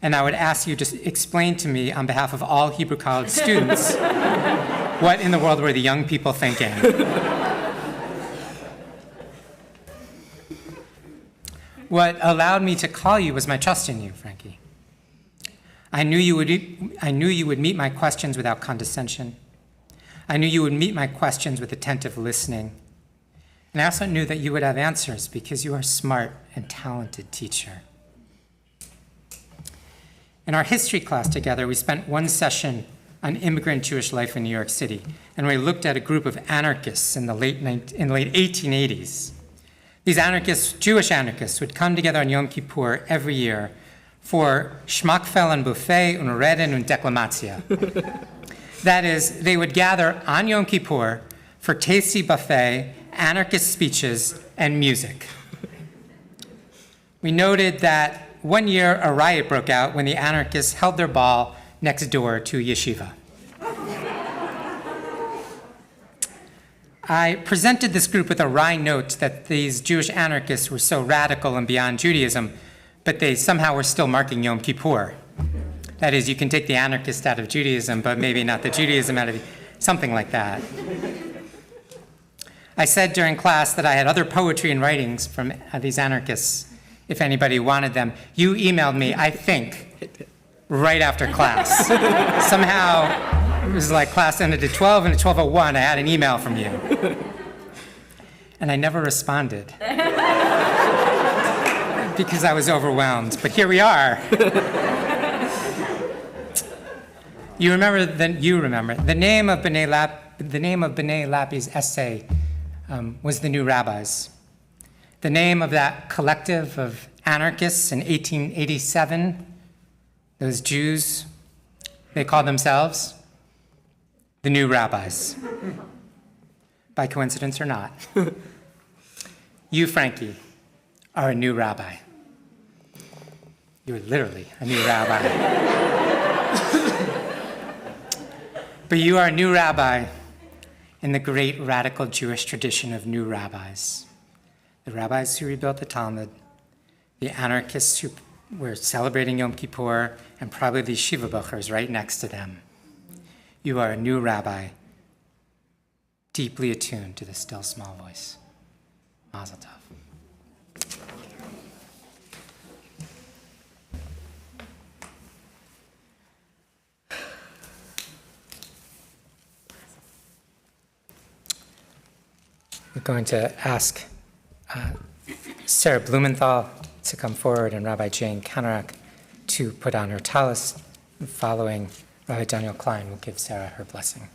Speaker 6: And I would ask you to explain to me on behalf of all Hebrew College students what in the world were the young people thinking. What allowed me to call you was my trust in you, Frankie. I knew you would meet my questions without condescension. I knew you would meet my questions with attentive listening. And I also knew that you would have answers because you are a smart and talented teacher. In our history class together, we spent one session on immigrant Jewish life in New York City, and we looked at a group of anarchists in the late 1880s. These anarchists, Jewish anarchists, would come together on Yom Kippur every year for Schmackfell and Buffet und Reden und Deklamatia. That is, they would gather on Yom Kippur for tasty buffet, anarchist speeches, and music. We noted that one year a riot broke out when the anarchists held their ball next door to yeshiva. I presented this group with a wry note that these Jewish anarchists were so radical and beyond Judaism, but they somehow were still marking Yom Kippur. That is, you can take the anarchist out of Judaism, but maybe not the Judaism out of something like that. I said during class that I had other poetry and writings from these anarchists, if anybody wanted them. You emailed me, I think, right after class. Somehow, it was like class ended at 12, and at 12:01, I had an email from you. And I never responded because I was overwhelmed. But here we are. You remember the name of B'nai Lappi's essay was The New Rabbis. The name of that collective of anarchists in 1887, those Jews, they called themselves the New Rabbis. By coincidence or not. You, Frankie, are a new rabbi. You're literally a new rabbi. But you are a new rabbi in the great radical Jewish tradition of new rabbis. The rabbis who rebuilt the Talmud, the anarchists who were celebrating Yom Kippur, and probably the yeshiva buchers right next to them. You are a new rabbi, deeply attuned to the still small voice. Mazel tov. We're going to ask Sarah Blumenthal to come forward and Rabbi Jane Kanarak to put on her tallis. Following, Rabbi Daniel Klein will give Sarah her blessing.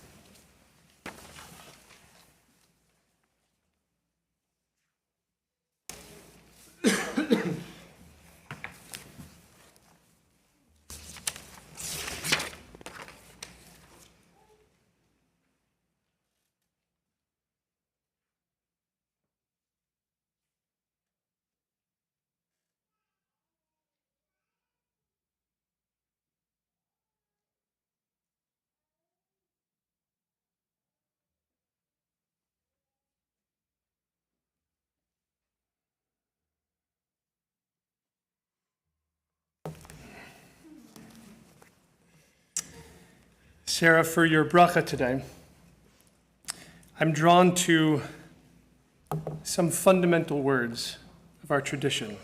Speaker 16: Sarah, for your bracha today, I'm drawn to some fundamental words of our tradition.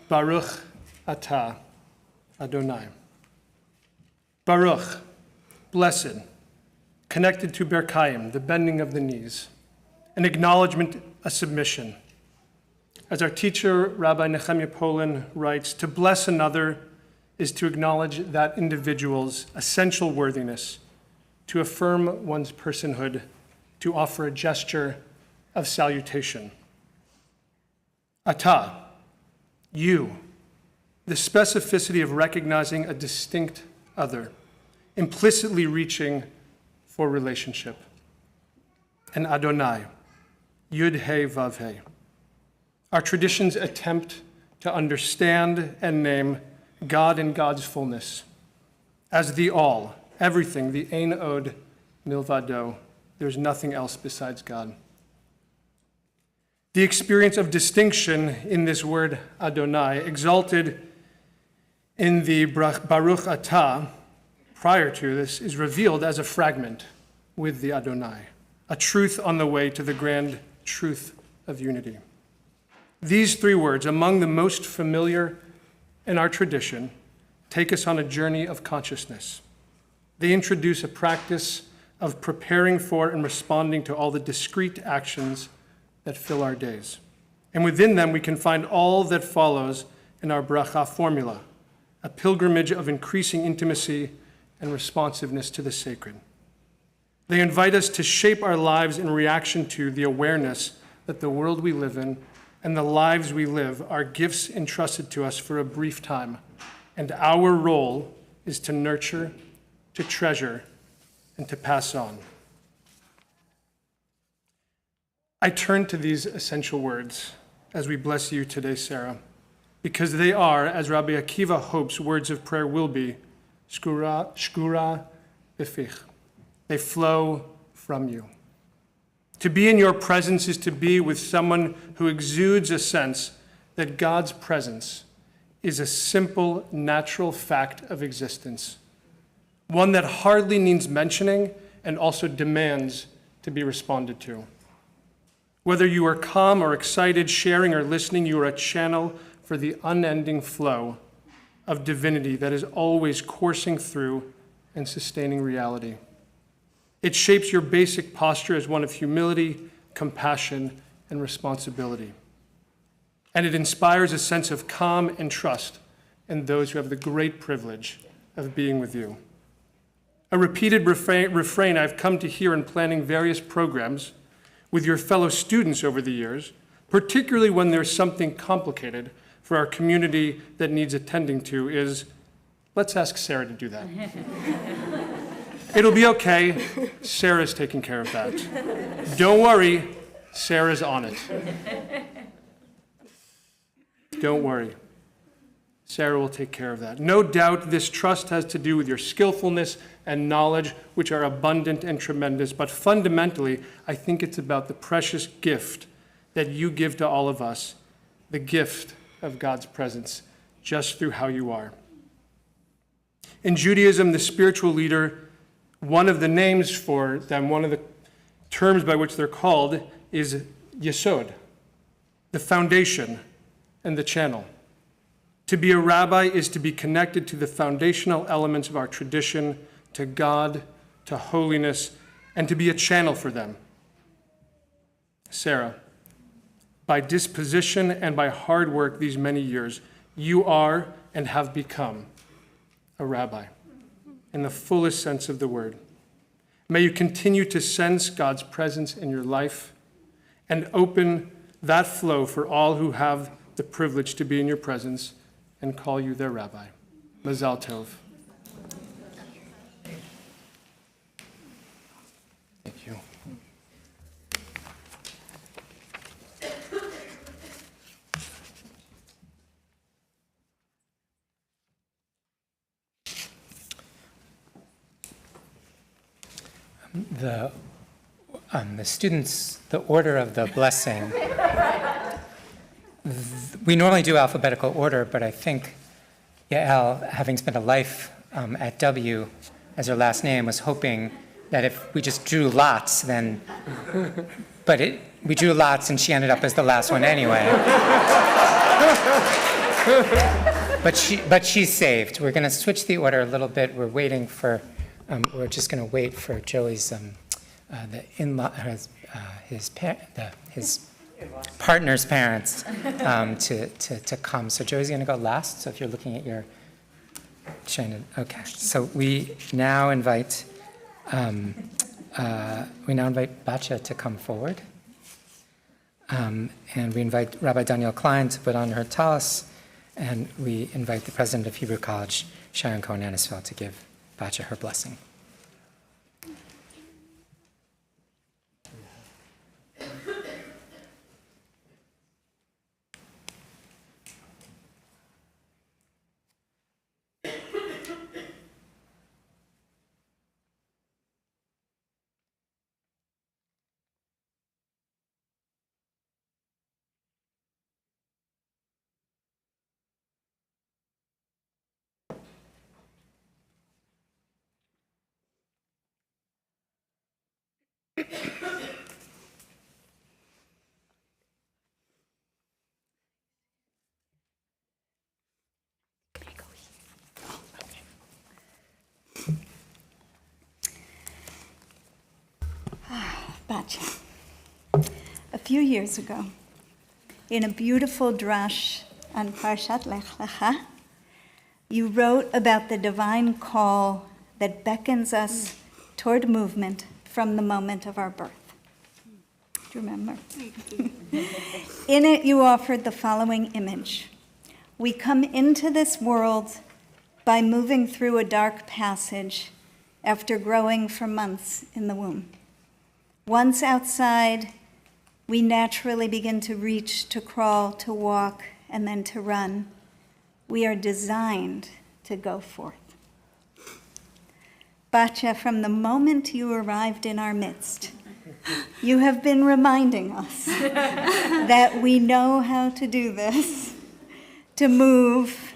Speaker 16: Baruch atah Adonai. Baruch, blessed, connected to Berkayim, the bending of the knees, an acknowledgement, a submission. As our teacher, Rabbi Nehemiah Polin, writes, to bless another is to acknowledge that individual's essential worthiness, to affirm one's personhood, to offer a gesture of salutation. Atah, you, the specificity of recognizing a distinct other, implicitly reaching for relationship. And Adonai, Yud He Vav He. Our traditions attempt to understand and name God in God's fullness as the all, everything, the Ein Od Milvado. There's nothing else besides God. The experience of distinction in this word Adonai, exalted in the Baruch Atah prior to this, is revealed as a fragment with the Adonai, a truth on the way to the grand truth of unity. These three words, among the most familiar in our tradition, take us on a journey of consciousness. They introduce a practice of preparing for and responding to all the discrete actions that fill our days. And within them, we can find all that follows in our bracha formula, a pilgrimage of increasing intimacy and responsiveness to the sacred. They invite us to shape our lives in reaction to the awareness that the world we live in and the lives we live are gifts entrusted to us for a brief time, and our role is to nurture, to treasure, and to pass on. I turn to these essential words as we bless you today, Sarah, because they are, as Rabbi Akiva hopes words of prayer will be, shkura befich. They flow from you. To be in your presence is to be with someone who exudes a sense that God's presence is a simple, natural fact of existence, one that hardly needs mentioning and also demands to be responded to. Whether you are calm or excited, sharing or listening, you are a channel for the unending flow of divinity that is always coursing through and sustaining reality. It shapes your basic posture as one of humility, compassion, and responsibility. And it inspires a sense of calm and trust in those who have the great privilege of being with you. A repeated refrain I've come to hear in planning various programs with your fellow students over the years, particularly when there's something complicated for our community that needs attending to, is, let's ask Sarah to do that. It'll be okay. Sarah's taking care of that. Don't worry. Sarah's on it. Don't worry. Sarah will take care of that. No doubt this trust has to do with your skillfulness and knowledge, which are abundant and tremendous. But fundamentally, I think it's about the precious gift that you give to all of us, the gift of God's presence, just through how you are. In Judaism, the spiritual leader, one of the names for them, one of the terms by which they're called, is Yesod, the foundation and the channel. To be a rabbi is to be connected to the foundational elements of our tradition, to God, to holiness, and to be a channel for them. Sarah, by disposition and by hard work these many years, you are and have become a rabbi in the fullest sense of the word. May you continue to sense God's presence in your life and open that flow for all who have the privilege to be in your presence and call you their rabbi. Mazal Tov. Thank you.
Speaker 6: The students, the order of the blessing, we normally do alphabetical order, but I think Yael, having spent a life at W as her last name, was hoping that if we just drew lots, then, we drew lots and she ended up as the last one anyway. But she's saved. We're going to switch the order a little bit. We're waiting for, we're just going to wait for Joey's, the in-law, his partner's parents to come. So Joey's going to go last. So if you're looking at your, okay. So we now invite Batya to come forward. And we invite Rabbi Daniel Klein to put on her talis, and we invite the president of Hebrew College, Sharon Cohen-Anisfeld, to give Batya her blessing.
Speaker 2: Batya. A few years ago, in a beautiful drash on Parshat Lech Lecha, you wrote about the divine call that beckons us toward movement from the moment of our birth. Do you remember? In it, you offered the following image. We come into this world by moving through a dark passage after growing for months in the womb. Once outside, we naturally begin to reach, to crawl, to walk, and then to run. We are designed to go forth. Batya, from the moment you arrived in our midst, you have been reminding us that we know how to do this, to move,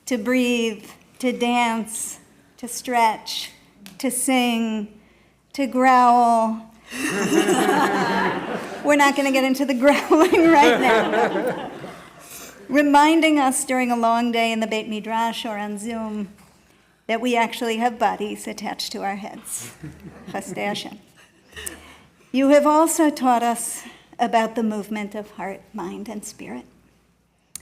Speaker 2: to breathe, to dance, to stretch, to sing, to growl. We're not going to get into the growling right now. Reminding us during a long day in the Beit Midrash or on Zoom that we actually have bodies attached to our heads. Chasdei Hashem. You have also taught us about the movement of heart, mind, and spirit,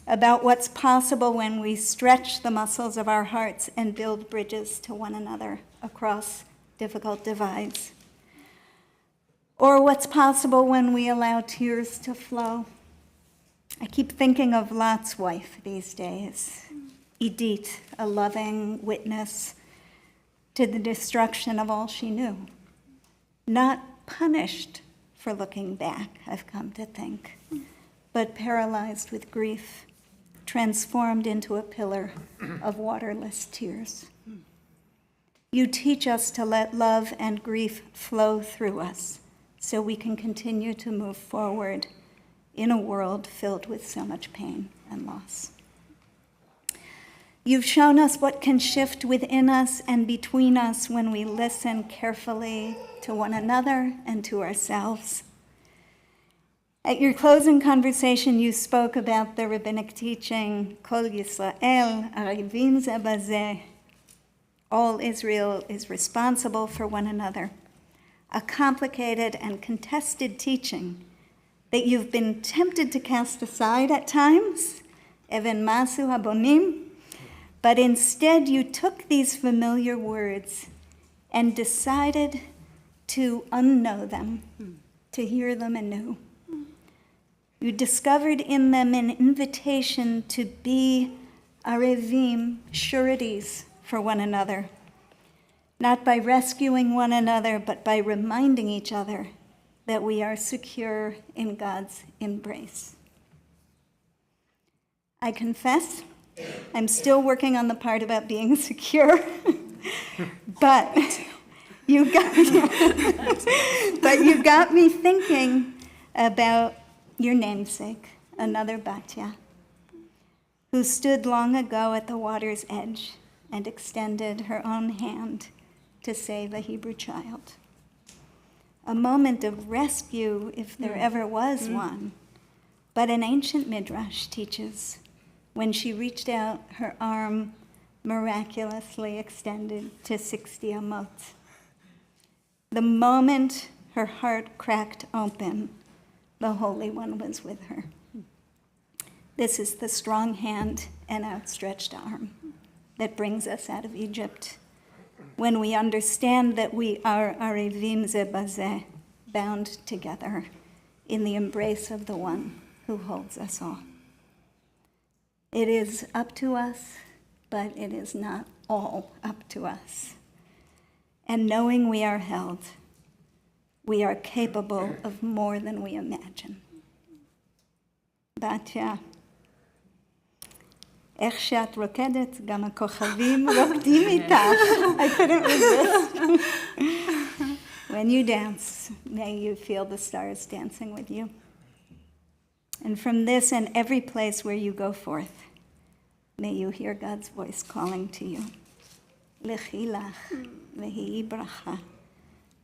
Speaker 2: about what's possible when we stretch the muscles of our hearts and build bridges to one another across difficult divides, or what's possible when we allow tears to flow. I keep thinking of Lot's wife these days, Edith, a loving witness to the destruction of all she knew. Not punished for looking back, I've come to think, but paralyzed with grief, transformed into a pillar of waterless tears. You teach us to let love and grief flow through us so we can continue to move forward in a world filled with so much pain and loss. You've shown us what can shift within us and between us when we listen carefully to one another and to ourselves. At your closing conversation, you spoke about the rabbinic teaching, Kol Yisrael, Arivim Ze Bazeh. All Israel is responsible for one another. A complicated and contested teaching that you've been tempted to cast aside at times, Even Masu Habonim, but instead you took these familiar words and decided to unknow them, to hear them anew. You discovered in them an invitation to be arevim, sureties for one another, not by rescuing one another, but by reminding each other that we are secure in God's embrace. I confess, I'm still working on the part about being secure, but you got me thinking about your namesake, another Batya, who stood long ago at the water's edge and extended her own hand to save a Hebrew child. a moment of rescue if there ever was one. But an ancient midrash teaches when she reached out, her arm miraculously extended to 60 amot. The moment her heart cracked open, the Holy One was with her. This is the strong hand and outstretched arm that brings us out of Egypt. When we understand that we are arivim ze bazeh, bound together in the embrace of the one who holds us all. It is up to us, but it is not all up to us. And knowing we are held, we are capable of more than we imagine. Batya, איך שאת רוקדת, גם הכוכבים רוקדים איתך. I couldn't resist. When you dance, may you feel the stars dancing with you. And from this and every place where you go forth, may you hear God's voice calling to you. Lechi lach vehi bracha.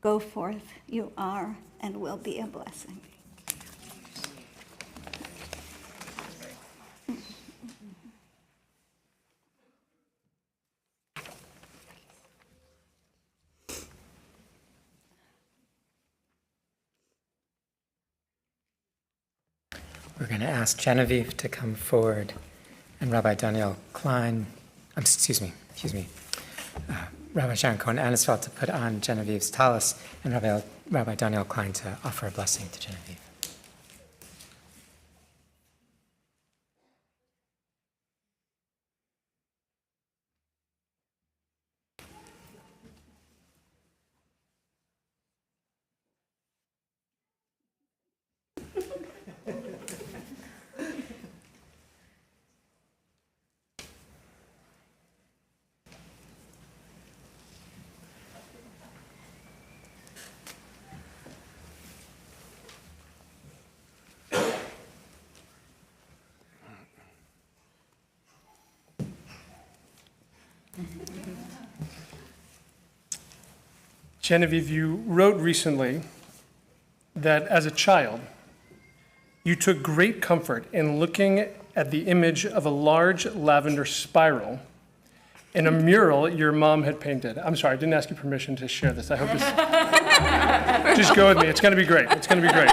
Speaker 2: Go forth, you are and will be a blessing.
Speaker 6: We're going to ask Genevieve to come forward, and Rabbi Daniel Klein, Rabbi Sharon Cohen-Anisfeld to put on Genevieve's tallis, and Rabbi Daniel Klein to offer a blessing to Genevieve.
Speaker 16: Genevieve, you wrote recently that as a child, you took great comfort in looking at the image of a large lavender spiral in a mural your mom had painted. I'm sorry, I didn't ask you permission to share this. I hope this... Just go with me. It's going to be great. It's going to be great.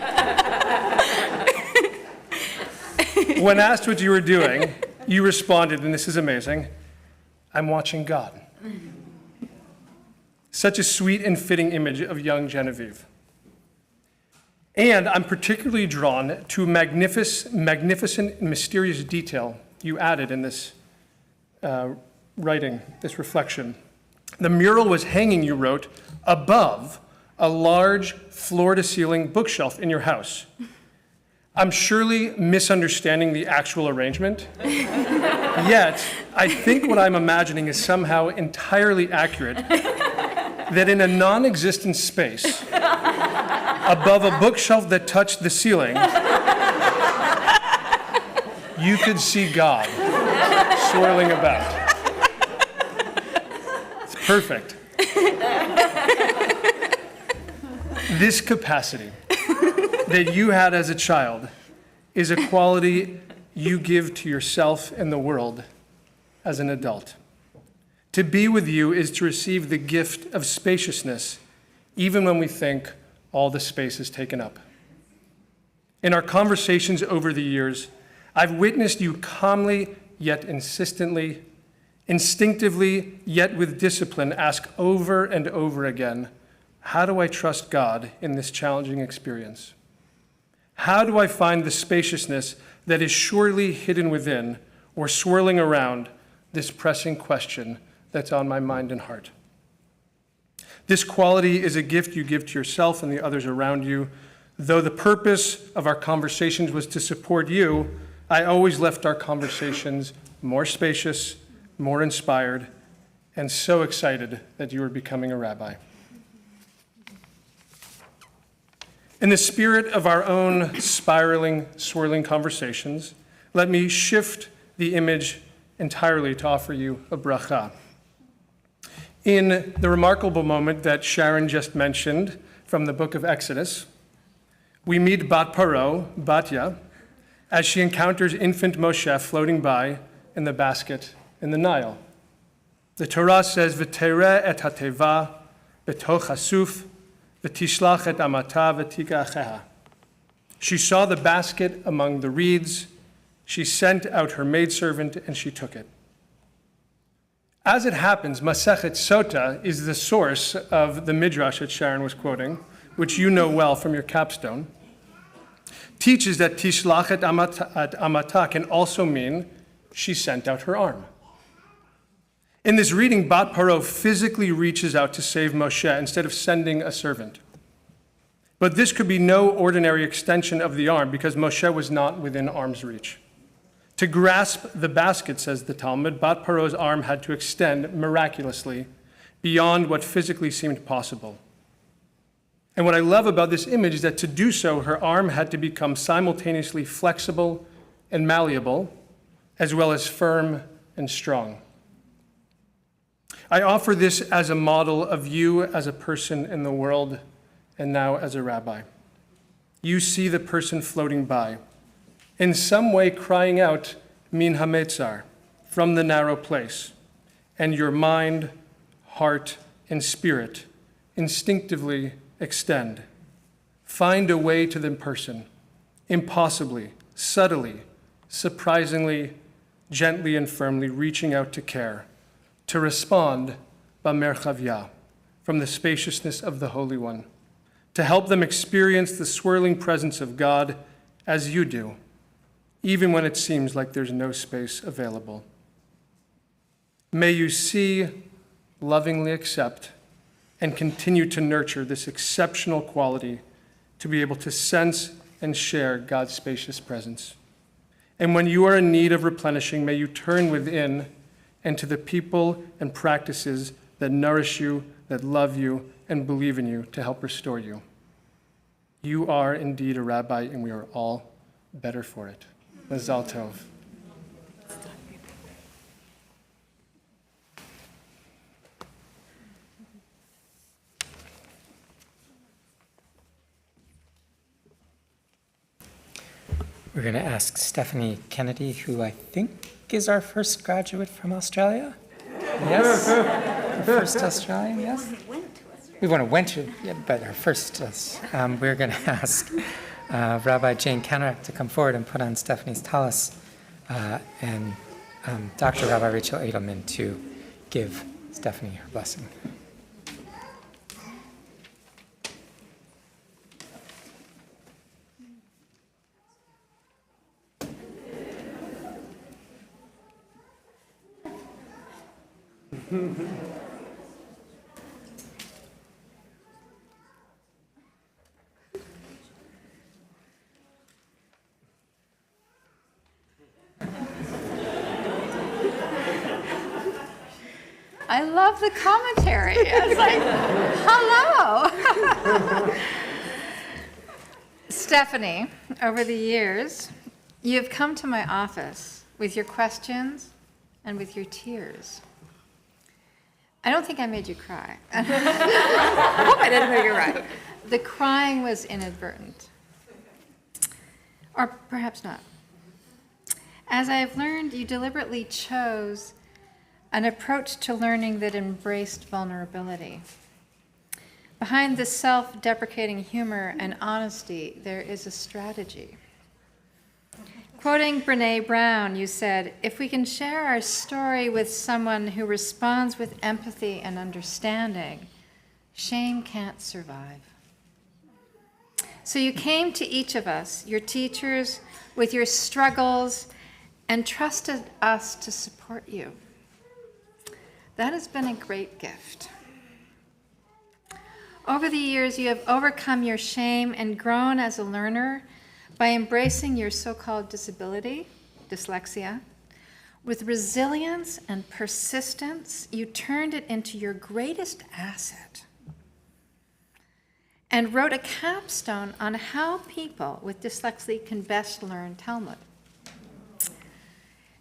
Speaker 16: When asked what you were doing, you responded, and this is amazing, "I'm watching God." Such a sweet and fitting image of young Genevieve. And I'm particularly drawn to a magnificent, mysterious detail you added in this writing, this reflection. The mural was hanging, you wrote, above a large floor-to-ceiling bookshelf in your house. I'm surely misunderstanding the actual arrangement, yet I think what I'm imagining is somehow entirely accurate, that in a non-existent space, above a bookshelf that touched the ceiling, you could see God swirling about. It's perfect. This capacity that you had as a child is a quality you give to yourself and the world as an adult. To be with you is to receive the gift of spaciousness, even when we think all the space is taken up. In our conversations over the years, I've witnessed you calmly yet insistently, instinctively yet with discipline, ask over and over again, how do I trust God in this challenging experience? How do I find the spaciousness that is surely hidden within or swirling around this pressing question that's on my mind and heart? This quality is a gift you give to yourself and the others around you. Though the purpose of our conversations was to support you, I always left our conversations more spacious, more inspired, and so excited that you were becoming a rabbi. In the spirit of our own spiraling, swirling conversations, let me shift the image entirely to offer you a bracha. In the remarkable moment that Sharon just mentioned, from the book of Exodus, we meet Bat Paro, Batya, as she encounters infant Moshe floating by in the basket in the Nile. The Torah says, "V'tereh et hateva betoch hasuf, v'tishlach et amata v'tika'acheha." She saw the basket among the reeds. She sent out her maidservant, and she took it. As it happens, Masechet Sota is the source of the midrash that Sharon was quoting, which you know well from your capstone. Teaches that tishlach et amata can also mean she sent out her arm. In this reading, Bat Paro physically reaches out to save Moshe instead of sending a servant. But this could be no ordinary extension of the arm because Moshe was not within arm's reach. To grasp the basket, says the Talmud, Bat Paro's arm had to extend miraculously beyond what physically seemed possible. And what I love about this image is that to do so, her arm had to become simultaneously flexible and malleable, as well as firm and strong. I offer this as a model of you as a person in the world and now as a rabbi. You see the person floating by, in some way crying out, min hametzar, from the narrow place, and your mind, heart, and spirit instinctively extend. Find a way to the person, impossibly, subtly, surprisingly, gently and firmly reaching out to care, to respond b'merchavya, from the spaciousness of the Holy One, to help them experience the swirling presence of God as you do, even when it seems like there's no space available. May you see, lovingly accept, and continue to nurture this exceptional quality to be able to sense and share God's spacious presence. And when you are in need of replenishing, may you turn within and to the people and practices that nourish you, that love you, and believe in you to help restore you. You are indeed a rabbi, and we are all better for it. Mazal tov.
Speaker 6: We're going to ask Stephanie Kennedy, who I think is our first graduate from Australia. Yes? Our first Australian, yes? We went to, yeah, but our first, we're going to ask Rabbi Jane Cantorak to come forward and put on Stephanie's tallis, and Dr. Rabbi Rachel Edelman to give Stephanie her blessing.
Speaker 15: I love the commentary. It's like, hello. Stephanie, over the years, you've come to my office with your questions and with your tears. I don't think I made you cry. I hope I didn't make you cry. The crying was inadvertent. Or perhaps not. As I have learned, you deliberately chose an approach to learning that embraced vulnerability. Behind the self-deprecating humor and honesty, there is a strategy. Quoting Brené Brown, you said, "If we can share our story with someone who responds with empathy and understanding, shame can't survive." So you came to each of us, your teachers, with your struggles, and trusted us to support you. That has been a great gift. Over the years, you have overcome your shame and grown as a learner by embracing your so-called disability, dyslexia. With resilience and persistence, you turned it into your greatest asset and wrote a capstone on how people with dyslexia can best learn Talmud.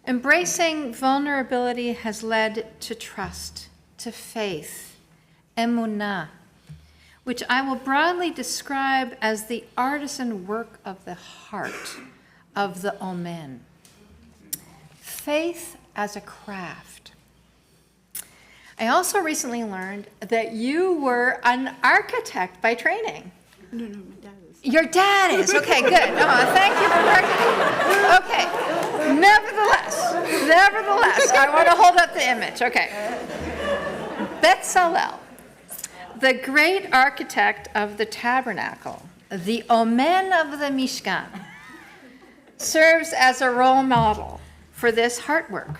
Speaker 15: Embracing vulnerability has led to trust, to faith, emunah, which I will broadly describe as the artisan work of the heart, of the Omen. Faith as a craft. I also recently learned that you were an architect by training.
Speaker 3: No, my dad is.
Speaker 15: Your dad is. Okay, good. Oh, thank you for correcting. Okay. Nevertheless, I want to hold up the image. Okay. Betzalel, the great architect of the tabernacle, the Omen of the Mishkan, serves as a role model for this heart work,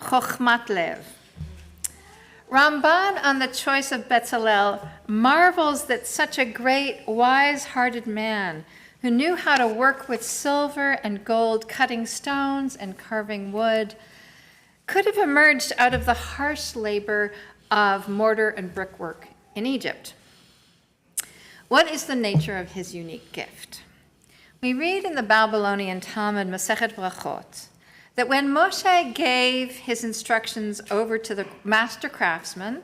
Speaker 15: Chochmat Lev. Ramban, on the choice of Betzalel, marvels that such a great, wise-hearted man who knew how to work with silver and gold, cutting stones and carving wood, could have emerged out of the harsh labor of mortar and brickwork in Egypt. What is the nature of his unique gift? We read in the Babylonian Talmud, Masechet Brachot, that when Moshe gave his instructions over to the master craftsman,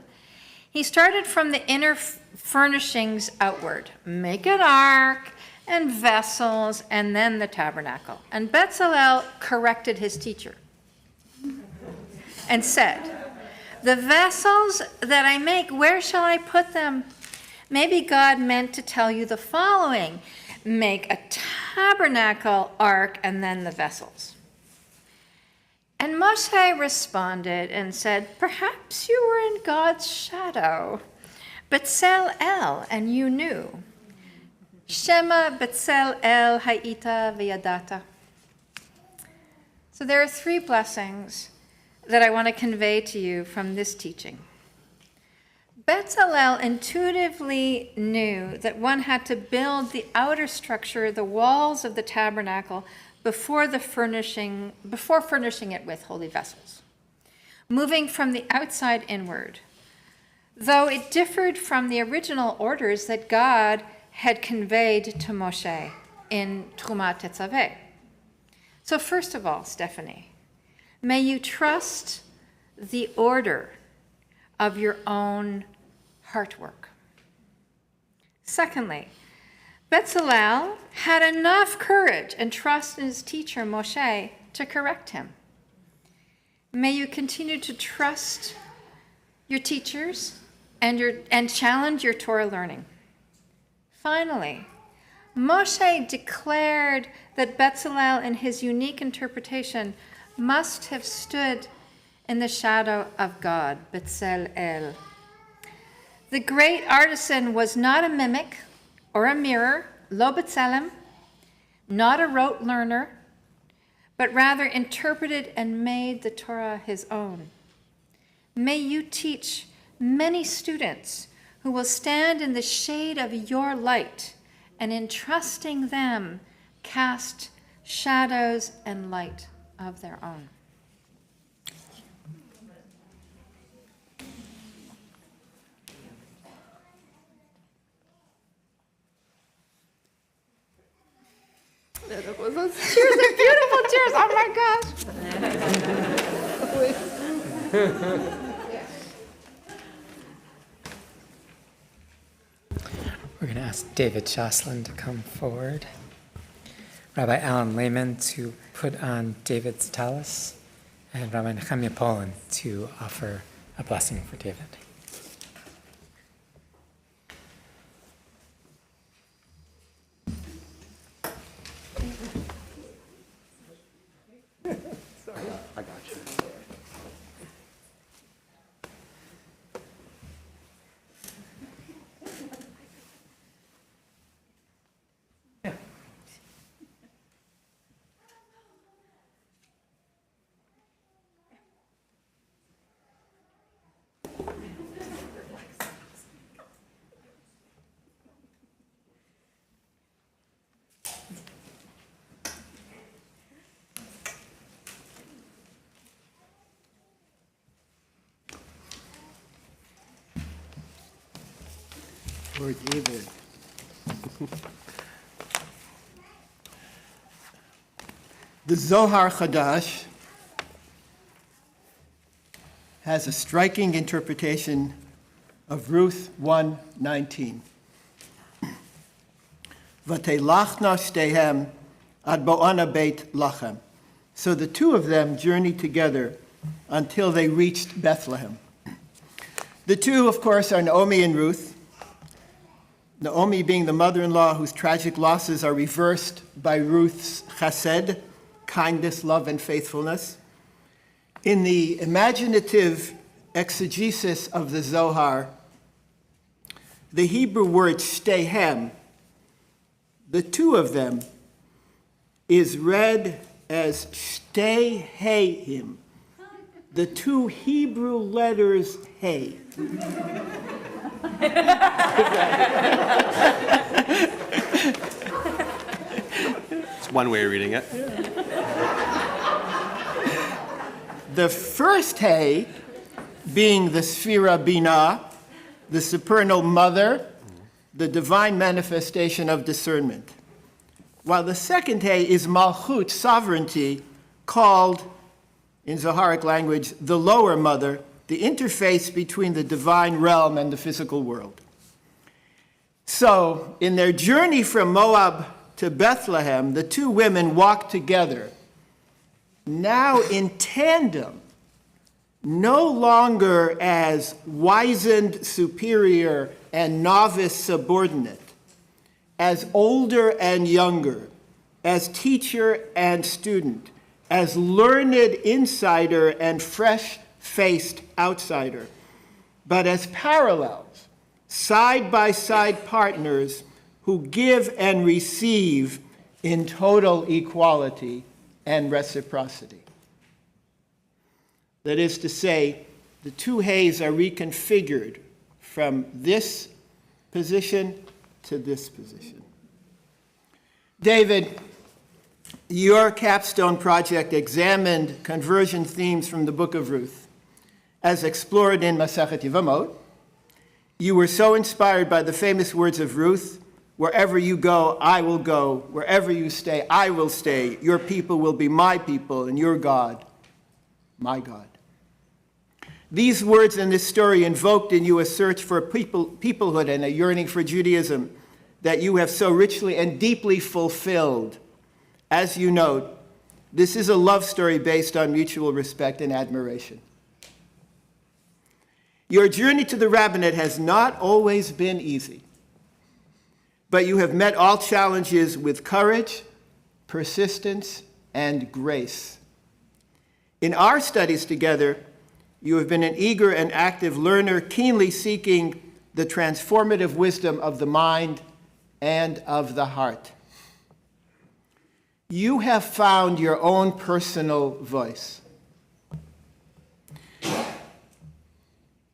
Speaker 15: he started from the inner furnishings outward. Make an ark and vessels, and then the tabernacle. And Betzalel corrected his teacher and said, the vessels that I make, where shall I put them? Maybe God meant to tell you the following: make a tabernacle, ark, and then the vessels. And Moshe responded and said, perhaps you were in God's shadow, Betzalel, and you knew. Shema Betzalel Hayita V'yadata. So there are 3 blessings that I want to convey to you from this teaching. Betzalel intuitively knew that one had to build the outer structure, the walls of the tabernacle, before furnishing it with holy vessels, moving from the outside inward, though it differed from the original orders that God had conveyed to Moshe in Truma Tetzaveh. So first of all, Stephanie, may you trust the order of your own heart work. Secondly, Betzalel had enough courage and trust in his teacher Moshe to correct him. May you continue to trust your teachers and challenge your Torah learning. Finally, Moshe declared that Betzalel, in his unique interpretation, must have stood in the shadow of God, Betzalel. The great artisan was not a mimic or a mirror, lo B'Tselem, not a rote learner, but rather interpreted and made the Torah his own. May you teach many students who will stand in the shade of your light, and in trusting them, cast shadows and light of their own.
Speaker 3: Those
Speaker 15: cheers are beautiful cheers. Oh my gosh.
Speaker 6: We're going to ask David Jocelyn to come forward. Rabbi Alan Lehman to put on David's tallis, and Rabbi Nehemiah Poland to offer a blessing for David.
Speaker 1: I got you.
Speaker 17: For David. The Zohar Chadash has a striking interpretation of Ruth 1:19. Vatelachna shtehem ad bo'ana beit lachem. So the two of them journeyed together until they reached Bethlehem. The two, of course, are Naomi and Ruth. Naomi being the mother-in-law whose tragic losses are reversed by Ruth's chesed, kindness, love, and faithfulness. In the imaginative exegesis of the Zohar, the Hebrew word shtehem, the two of them, is read as shtehehim, the two Hebrew letters hey.
Speaker 18: It's one way of reading it.
Speaker 17: The first hey being the Sphira Binah, the supernal mother, the divine manifestation of discernment. While the second hey is Malchut, sovereignty, called, in Zoharic language, the lower mother, the interface between the divine realm and the physical world. So, in their journey from Moab to Bethlehem, the two women walked together, now in tandem, no longer as wizened superior and novice subordinate, as older and younger, as teacher and student, as learned insider and fresh-faced outsider, but as parallels, side-by-side partners who give and receive in total equality and reciprocity. That is to say, the two heys are reconfigured from this position to this position. David, your capstone project examined conversion themes from the book of Ruth, as explored in Masechet Yevamot. You were so inspired by the famous words of Ruth, "Wherever you go, I will go. Wherever you stay, I will stay. Your people will be my people, and your God, my God." These words in this story invoked in you a search for peoplehood and a yearning for Judaism that you have so richly and deeply fulfilled. As you note, this is a love story based on mutual respect and admiration. Your journey to the rabbinate has not always been easy, but you have met all challenges with courage, persistence, and grace. In our studies together, you have been an eager and active learner, keenly seeking the transformative wisdom of the mind and of the heart. You have found your own personal voice.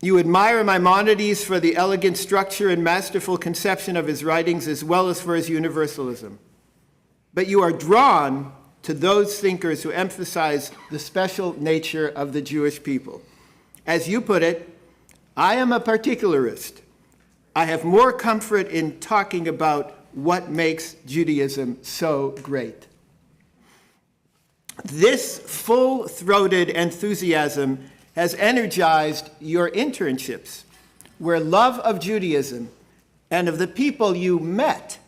Speaker 17: You admire Maimonides for the elegant structure and masterful conception of his writings, as well as for his universalism. But you are drawn to those thinkers who emphasize the special nature of the Jewish people. As you put it, I am a particularist. I have more comfort in talking about what makes Judaism so great. This full-throated enthusiasm has energized your internships, where love of Judaism and of the people you met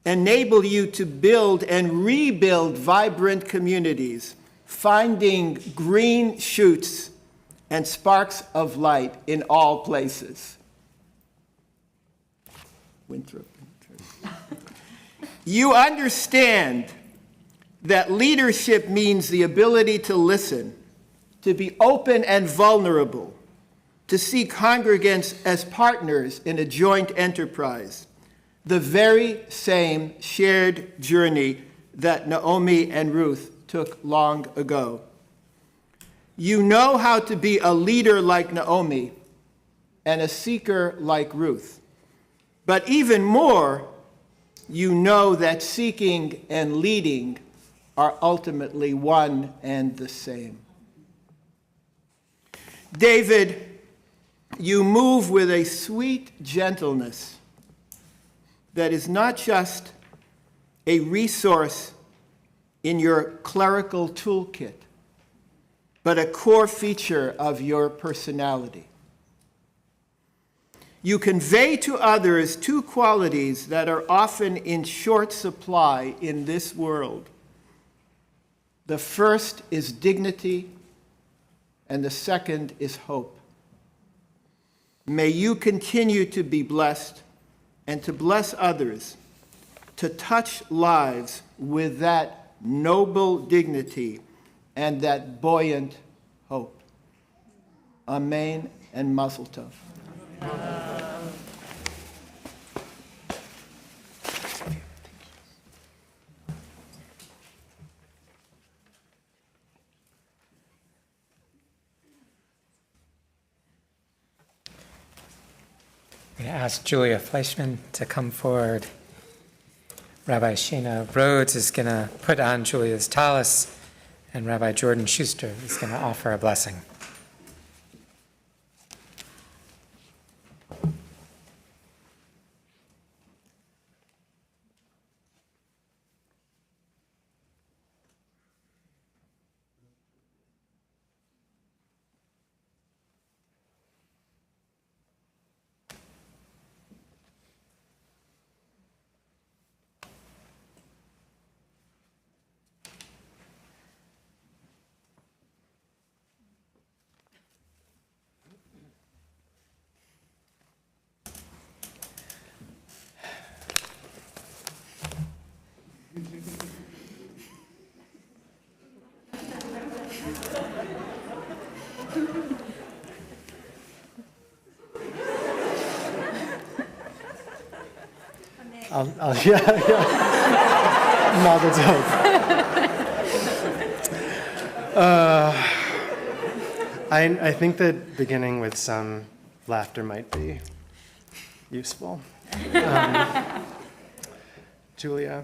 Speaker 17: enable you to build and rebuild vibrant communities, finding green shoots and sparks of light in all places. Winthrop. You understand that leadership means the ability to listen, to be open and vulnerable, to see congregants as partners in a joint enterprise, the very same shared journey that Naomi and Ruth took long ago. You know how to be a leader like Naomi and a seeker like Ruth. But even more, you know that seeking and leading are ultimately one and the same. David, you move with a sweet gentleness that is not just a resource in your clerical toolkit, but a core feature of your personality. You convey to others two qualities that are often in short supply in this world. The first is dignity, and the second is hope. May you continue to be blessed and to bless others, to touch lives with that noble dignity and that buoyant hope. Amen and Mazel Tov.
Speaker 6: I'm going to ask Julia Fleischman to come forward. Rabbi Shana Rhodes is going to put on Julia's tallis, and Rabbi Jordan Schuster is going to offer a blessing.
Speaker 19: Mazel tov. I think that beginning with some laughter might be useful. Julia,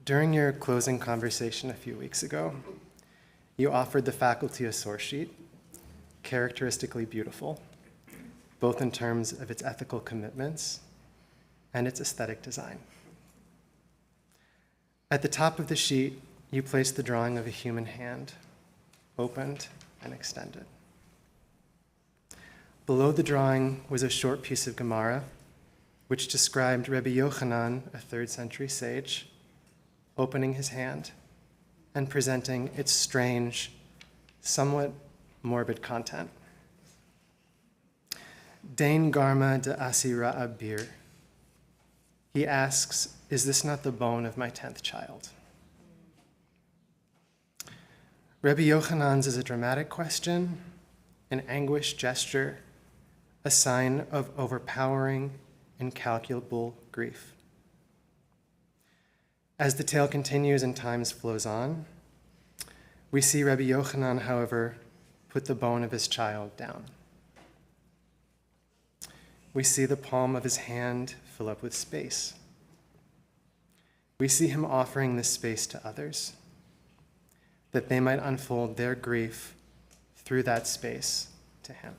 Speaker 19: during your closing conversation a few weeks ago, you offered the faculty a source sheet, characteristically beautiful, both in terms of its ethical commitments and its aesthetic design. At the top of the sheet, you placed the drawing of a human hand, opened and extended. Below the drawing was a short piece of Gemara, which described Rabbi Yochanan, a 3rd century sage, opening his hand and presenting its strange, somewhat morbid content. Dain Garma de Asira Abir. He asks, is this not the bone of my 10th child? Rabbi Yochanan's is a dramatic question, an anguished gesture, a sign of overpowering, incalculable grief. As the tale continues and time flows on, we see Rabbi Yochanan, however, put the bone of his child down. We see the palm of his hand fill up with space. We see him offering this space to others, that they might unfold their grief through that space to him.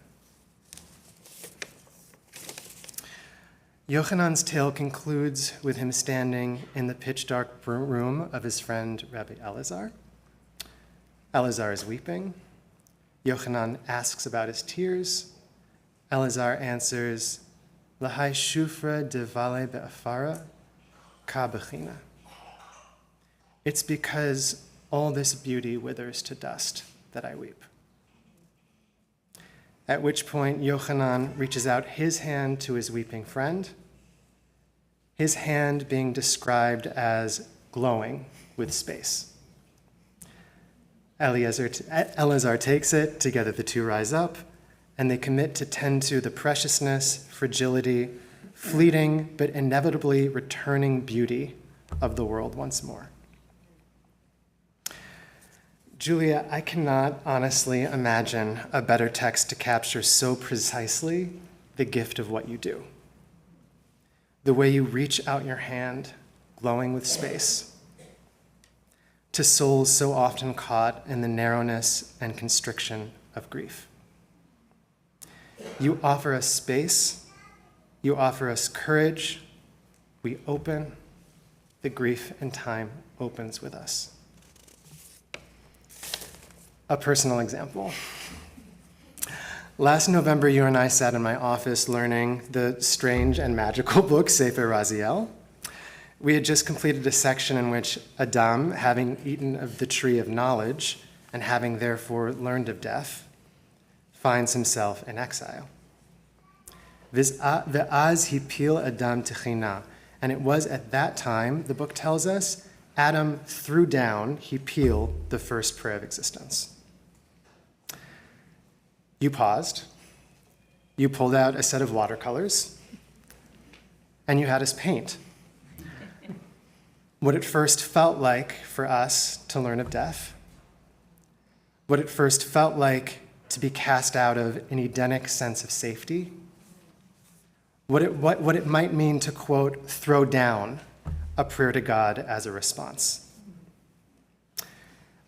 Speaker 19: Yochanan's tale concludes with him standing in the pitch-dark room of his friend Rabbi Elazar. Elazar is weeping. Yochanan asks about his tears. Elazar answers, Lahai shufra de vale be'afara ka bechina. It's because all this beauty withers to dust that I weep. At which point Yochanan reaches out his hand to his weeping friend, his hand being described as glowing with space. Elazar takes it, together the two rise up, and they commit to tend to the preciousness, fragility, fleeting but inevitably returning beauty of the world once more. Julia, I cannot honestly imagine a better text to capture so precisely the gift of what you do. The way you reach out your hand, glowing with space, to souls so often caught in the narrowness and constriction of grief. You offer us space, you offer us courage, we open, the grief and time opens with us. A personal example. Last November, you and I sat in my office learning the strange and magical book, Sefer Raziel. We had just completed a section in which Adam, having eaten of the tree of knowledge and having therefore learned of death, finds himself in exile. Ve'az hipil Adam techina. And it was at that time, the book tells us, Adam threw down, hipil, the first prayer of existence. You paused, you pulled out a set of watercolors, and you had us paint what it first felt like for us to learn of death, what it first felt like to be cast out of an Edenic sense of safety, what it might mean to, quote, throw down a prayer to God as a response.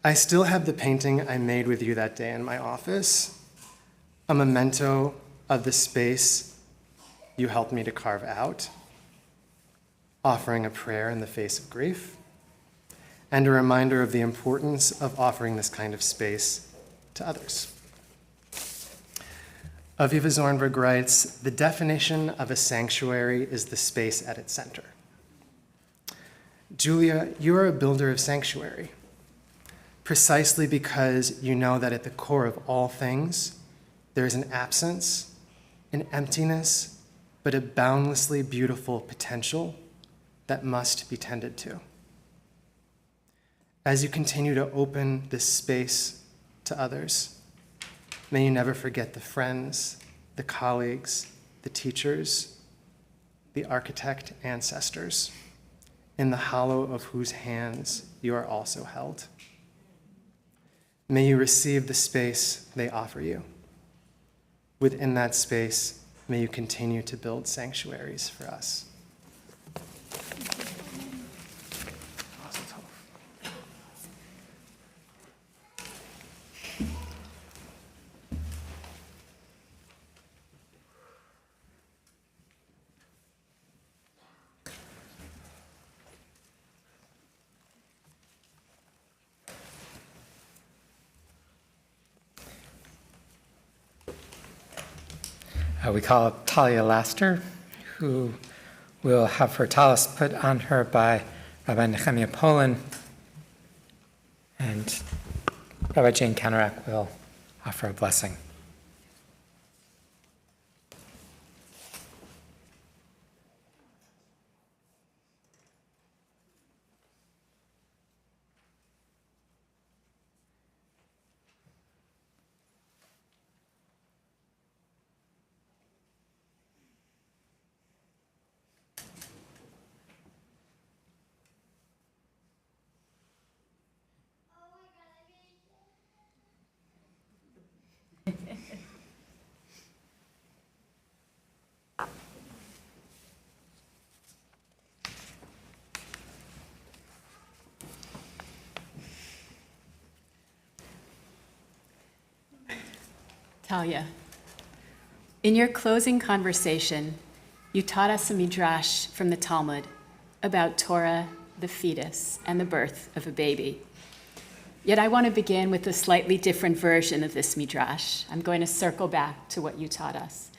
Speaker 19: I still have the painting I made with you that day in my office, a memento of the space you helped me to carve out, offering a prayer in the face of grief, and a reminder of the importance of offering this kind of space to others. Aviva Zornberg writes, the definition of a sanctuary is the space at its center. Julia, you are a builder of sanctuary, precisely because you know that at the core of all things, there is an absence, an emptiness, but a boundlessly beautiful potential that must be tended to. As you continue to open this space to others, may you never forget the friends, the colleagues, the teachers, the architect ancestors, in the hollow of whose hands you are also held. May you receive the space they offer you. Within that space, may you continue to build sanctuaries for us.
Speaker 6: We call Talia Laster, who will have her tallis put on her by Rabbi Nehemiah Poland, and Rabbi Jane Kanarak will offer a blessing.
Speaker 20: Talia, in your closing conversation, you taught us a midrash from the Talmud about Torah, the fetus, and the birth of a baby. Yet I want to begin with a slightly different version of this midrash. I'm going to circle back to what you taught us.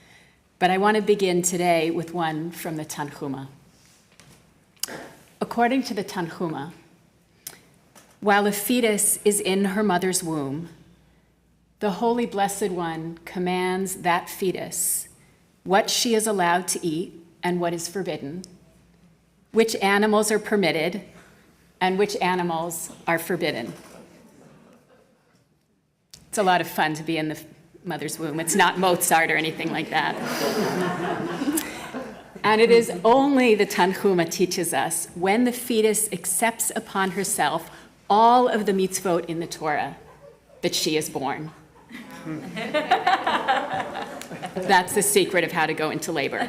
Speaker 20: But I want to begin today with one from the Tanhuma. According to the Tanhuma, while a fetus is in her mother's womb, the Holy Blessed One commands that fetus what she is allowed to eat and what is forbidden, which animals are permitted and which animals are forbidden. It's a lot of fun to be in the mother's womb. It's not Mozart or anything like that. And it is only, the Tanhuma teaches us, when the fetus accepts upon herself all of the mitzvot in the Torah that she is born. That's the secret of how to go into labor.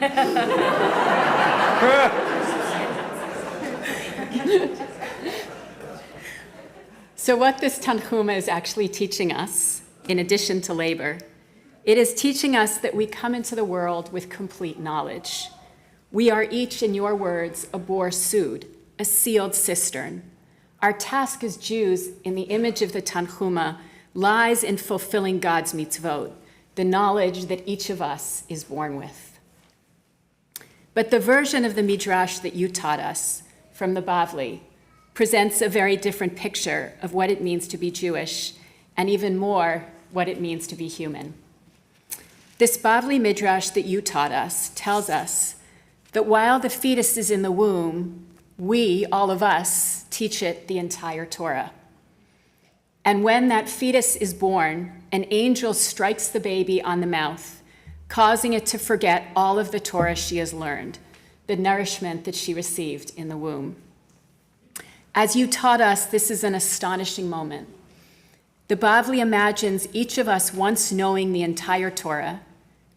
Speaker 20: So what this Tanhuma is actually teaching us, in addition to labor, it is teaching us that we come into the world with complete knowledge. We are each, in your words, a bor sud, a sealed cistern. Our task as Jews, in the image of the Tanhuma, lies in fulfilling God's mitzvot, the knowledge that each of us is born with. But the version of the Midrash that you taught us from the Bavli presents a very different picture of what it means to be Jewish, and even more, what it means to be human. This Bavli Midrash that you taught us tells us that while the fetus is in the womb, we, all of us, teach it the entire Torah. And when that fetus is born, an angel strikes the baby on the mouth, causing it to forget all of the Torah she has learned, the nourishment that she received in the womb. As you taught us, this is an astonishing moment. The Bavli imagines each of us once knowing the entire Torah,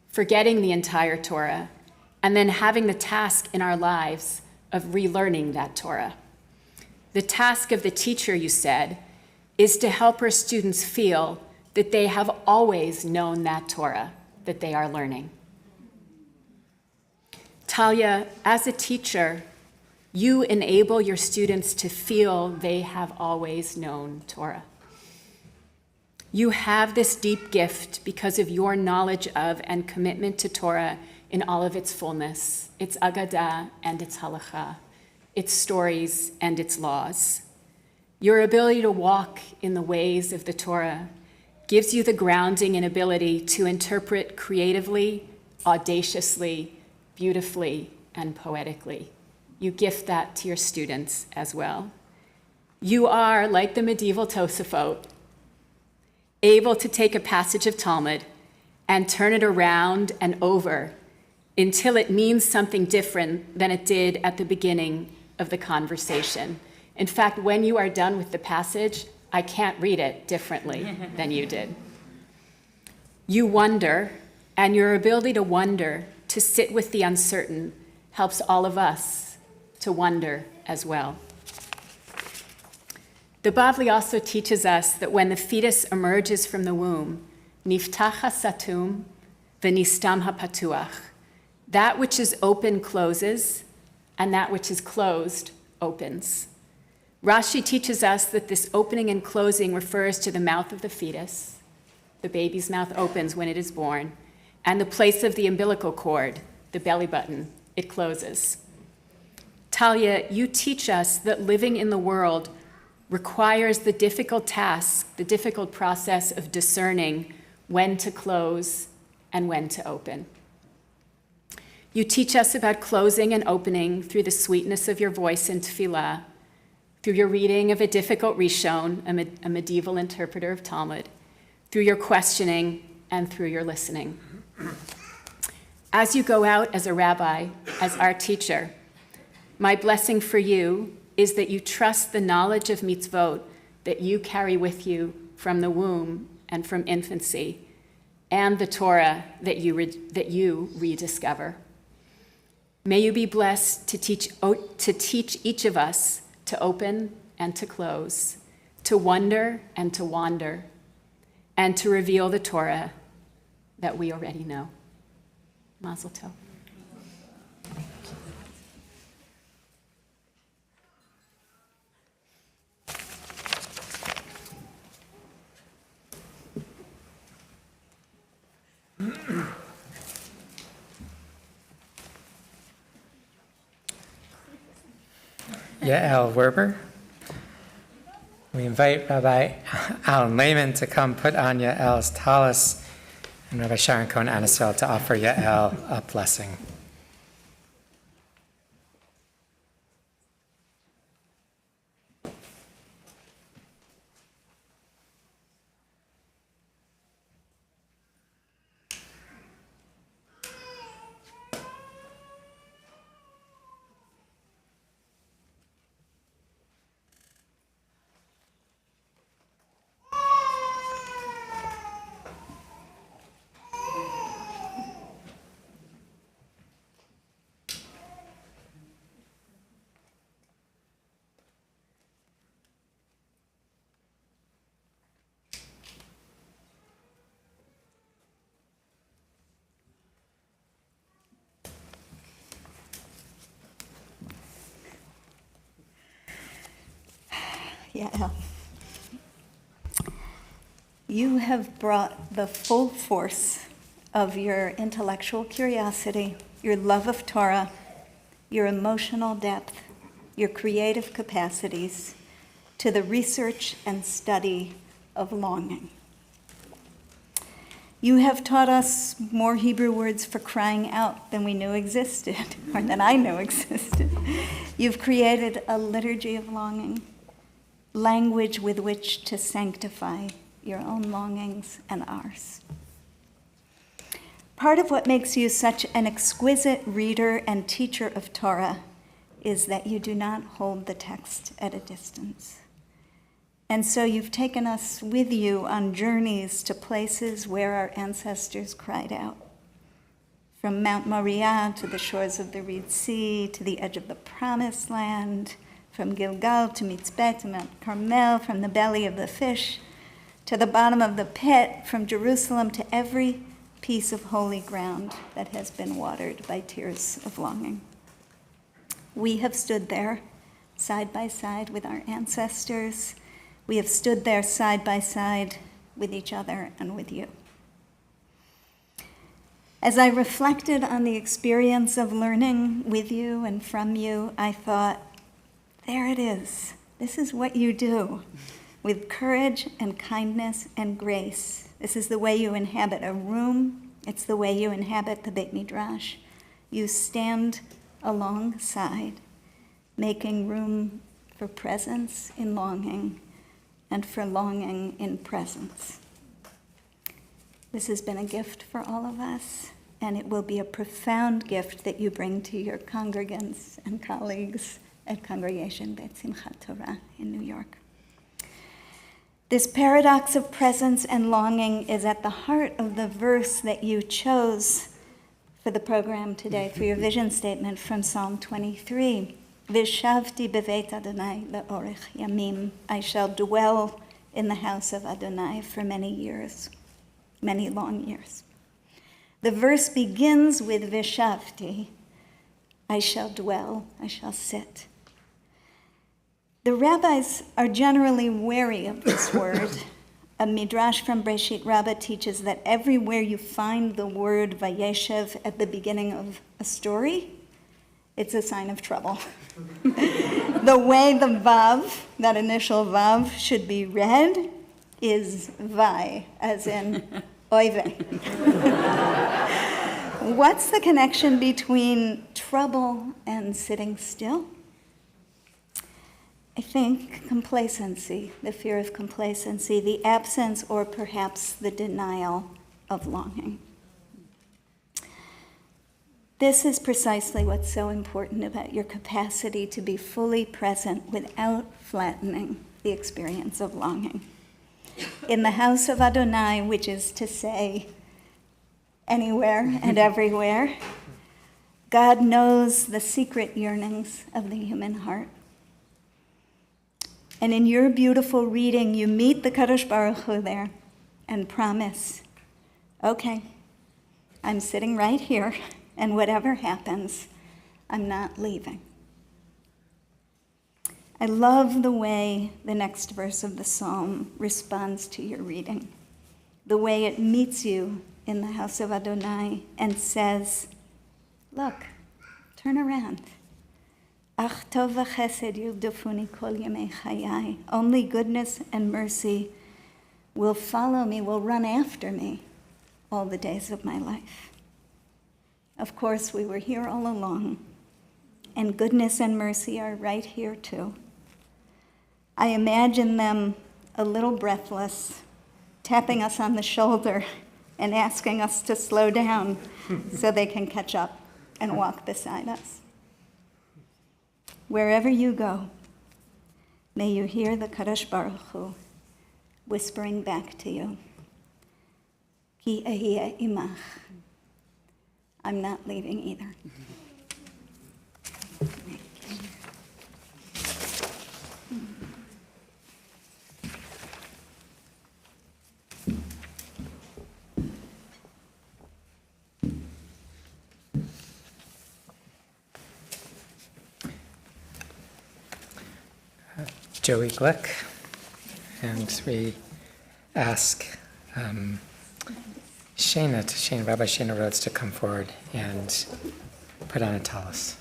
Speaker 20: forgetting the entire Torah, and then having the task in our lives of relearning that Torah. The task of the teacher, you said, is to help her students feel that they have always known that Torah that they are learning. Talia, as a teacher, you enable your students to feel they have always known Torah. You have this deep gift because of your knowledge of and commitment to Torah in all of its fullness, its agadah and its halakha, its stories and its laws. Your ability to walk in the ways of the Torah gives you the grounding and ability to interpret creatively, audaciously, beautifully, and poetically. You gift that to your students as well. You are, like the medieval Tosafot, able to take a passage of Talmud and turn it around and over until it means something different than it did at the beginning of the conversation. In fact, when you are done with the passage, I can't read it differently than you did. You wonder, and your ability to wonder, to sit with the uncertain, helps all of us to wonder as well. The Bavli also teaches us that when the fetus emerges from the womb, niftach hasatum v'nistam hapatuach, that which is open closes, and that which is closed opens. Rashi teaches us that this opening and closing refers to the mouth of the fetus. The baby's mouth opens when it is born, and the place of the umbilical cord, the belly button, it closes. Talia, you teach us that living in the world requires the difficult task, the difficult process of discerning when to close and when to open. You teach us about closing and opening through the sweetness of your voice in tefillah, through your reading of a difficult Rishon, a medieval interpreter of Talmud, through your questioning and through your listening. As you go out as a rabbi, as our teacher, my blessing for you is that you trust the knowledge of mitzvot that you carry with you from the womb and from infancy, and the Torah that you rediscover. May you be blessed to teach each of us to open and to close, to wonder and to wander, and to reveal the Torah that we already know. Mazel tov.
Speaker 6: Yael Werber. We invite Rabbi Alan Lehman to come put on Yael's talis, and Rabbi Sharon Cohen-Anisfeld to offer Yael a blessing.
Speaker 2: Yeah. You have brought the full force of your intellectual curiosity, your love of Torah, your emotional depth, your creative capacities, to the research and study of longing. You have taught us more Hebrew words for crying out than we knew existed, or than I knew existed. You've created a liturgy of longing, language with which to sanctify your own longings and ours. Part of what makes you such an exquisite reader and teacher of Torah is that you do not hold the text at a distance. And so you've taken us with you on journeys to places where our ancestors cried out. From Mount Moriah to the shores of the Red Sea, to the edge of the Promised Land, from Gilgal to Mitzpeh to Mount Carmel, from the belly of the fish to the bottom of the pit, from Jerusalem to every piece of holy ground that has been watered by tears of longing. We have stood there side by side with our ancestors. We have stood there side by side with each other and with you. As I reflected on the experience of learning with you and from you, I thought, there it is. This is what you do with courage and kindness and grace. This is the way you inhabit a room. It's the way you inhabit the Beit Midrash. You stand alongside, making room for presence in longing and for longing in presence. This has been a gift for all of us, and it will be a profound gift that you bring to your congregants and colleagues at Congregation Beit Simchat Torah in New York. This paradox of presence and longing is at the heart of the verse that you chose for the program today, for your vision statement from Psalm 23. Vishavti beveit Adonai leorech yamim. I shall dwell in the house of Adonai for many years, many long years. The verse begins with Vishavti. I shall dwell, I shall sit. The rabbis are generally wary of this word. A midrash from Breshit Rabbah teaches that everywhere you find the word Vayeshev at the beginning of a story, it's a sign of trouble. The way the Vav, that initial Vav, should be read is Vai, as in Oive. What's the connection between trouble and sitting still? I think complacency, the fear of complacency, the absence or perhaps the denial of longing. This is precisely what's so important about your capacity to be fully present without flattening the experience of longing. In the house of Adonai, which is to say, anywhere and everywhere, God knows the secret yearnings of the human heart. And in your beautiful reading, you meet the Kadosh Baruch Hu there and promise, okay, I'm sitting right here, and whatever happens, I'm not leaving. I love the way the next verse of the psalm responds to your reading, the way it meets you in the house of Adonai and says, look, turn around. Ach tov v'chesed yildafuni kol yemei chayai. Only goodness and mercy will follow me, will run after me all the days of my life. Of course, we were here all along, and goodness and mercy are right here too. I imagine them a little breathless, tapping us on the shoulder and asking us to slow down so they can catch up and walk beside us. Wherever you go, may you hear the Kadosh Baruch Hu whispering back to you, Ki ehiyeh imach. I'm not leaving either.
Speaker 6: Joey Glick, and we ask Rabbi Shana Rhodes to come forward and put on a tallis.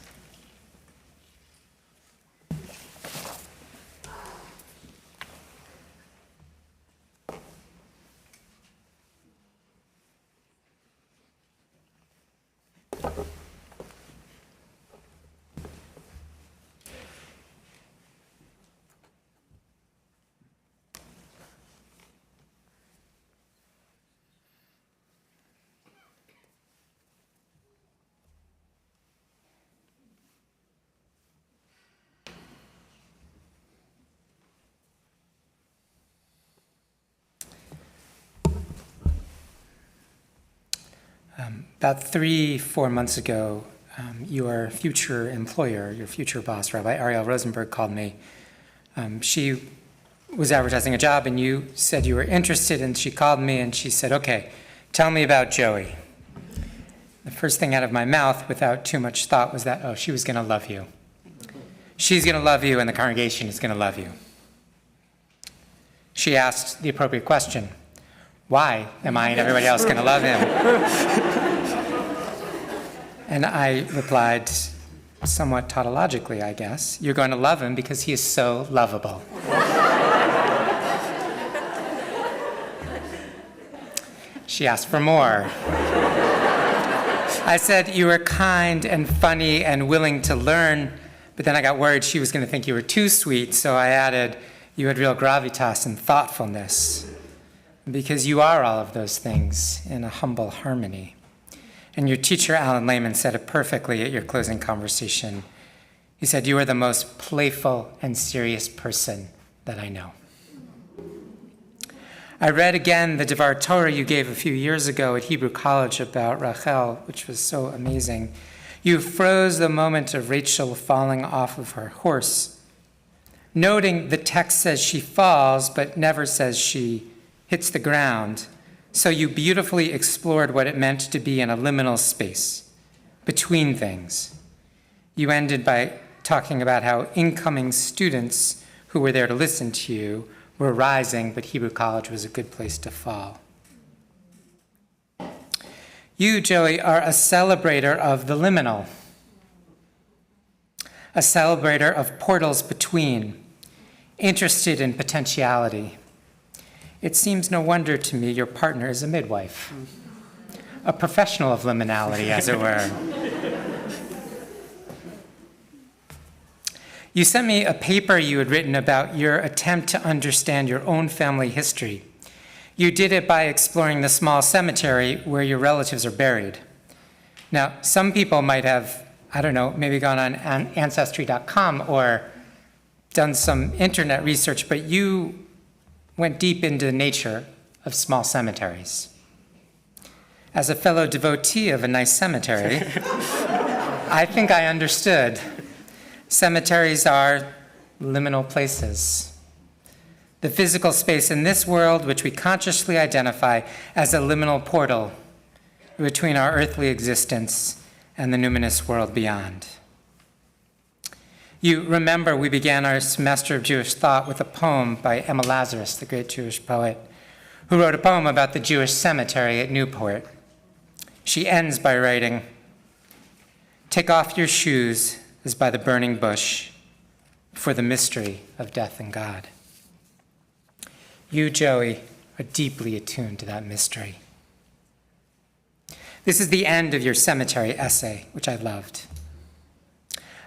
Speaker 6: About 3-4 months ago, your future employer, your future boss, Rabbi Ariel Rosenberg, called me. She was advertising a job, and you said you were interested, and she called me, and she said, okay, tell me about Joey. The first thing out of my mouth, without too much thought, was that, oh, she was going to love you. She's going to love you, and the congregation is going to love you. She asked the appropriate question. Why am I and everybody else going to love him? And I replied, somewhat tautologically, I guess, you're going to love him because he is so lovable. She asked for more. I said, you were kind and funny and willing to learn, but then I got worried she was going to think you were too sweet, so I added, you had real gravitas and thoughtfulness, because you are all of those things in a humble harmony. And your teacher, Alan Lehman, said it perfectly at your closing conversation. He said, you are the most playful and serious person that I know. I read again the Devar Torah you gave a few years ago at Hebrew College about Rachel, which was so amazing. You froze the moment of Rachel falling off of her horse, noting the text says she falls, but never says she hits the ground. So you beautifully explored what it meant to be in a liminal space, between things. You ended by talking about how incoming students who were there to listen to you were rising, but Hebrew College was a good place to fall. You, Joey, are a celebrator of the liminal, a celebrator of portals between, interested in potentiality. It seems no wonder to me your partner is a midwife, a professional of liminality, as it were. You sent me a paper you had written about your attempt to understand your own family history. You did it by exploring the small cemetery where your relatives are buried. Now, some people might have, I don't know, maybe gone on Ancestry.com or done some internet research, but you went deep into the nature of small cemeteries. As a fellow devotee of a nice cemetery, I think I understood. Cemeteries are liminal places. The physical space in this world, which we consciously identify as a liminal portal between our earthly existence and the numinous world beyond. You remember we began our semester of Jewish thought with a poem by Emma Lazarus, the great Jewish poet, who wrote a poem about the Jewish cemetery at Newport. She ends by writing, "Take off your shoes as by the burning bush for the mystery of death and God." You, Joey, are deeply attuned to that mystery. This is the end of your cemetery essay, which I loved.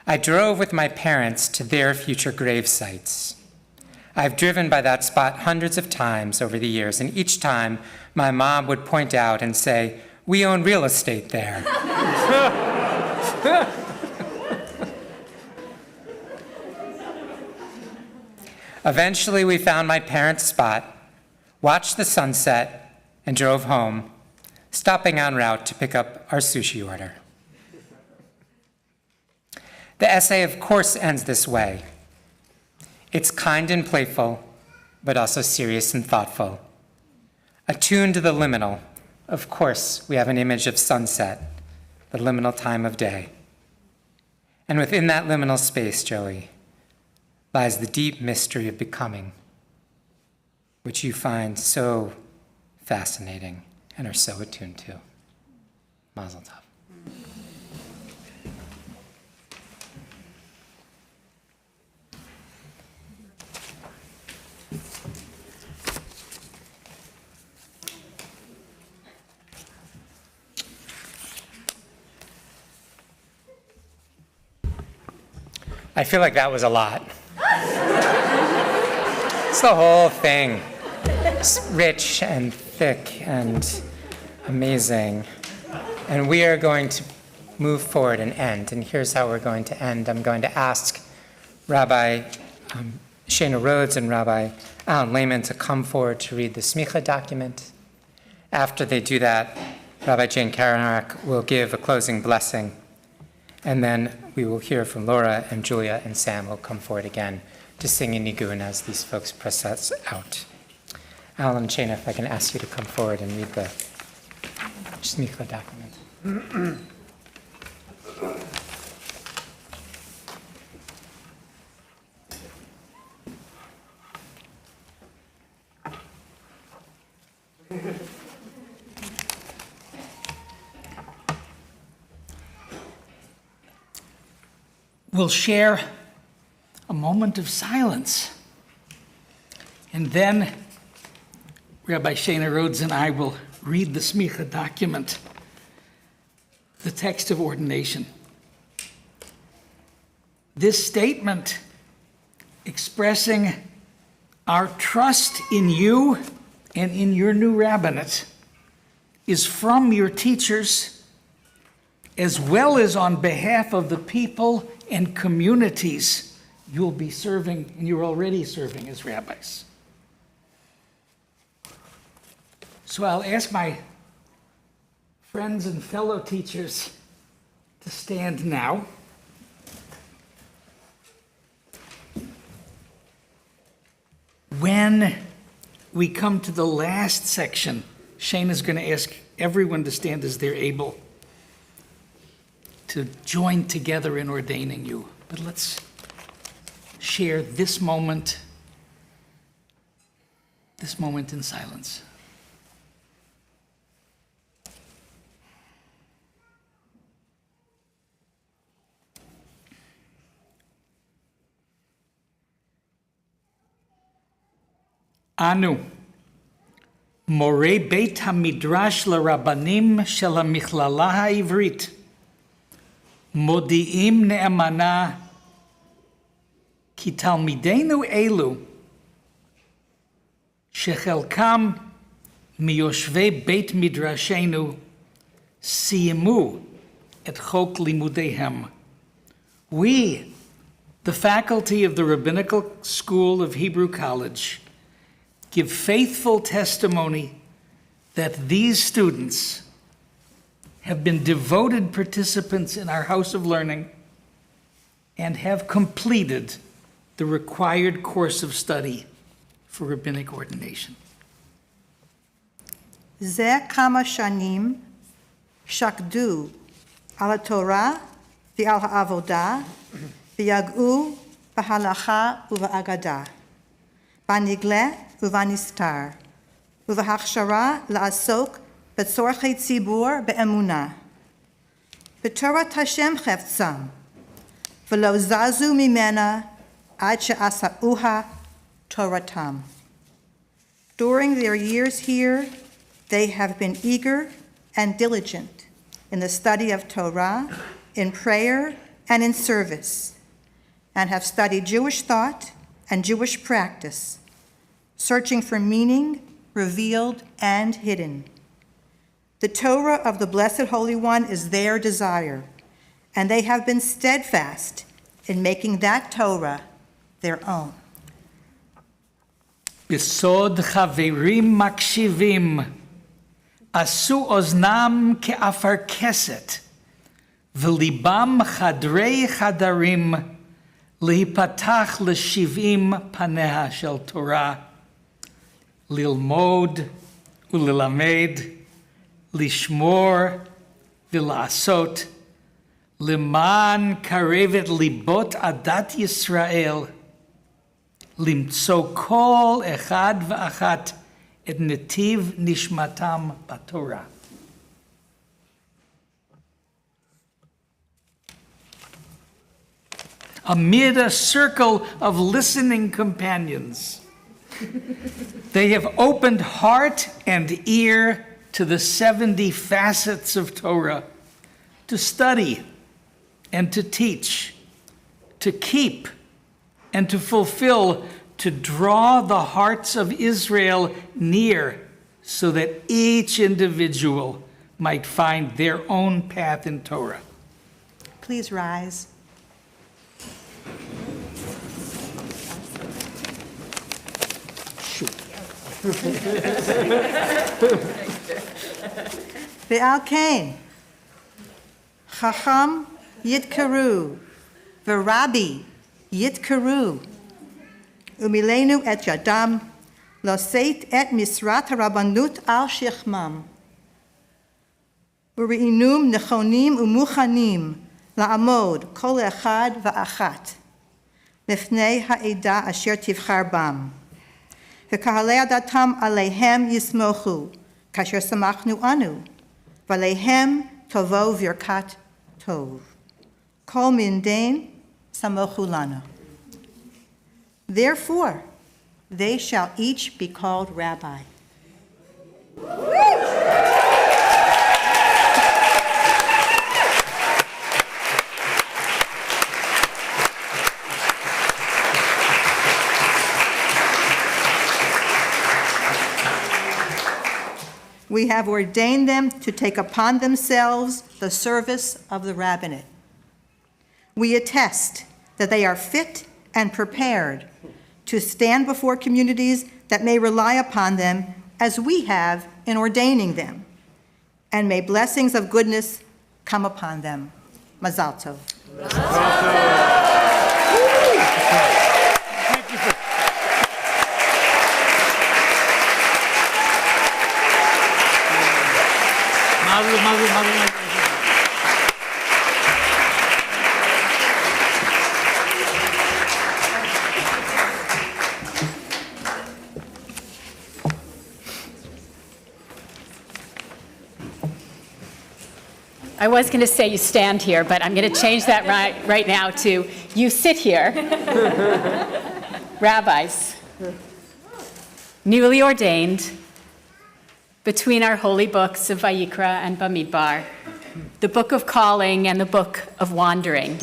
Speaker 6: I drove with my parents to their future grave sites. I've driven by that spot hundreds of times over the years, and each time my mom would point out and say, "We own real estate there." Eventually, we found my parents' spot, watched the sunset, and drove home, stopping en route to pick up our sushi order. The essay, of course, ends this way. It's kind and playful, but also serious and thoughtful. Attuned to the liminal, of course, we have an image of sunset, the liminal time of day. And within that liminal space, Joey, lies the deep mystery of becoming, which you find so fascinating and are so attuned to. Mazel tov. I feel like that was a lot. It's the whole thing. It's rich and thick and amazing. And we are going to move forward and end. And here's how we're going to end. I'm going to ask Rabbi Shana Rhodes and Rabbi Alan Lehman to come forward to read the smicha document. After they do that, Rabbi Jane Karanak will give a closing blessing. And then we will hear from Laura and Julia and Sam will come forward again to sing in Nigun as these folks press us out. Alan and Shana, if I can ask you to come forward and read the smicha document.
Speaker 21: We'll share a moment of silence. And then Rabbi Shana Rhodes and I will read the smicha document, the text of ordination. This statement expressing our trust in you and in your new rabbinate is from your teachers, as well as on behalf of the people and communities you'll be serving, and you're already serving as rabbis. So I'll ask my friends and fellow teachers to stand now. When we come to the last section, Shane is going to ask everyone to stand as they're able to join together in ordaining you. But let's share this moment in silence. Anu, Morei Beit HaMidrash LaRabbanim Shel HaMichlala HaIvrit, Modi'im Ne'amana Ki Talmideinu Elu Shechelkam Miyoshvei Beit Midrashenu Siyemu Et Chok Limudehem. We, the faculty of the Rabbinical School of Hebrew College, give faithful testimony that these students have been devoted participants in our House of Learning and have completed the required course of study for rabbinic ordination.
Speaker 22: זה כמה שנים שקדו על התורה ועל העבודה ויגעו בהלכה ובאגדה, בנגלה ובנסתר, ובהכשרה לעסוק בצורכי ציבור באמונה. בתורת השם חפצם, ולא זזו ממנה עד שעשאוה תורתם. During their years here, they have been eager and diligent in the study of Torah, in prayer, and in service, and have studied Jewish thought and Jewish practice, searching for meaning revealed and hidden. The Torah of the Blessed Holy One is their desire, and they have been steadfast in making that Torah their own.
Speaker 21: בסוד חברים מקשיבים, עשו אוזנם כאפרכסת, וליבם חדרי חדרים, להיפתח לשבעים פניה של תורה, ללמוד וללמד, לשמור ולעשות, למען קרבת ליבות עדת ישראל, למצוא כל אחד ואחת et netiv nishmatam baTorah. Amid a circle of listening companions, they have opened heart and ear to the 70 facets of Torah, to study and to teach, to keep and to fulfill, to draw the hearts of Israel near so that each individual might find their own path in Torah.
Speaker 22: Please rise. Ve'al kain, Chacham yitkaru, V'Rabbi yitkaru, Umilenu et yadam, Loseit et misrat harabanut al shechmam, Uri'inum nechonim umuchanim, La'amod kol echad va'achat, Lifnei ha'eda asher tivchar bam. V'kahalei adatam aleihem yismochu, kasher samachnu anu, v'aleihem tovo virkat tov. Kol min dain samochu lana. Therefore, they shall each be called rabbi. We have ordained them to take upon themselves the service of the rabbinate. We attest that they are fit and prepared to stand before communities that may rely upon them as we have in ordaining them. And may blessings of goodness come upon them. Mazal tov.
Speaker 20: I was going to say you stand here, but I'm going to change that right now to you sit here. Rabbis, newly ordained, between our holy books of Vayikra and Bamidbar, the book of calling and the book of wandering.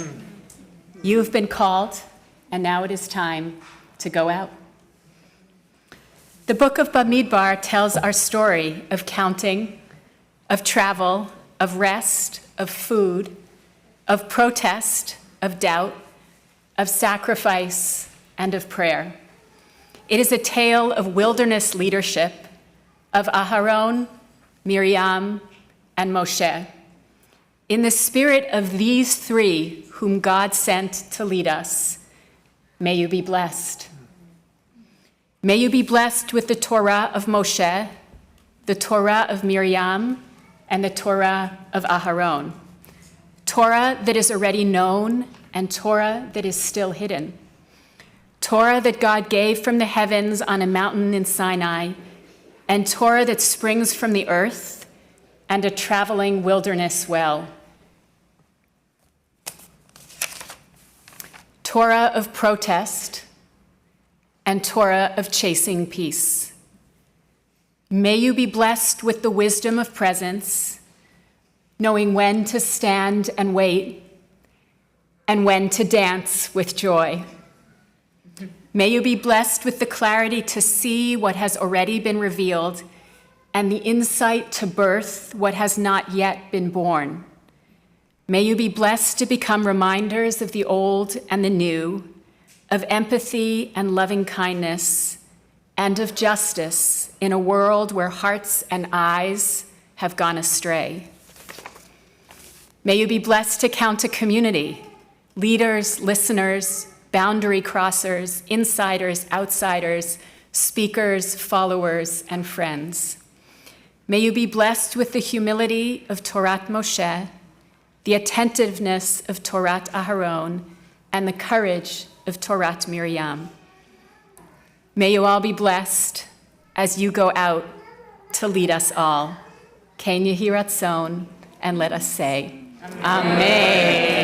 Speaker 20: You have been called, and now it is time to go out. The book of Bamidbar tells our story of counting, of travel, of rest, of food, of protest, of doubt, of sacrifice, and of prayer. It is a tale of wilderness leadership, of Aharon, Miriam, and Moshe. In the spirit of these three whom God sent to lead us, may you be blessed. May you be blessed with the Torah of Moshe, the Torah of Miriam, and the Torah of Aharon. Torah that is already known and Torah that is still hidden. Torah that God gave from the heavens on a mountain in Sinai, and Torah that springs from the earth and a traveling wilderness well. Torah of protest and Torah of chasing peace. May you be blessed with the wisdom of presence, knowing when to stand and wait, and when to dance with joy. May you be blessed with the clarity to see what has already been revealed, and the insight to birth what has not yet been born. May you be blessed to become reminders of the old and the new, of empathy and loving kindness, and of justice in a world where hearts and eyes have gone astray. May you be blessed to count a community, leaders, listeners, boundary crossers, insiders, outsiders, speakers, followers, and friends. May you be blessed with the humility of Torat Moshe, the attentiveness of Torat Aharon, and the courage of Torat Miriam. May you all be blessed as you go out to lead us all. Ken Yehi Ratzon, and let us say, Amen.